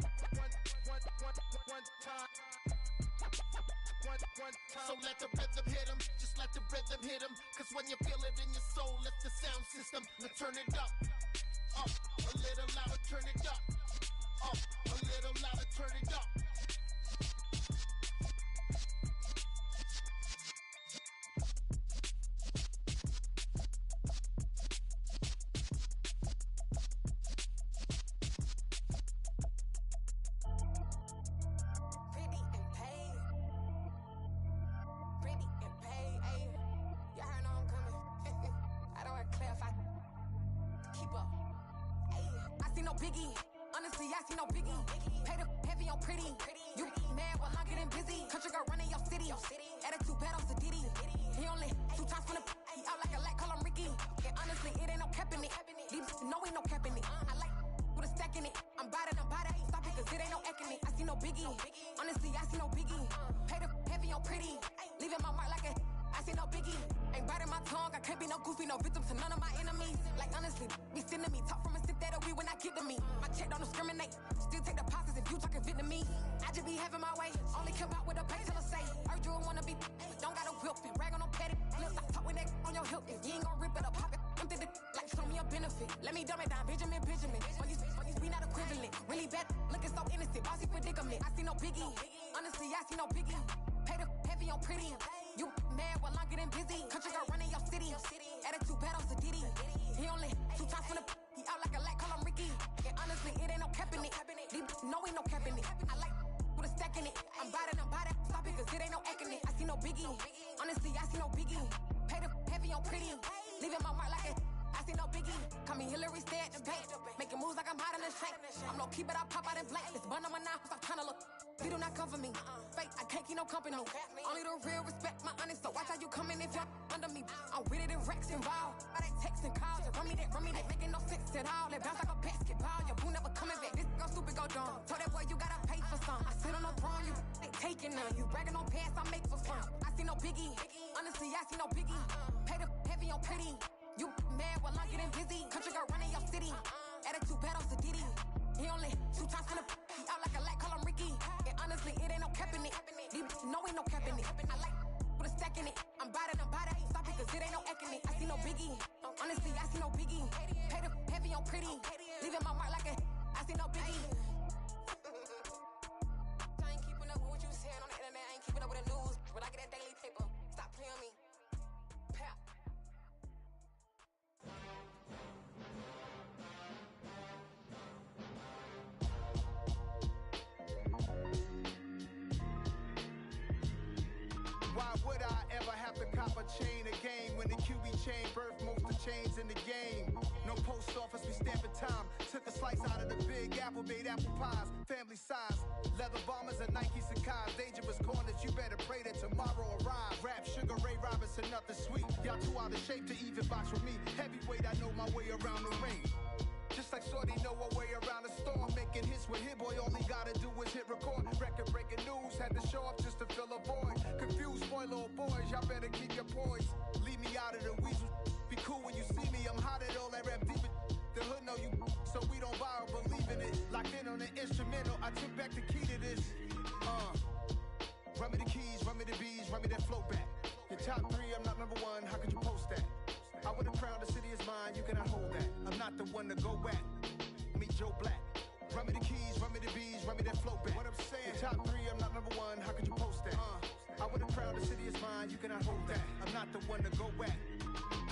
time. So let the rhythm hit him, just let the rhythm hit him. Cause when you feel it in your soul, lift the sound system. Let's turn it up, a little louder, turn it up. A little louder, turn it up. no biggie. Honestly, I see no biggie. Pay the heavy on pretty. You mad while I'm getting busy. Country girl running your city. Attitude bad on Diddy. He only 2 times from the he out like a light, call him Ricky. And honestly, it ain't no cap in it. These know ain't no cap in it. I like with a stack in it. I'm bout it. Stop it, cause it ain't no eck in it. I see no biggie. Honestly, I see no biggie. Pay the heavy on pretty. Leaving my mark like a I see no biggie. Ain't biting my tongue. I can't be no goofy, no victim to none of my enemies. Like honestly, be sending me talk from a sip that'll be when I get to me. My check don't discriminate. Still take deposits if you talking Vietnamese. I just be having my way. Only come out with a pay till I say. Heard you wanna be, don't got a whip and rag on no petty. Lips like talk with that on your hip. If you ain't gon' rip it up, pop it. Empty the like show me a benefit. Let me dumb it down, Benjamin. When these we not equivalent. Really bad, looking so innocent. Bossy predicament. I see no biggie. Honestly, I see no biggie. Pay the heavy on pretty. You mad while I'm getting busy. Country girl running your city. Attitude bad on Diddy. He only 2 times from the he out like a light, call him Ricky. And honestly, it ain't no cap in it. These know ain't no cap in it. I like with a stack in it. I'm bout it. Stop it, cause it ain't no eck in it. I see no biggie. Honestly, I see no biggie. Pay the heavy on pretty. Leaving my mark like a I see no biggie. Call me Hillary, stay at the bank. Making moves like I'm hot in the shank. I'm low key, but I pop out in blank. This bun on my knife, stop trying to look. They do not come for me. Fake, I can't keep no company. Only the real respect my honest. So watch how you come in if you're under me. I'm with it in Rex involved. I they text and calls. Run me that. Making no sense at all. They bounce like a basketball. Your boo never coming back. This go stupid, go dumb. Told that boy you gotta pay for some. I sit on no throne, you ain't taking none. You bragging on pants, I make for fun. I see no biggie. Honestly, I see no biggie. Pay the heavy on pretty. You mad while I'm getting busy. Country girl running your city. Attitude bad on Diddy. He only 2 times from the he out like a light, call him Ricky. And honestly, it ain't no cap in it. These know ain't no cap in it. I like with a stack in it. I'm bout it. Stop it, cause it ain't no eck in it. I see no biggie. Honestly, I see no biggie. Pay the heavy on pretty. Leaving my mark like a I see no biggie. I ain't keeping up with what you saying on the internet. I ain't keeping up with the news. But I get that daily paper. Stop playing on me. Pap. Why would I ever have to cop a chain a game when the QB chain birthed most of the chains in the game? No post office, we stamping time. Took a slice out of the big apple, made apple pies, family size. Leather bombers and Nike Sacai's. Dangerous corners, you better pray that tomorrow arrives. Rap, Sugar Ray Robinson, nothing sweet. Y'all too out of shape to even box with me. Heavyweight, I know my way around the ring. Just like Shorty know her way around the storm. Making hits with Hit Boy, all he gotta do is hit record. Record breaking news, had to show up just to fill a void. Confused boy, little boys, y'all better keep your poise. Leave me out of the weasel. Be cool when you see me, I'm hot at all that rap deep. The hood know you, so we don't borrow, believe in it. Locked in on the instrumental, I took back the key to this. Run me the keys, run me the bees, run me that flow back. Your top 3, I'm not number 1, how could you post that? I would've crowned the city is mine, you cannot hold that. I'm not the one to go at. Meet Joe Black. Run me the keys, run me the bees, run me that flow back. What I'm saying, your top 3, I'm not number 1, how could you post that? I would've crowned the city is mine, you cannot hold that. I'm not the one to go at.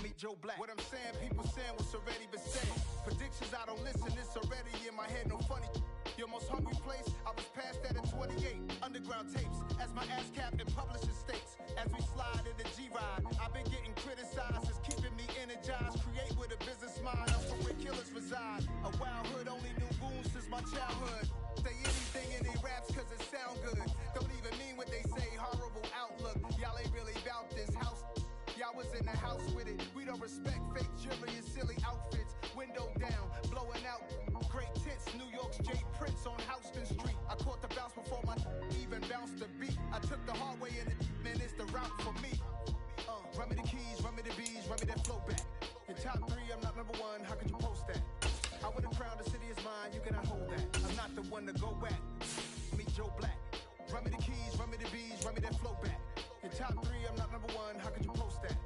Meet Joe Black. What I'm saying, people saying what's already been said. Predictions, I don't listen, it's already in my head, no funny. Your most hungry place, I was past that at 28. Underground tapes, as my ass cap in publishing states. As we slide in the G-Ride, I've been getting criticized, it's keeping me energized. Create with a business mind, I'm from where killers reside. A wild hood, only knew goons since my childhood. Say anything in they raps cause it sound good. Don't even mean what they say, horrible outlook. Y'all ain't really about this house. Y'all was in the house with it. We don't respect fake jewelry and silly outfits. Window down, blowing out. Great tits, New York's J. Prince on Houston Street. I caught the bounce before my even bounced the beat. I took the hard way in it, man, it's the route for me. Run me the keys, run me the bees, run me that flow back. Your top 3, I'm not number 1, how could you post that? I would've crowned the city is mine, you cannot hold that. I'm not the one to go at. Meet Joe Black. Run me the keys, run me the bees, run me that flow back. Your top 3, I'm not number 1, how could you post that?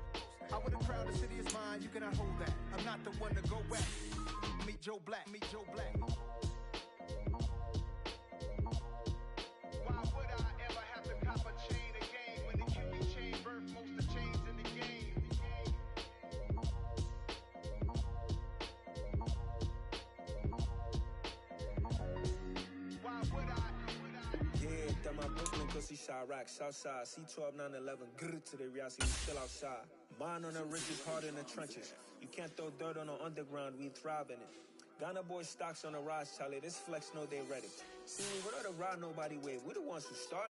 I would've crowned the city is mine, you cannot hold that. I'm not the one to go at. Meet Joe Black, meet Joe Black. Why would I ever have to cop a chain a game when the QB chain birthed most of the chains in the game? Why would I? Yeah, that my Brooklyn, cause he shot rock, Southside, C12, 911, grrr to the Riasi, we still outside. Mine on the ridges, hard in the trenches. You can't throw dirt on the underground, we thrive in it. Ghana boy stocks on the rise, Charlie. This flex know they ready. See, what are the ride nobody with? We the ones who start.